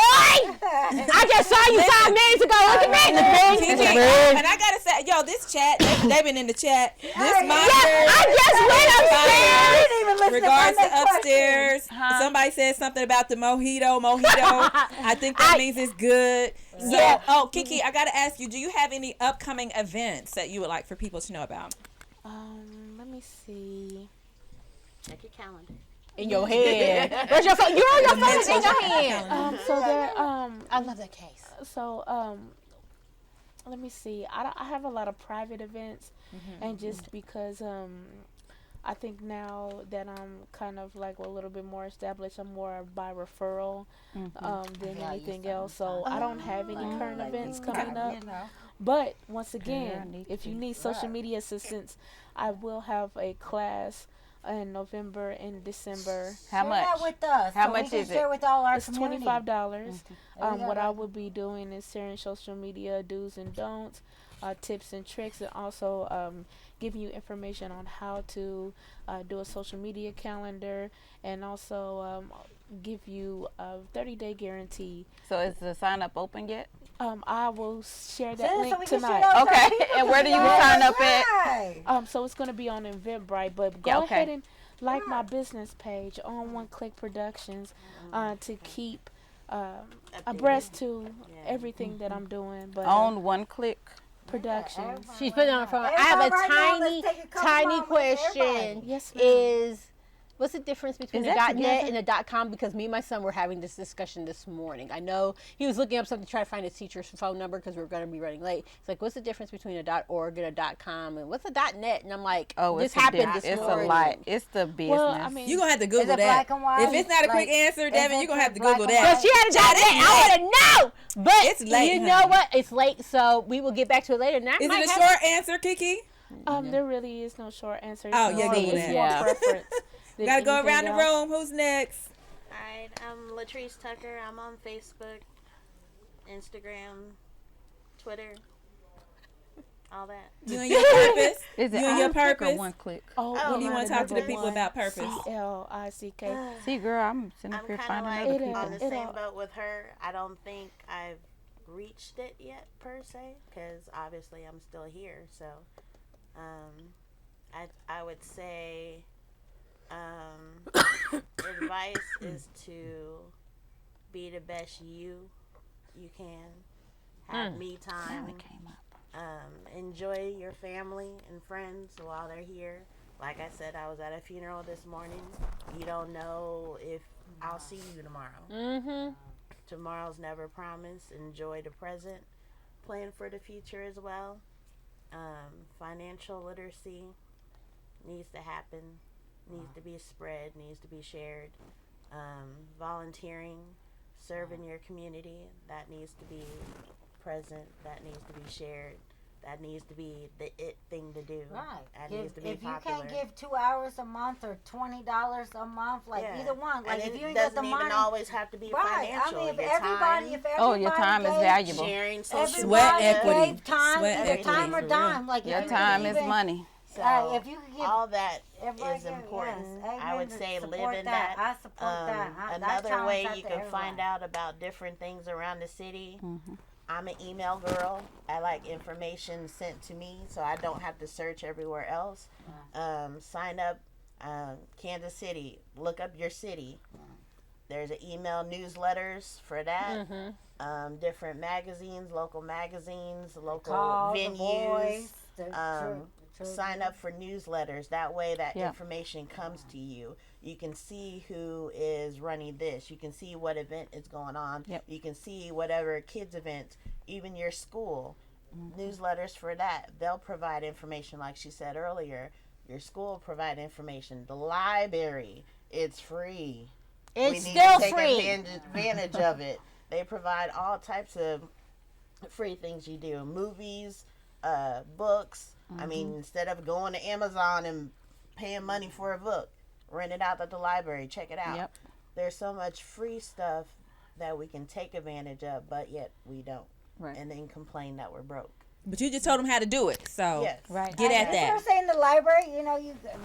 I just saw you 5 minutes ago. Look at me. And I got to say, this chat, they've been in the chat. This monitor. I just went upstairs. Regards to upstairs. Somebody said something about the mojito. I think that means it's good. So, Kiki, I got to ask you, do you have any upcoming events that you would like for people to know about? Let me see. Check your calendar. In your head. Where's your phone? You're on your phone. It's in your hand. So there. I love that case. So let me see. I have a lot of private events, and just because I think now that I'm kind of like a little bit more established, I'm more by referral than anything else. So I don't have any current events coming up. But once again, if you need social media assistance, I will have a class in November and December. How much? That with us. How so much we can is share it? with all our It's community. $25. What I will be doing is sharing social media do's and don'ts, tips and tricks, and also giving you information on how to do a social media calendar, and also give you a 30-day guarantee. So is the sign up open yet? I will share that So link we can tonight. share those Okay, people and where do you together. sign up at? Right. So it's going to be on Eventbrite, but go Yeah, okay. ahead and like my business page on One Click Productions to keep abreast to everything that I'm doing. But On One Click. Productions. She's putting on her phone. I Everybody have a right now, let's take a couple tiny moments, question. everybody. Yes, ma'am. Is what's the difference between Is the that .net together? and the .com? Because me and my son were having this discussion this morning. I know he was looking up something to try to find his teacher's phone number because we were going to be running late. It's like, what's the difference between a .org and a .com, and what's a .net? And I'm like, Oh, this it's a happened this it's morning. a lot. It's the business. Well, I mean, You're going to have to Google Is it that. black and white? If it's not a quick Like, answer, Devin, is you're going to have it to black Google and that. But she had a .net. I would have known. But It's late, you know honey. what? It's late, so we will get back to it later. And I Is might it a have short answer, Kiki? there really is no short answer. Oh, It's yeah, more- Google it's that. more Yeah. preference than Got to go anything around the else. room. Who's next? All right, I'm Latrice Tucker. I'm on Facebook, Instagram, Twitter, all that. You and your purpose? Is it You and your On Click or purpose? One Click? Oh, What do you my want to talk to the number people one, about purpose? CLICK. See, girl, I'm sitting up I'm here kind of finding like other It on people. the is. same boat with her. I don't think I've reached it yet, per se, because obviously I'm still here. So I would say advice is to be the best you can. Have me time. Came up. Enjoy your family and friends while they're here. Like I said, I was at a funeral this morning. You don't know if I'll see you tomorrow. Mm-hmm. Tomorrow's never promised. Enjoy the present. Plan for the future as well. Financial literacy needs to happen. Needs to be spread. Needs to be shared. Volunteering. Serving your community. That needs to be present. That needs to be shared. That needs to be the it thing to do. Right. That If, needs to be if you popular. can't give 2 hours a month or $20 a month, like Yeah. either one, like and if you it ain't got doesn't the even money, always have to be right? financial. I mean, if your everybody, time, if everybody Oh, your time is gave, valuable. sharing social Sweat everybody equity. gave time, Sweat either equity, time or for dime, like Your if you time could is even, money. So if you could give all that everybody is give- important. yes, I would amen, say support live in that. I support that. I Another challenge way that you to can find everybody. out about different things around the city. I'm an email girl. I like information sent to me, so I don't have to search everywhere else. Sign up, Kansas City. Look up your city. There's an email newsletters for that. Different magazines, local local Call the venues. boys, the Sign up for newsletters. That way that Yeah. information comes to you. You can see who is running this. You can see what event is going on. Yep. You can see whatever kids events, even your school. Newsletters for that. They'll provide information like she said earlier. Your school will provide information. The library, it's free. It's We need still to take free. advantage of it. They provide all types of free things you do. Movies, books. I mean, instead of going to Amazon and paying money for a book, rent it out at the library. Check it out. Yep. There's so much free stuff that we can take advantage of, but yet we don't. Right. And then complain that we're broke. But you just told them how to do it. So Yes. Right. get at Just her that. saying the library,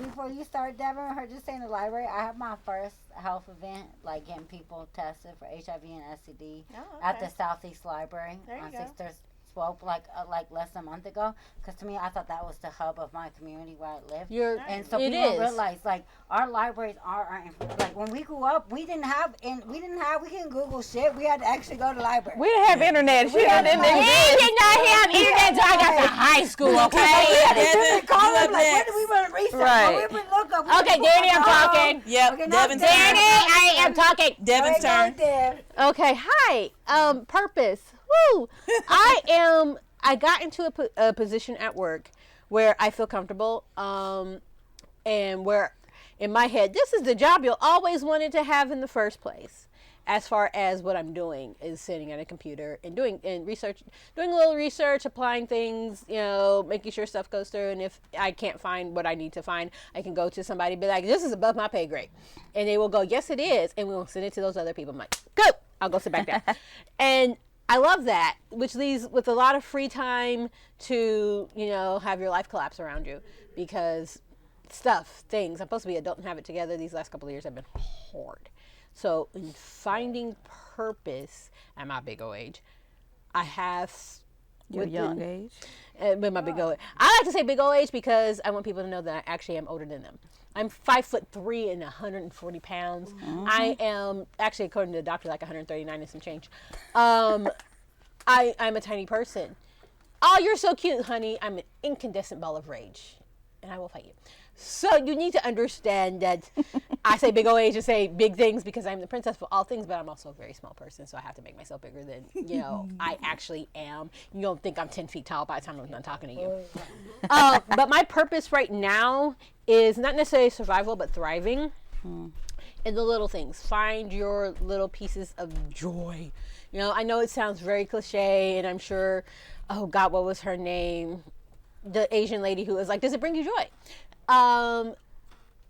before you start, Devin, her just saying the library. I have my first health event, like getting people tested for HIV and STD at the Southeast Library There you on go. 6th Swope, like less than a month ago. Because to me, I thought that was the hub of my community where I live. And so It people don't is. realize, like, our libraries are like when we grew up, we couldn't Google shit. We had to actually go to the library. We didn't have internet. She had didn't to- We exist. did not have internet until I got to high school, okay? Devin, Call you them up like, when next. do we want to research? Right. When we look up. Okay, Danny, I'm talking. Yep, Okay, now Devin's Danny, turn. Danny, I am talking. Devin's turn. Okay, hi. Purpose. Woo. I got into a position at work where I feel comfortable. and where in my head, this is the job you'll always wanted to have in the first place. As far as what I'm doing is sitting at a computer and doing a little research, applying things, making sure stuff goes through. And if I can't find what I need to find, I can go to somebody and be like, this is above my pay grade. And they will go, yes, it is. And we'll send it to those other people. I'm like, good. I'll go sit back down. And I love that, which leaves with a lot of free time to, have your life collapse around you because things. I'm supposed to be adult and have it together. These last couple of years have been hard. So in finding purpose at my big old age, I have your young age. With my big old age. I like to say big old age because I want people to know that I actually am older than them. I'm 5'3" and 140 pounds. Mm-hmm. I am actually, according to the doctor, like 139 and some change. I'm a tiny person. Oh, you're so cute, honey. I'm an incandescent ball of rage, and I will fight you. So you need to understand that I say big old age and say big things because I'm the princess of all things, but I'm also a very small person, so I have to make myself bigger than, I actually am. You don't think I'm 10 feet tall by the time I'm done talking to you. But my purpose right now is not necessarily survival, but thriving in the little things. Find your little pieces of joy. I know it sounds very cliche, and I'm sure, oh God, what was her name? The Asian lady who was like, does it bring you joy?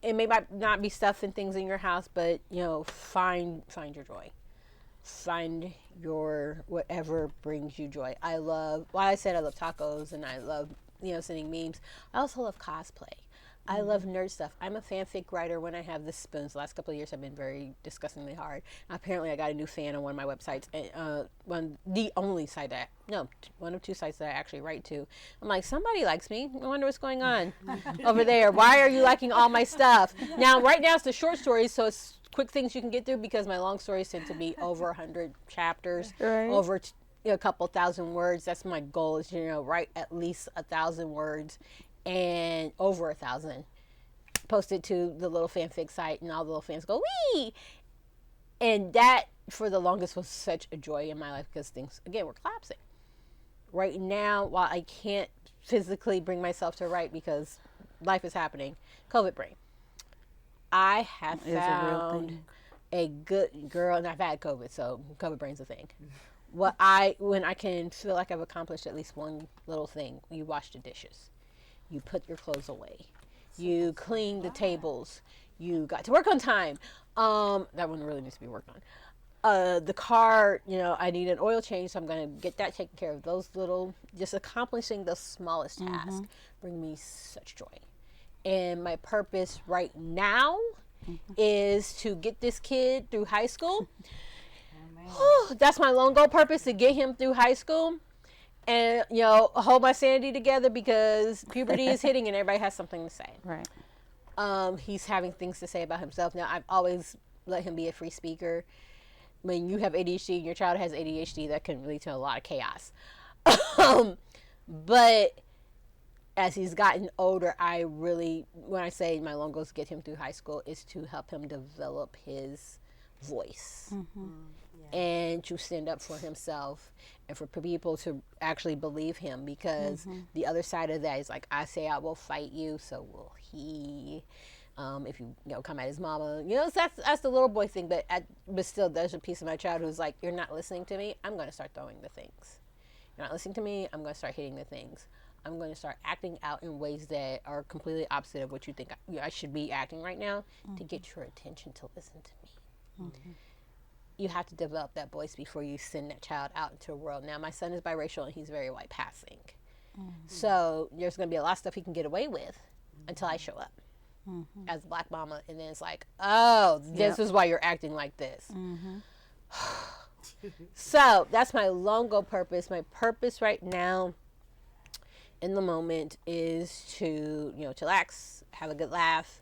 It may not be stuff and things in your house, but find your joy. Find your whatever brings you joy. I love tacos and I love sending memes. I also love cosplay. I love nerd stuff. I'm a fanfic writer when I have the spoons. The last couple of years have been very disgustingly hard. Apparently, I got a new fan on one of my websites. One of two sites that I actually write to. I'm like, somebody likes me. I wonder what's going on over there. Why are you liking all my stuff? Right now, it's the short stories, so it's quick things you can get through because my long stories tend to be over 100 chapters, over a couple thousand words. That's my goal is, write at least 1,000 words. And over 1,000 posted to the little fanfic site, and all the little fans go wee, and that for the longest was such a joy in my life because things again were collapsing. Right now, while I can't physically bring myself to write because life is happening, COVID brain. I have found a good girl, and I've had COVID, so COVID brain's a thing. When I can feel like I've accomplished at least one little thing, you wash the dishes. You put your clothes away. You clean the tables. You got to work on time. That one really needs to be worked on. The car, I need an oil change, so I'm going to get that taken care of. Those little, just accomplishing the smallest tasks bring me such joy. And my purpose right now is to get this kid through high school. That's my long goal purpose, to get him through high school. And, hold my sanity together because puberty is hitting and everybody has something to say. Right. He's having things to say about himself. Now, I've always let him be a free speaker. When you have ADHD and your child has ADHD, that can lead to a lot of chaos. But as he's gotten older, when I say my long goal is to get him through high school, is to help him develop his voice. And to stand up for himself and for people to actually believe him, because the other side of that is like, I say I will fight you, so will he. If you come at his mama, that's the little boy thing. But still, there's a piece of my child who's like, you're not listening to me. I'm going to start throwing the things. You're not listening to me. I'm going to start hitting the things. I'm going to start acting out in ways that are completely opposite of what you think I should be acting right now to get your attention to listen to me. You have to develop that voice before you send that child out into the world. Now, my son is biracial and he's very white passing. So there's going to be a lot of stuff he can get away with until I show up as a black mama. And then it's like, oh, this is why you're acting like this. So that's my long goal purpose. My purpose right now in the moment is to, chillax, have a good laugh,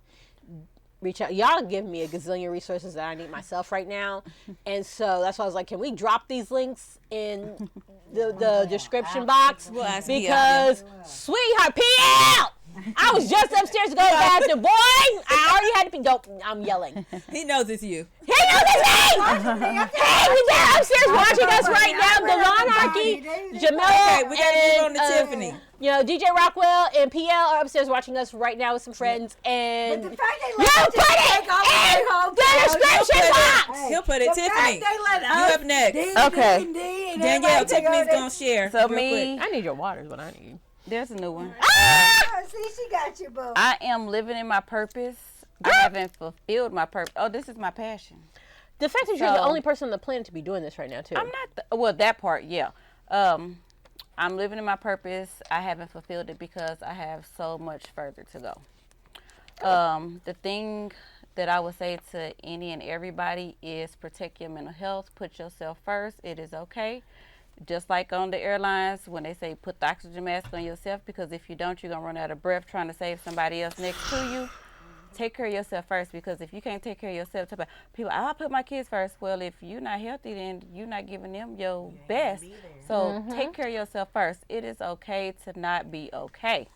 reach out. Y'all give me a gazillion resources that I need myself right now. And so that's why I was like, can we drop these links in the description box? We'll ask because, sweetheart, PL! I was just upstairs to go to the bathroom. Boy, I already had to pee. Don't, I'm yelling. He knows it's you. He knows it's me! Hey, we're upstairs watching us right now. The Lawnarchy, Jamel, Okay, we got to move on to Tiffany. You know, DJ Rockwell and PL are upstairs watching us right now with some friends, and But the fact they you let put it in the description box. He'll put it. The Tiffany, fact they let you us up next. Okay. and Danielle, everybody take Tiffany's over going to share. So real me, quick. I need your water is what I need. there's a new one. See, she got you, boo. I am living in my purpose. I haven't fulfilled my purpose. Oh, this is my passion. The fact that you're the So- only person on the planet to be doing this right now, too. I'm not, well, that part, yeah. I'm living in my purpose. I haven't fulfilled it because I have so much further to go. The thing that I would say to any and everybody is protect your mental health. Put yourself first. It is okay. Just like on the airlines when they say put the oxygen mask on yourself, because if you don't, you're going to run out of breath trying to save somebody else next to you. Take care of yourself first, because if you can't take care of yourself, people, I'll put my kids first. Well, if you're not healthy, then you're not giving them your best. So take care of yourself first. It is okay to not be okay.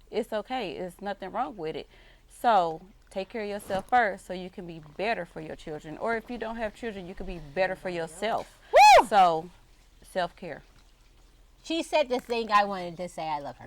It's okay. There's nothing wrong with it. So take care of yourself first so you can be better for your children. Or if you don't have children, you can be better for yourself. Woo! So self-care. She said the thing I wanted to say. I love her.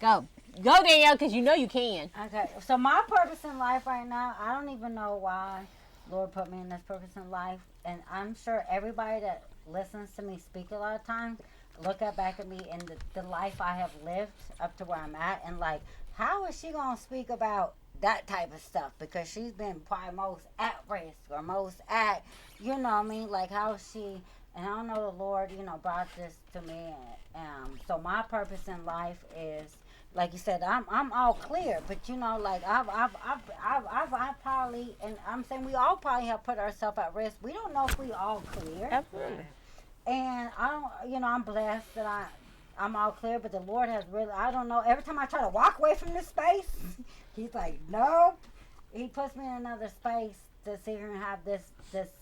Go, Danielle, because you know you can. Okay, so my purpose in life right now, I don't even know why Lord put me in this purpose in life. And I'm sure everybody that listens to me speak a lot of times look back at me and the life I have lived up to where I'm at. And like, how is she going to speak about that type of stuff? Because she's been probably most at risk or most at, you know what I mean? Like, how is she... And I don't know, the Lord, you know, brought this to me. So my purpose in life is, like you said, I'm all clear. But you know, like I've probably, and I'm saying we all probably have put ourselves at risk. We don't know if we all clear. Absolutely. And I don't, you know, I'm blessed that I'm all clear. But the Lord has really, I don't know. Every time I try to walk away from this space, He's like, no. He puts me in another space to sit here and have this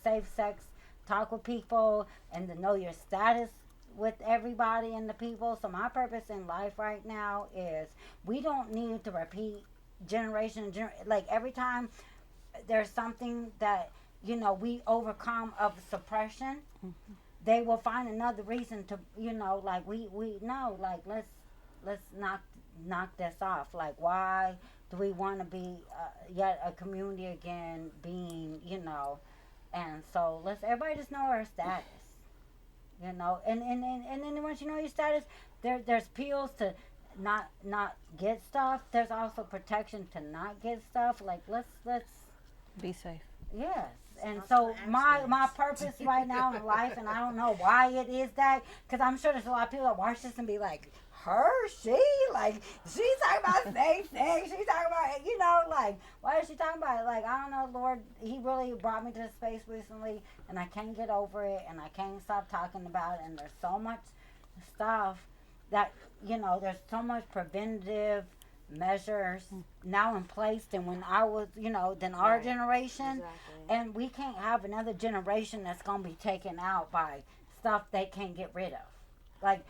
safe sex talk with people and to know your status with everybody and the people. So my purpose in life right now is we don't need to repeat like every time there's something that, you know, we overcome of suppression, they will find another reason to, you know, like we know, like let's knock this off. Like, why do we want to be yet a community again being, you know? And so let's everybody just know our status, you know. And then once you know your status, there's pills to not get stuff. There's also protection to not get stuff. Like let's be safe. Yes. And so my purpose right now in life, and I don't know why it is that, because I'm sure there's a lot of people that watch this and be like, she's talking about same thing. She's talking about, you know, like, why is she talking about it? Like, I don't know, Lord, He really brought me to this space recently, and I can't get over it, and I can't stop talking about it, and there's so much stuff that, you know, there's so much preventative measures now in place than when I was, you know, than our generation. Exactly. And we can't have another generation that's going to be taken out by stuff they can't get rid of. Like,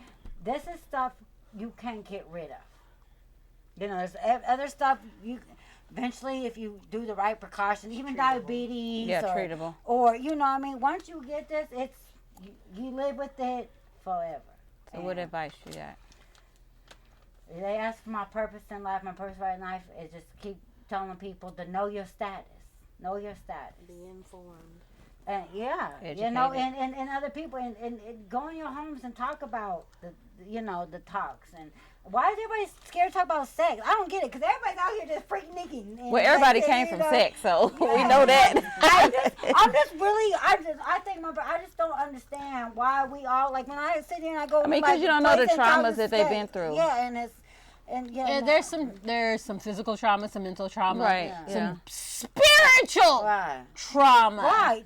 this is stuff you can't get rid of. You know, there's other stuff you eventually, if you do the right precautions, even treatable. Diabetes, treatable, or you know what I mean, once you get this, it's you live with it forever. So what advice you got? They ask for my purpose in life. My purpose right in life is just keep telling people to know your status. Know your status. Be informed. And yeah, educated. You know, and other people, and go in your homes and talk about the talks. And why is everybody scared to talk about sex? I don't get it, because everybody's out here just freaking Nikki. Well, everybody came from sex, so yeah. We know that. I just don't understand why we all, like, when I sit here and I go. I mean, because you don't know the traumas that they've been through. Yeah, and there's some physical trauma, some mental trauma, right? Some spiritual trauma. Right.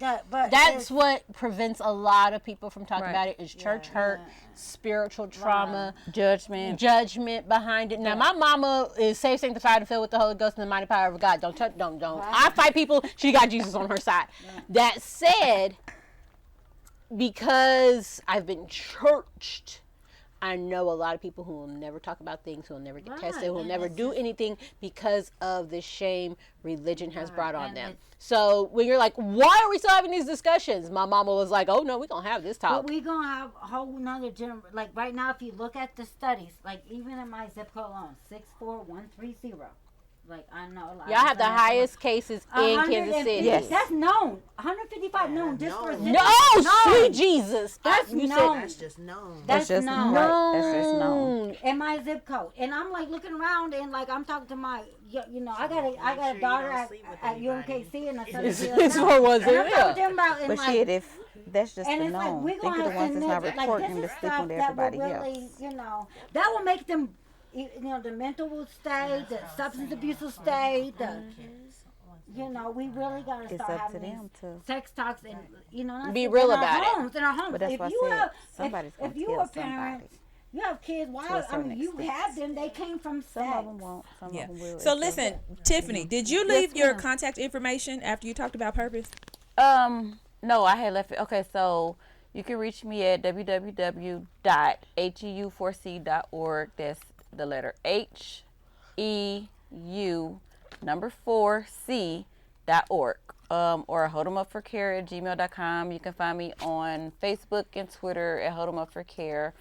That's what prevents a lot of people from talking about it. Is church hurt, spiritual trauma, judgment behind it. Now, my mama is saved, sanctified, and filled with the Holy Ghost and the mighty power of God. Don't. I fight people. She got Jesus on her side. That said, because I've been churched, I know a lot of people who will never talk about things, who will never get tested, who will never do anything because of the shame religion has brought on them. So when you're like, why are we still having these discussions? My mama was like, oh no, we're going to have this talk. But we're going to have a whole nother generation. Like right now, if you look at the studies, like even in my zip code alone, 64130. Like I know. Like, y'all have the highest cases in Kansas City. Yes. That's known. 155 known just for zip. No, sweet Jesus. That's known. That's just known. That's just known. Right. That's just known. In my zip code, and I'm like looking around, and like I'm talking to my, I got a daughter at UMKC, and a son. It's for one thing. But shit, if that's just and the it's known, like, think of the ones that's not reporting like, to stick on everybody else. That will make them. The mental will stay, the substance abuse will stay, we really got to start having sex talks and, be real about it. In our homes. But that's if why you I said if you are parents, you have kids, you have them, they came from sex. Some of them won't, some of them will. So listen, Tiffany, did you leave your contact information after you talked about purpose? No, I had left it. Okay, so you can reach me at www.heu4c.org. That's the letter HEU4C.org. Or holdemupforcare@gmail.com. You can find me on Facebook and Twitter at holdemupforcare.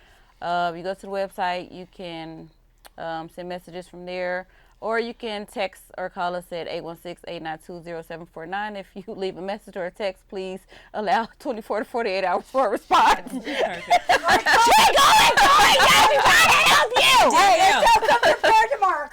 You go to the website, you can send messages from there, or you can text or call us at 816-892-0749. If you leave a message or a text, please allow 24 to 48 hours for a response. Keep going. Yes, we're trying to help you. Come to fair tomorrow.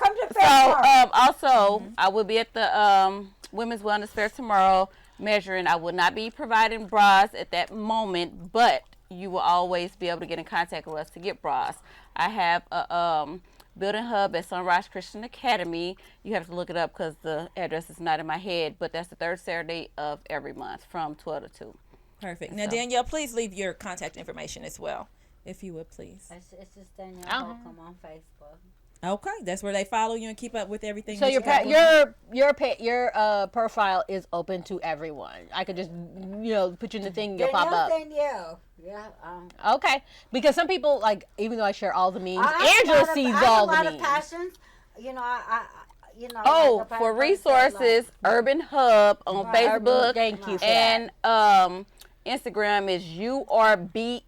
Also, I will be at the Women's Wellness Fair tomorrow measuring. I will not be providing bras at that moment, but you will always be able to get in contact with us to get bras. I have a building hub at Sunrise Christian Academy. You have to look it up because the address is not in my head, but that's the third Saturday of every month from 12 to 2. Perfect. Now, Danielle, please leave your contact information as well, if you would, please. It's just Danielle Holcomb on Facebook. Okay, that's where they follow you and keep up with everything. So your profile is open to everyone. I could just put you in the thing and you'll pop up. Danielle. Yeah. Okay, because some people even though I share all the memes, Angela sees all the memes. I have a lot of passions. For resources, Urban Hub on Facebook. Thank you for and Instagram is URBNHUB,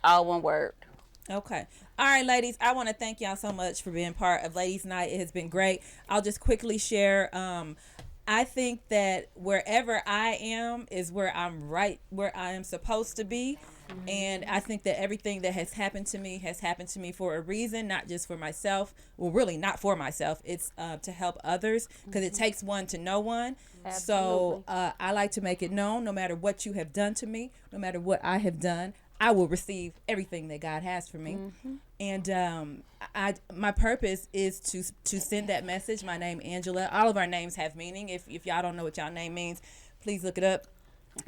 all one word. Okay. All right, ladies, I want to thank y'all so much for being part of Ladies Night. It has been great. I'll just quickly share. I think that wherever I am is where I'm right, where I am supposed to be. And I think that everything that has happened to me for a reason, not just for myself. Well, really not for myself. It's to help others, because it takes one to know one. Absolutely. So I like to make it known, no matter what you have done to me, no matter what I have done, I will receive everything that God has for me. Mm-hmm. And my purpose is to send that message. My name, Angela. All of our names have meaning. If y'all don't know what y'all name means, please look it up.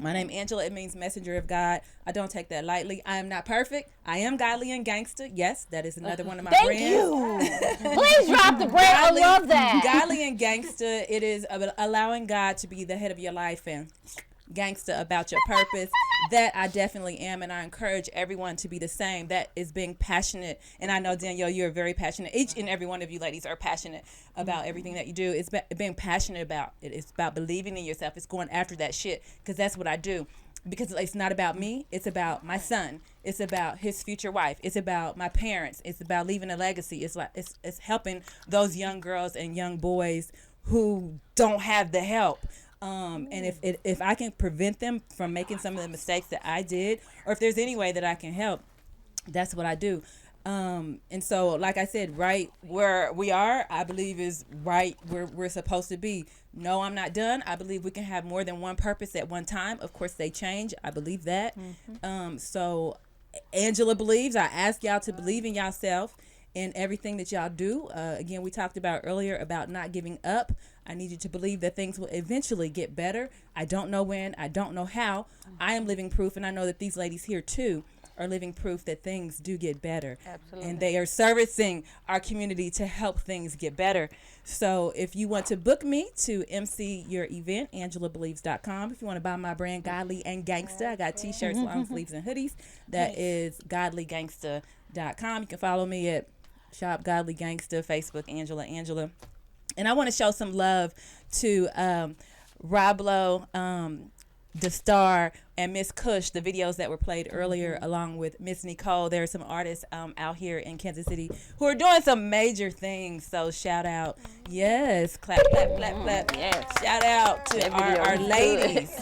My name, Angela. It means messenger of God. I don't take that lightly. I am not perfect. I am godly and gangster. Yes, that is another one of my brands. Thank you. Please drop the brand. I love that. Godly and gangster. It is allowing God to be the head of your life and gangster about your purpose. That I definitely am, and I encourage everyone to be the same. That is being passionate, and I know, Danielle, you're very passionate. Each and every one of you ladies are passionate about everything that you do. It's being passionate about it. It's about believing in yourself. It's going after that shit, because that's what I do. Because it's not about me. It's about my son. It's about his future wife. It's about my parents. It's about leaving a legacy. It's helping those young girls and young boys who don't have the help. And if I can prevent them from making some of the mistakes that I did, or if there's any way that I can help, that's what I do. And so, like I said, right where we are, I believe is right where we're supposed to be. No, I'm not done. I believe we can have more than one purpose at one time. Of course, they change. I believe that. Mm-hmm. So Angela believes. I ask y'all to believe in yourself in everything that y'all do. Again, we talked about earlier about not giving up. I need you to believe that things will eventually get better. I don't know when. I don't know how. I am living proof, and I know that these ladies here too. are living proof that things do get better. Absolutely. And they are servicing our community to help things get better. So if you want to book me to MC your event, AngelaBelieves.com. If you want to buy my brand, Godly and Gangsta, I got t-shirts, long sleeves, and hoodies. That is GodlyGangsta.com. You can follow me at Shop Godly Gangsta, Facebook, Angela. And I want to show some love to Roblo, The Star, and Miss Cush, the videos that were played earlier, along with Miss Nicole. There are some artists out here in Kansas City who are doing some major things. So shout out. Yes. Clap, clap, clap, clap. Yes. Shout out to our ladies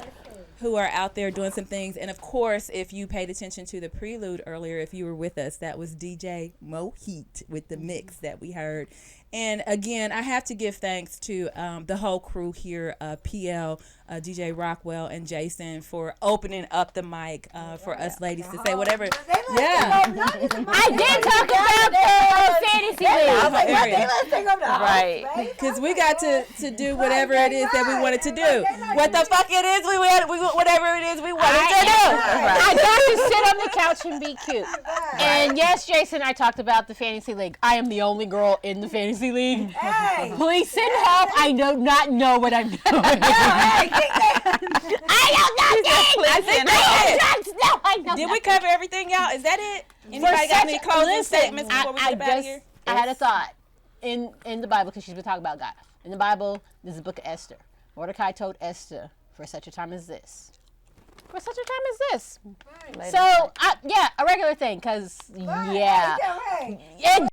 who are out there doing some things. And of course, if you paid attention to the Prelude earlier, if you were with us, that was DJ MoHeat with the mix that we heard. And again, I have to give thanks to the whole crew here, PL, DJ Rockwell, and Jason, for opening up the mic for us ladies to say whatever. Yeah. I did talk about the fantasy league. Right. Because we got to do whatever it is that we wanted to do. What the fuck it is, whatever it is we wanted to do. I got to sit on the couch and be cute. And yes, Jason, I talked about the fantasy league. I am the only girl in the fantasy league. Hey. Please send help. I do not know what I'm doing. I know Did we cover everything, y'all? Is that it? Anybody got any closing statements before we get out of here? I had a thought in the Bible, because she's been talking about God. In the Bible, there's the book of Esther. Mordecai told Esther, for such a time as this. For such a time as this. So, a regular thing, because, it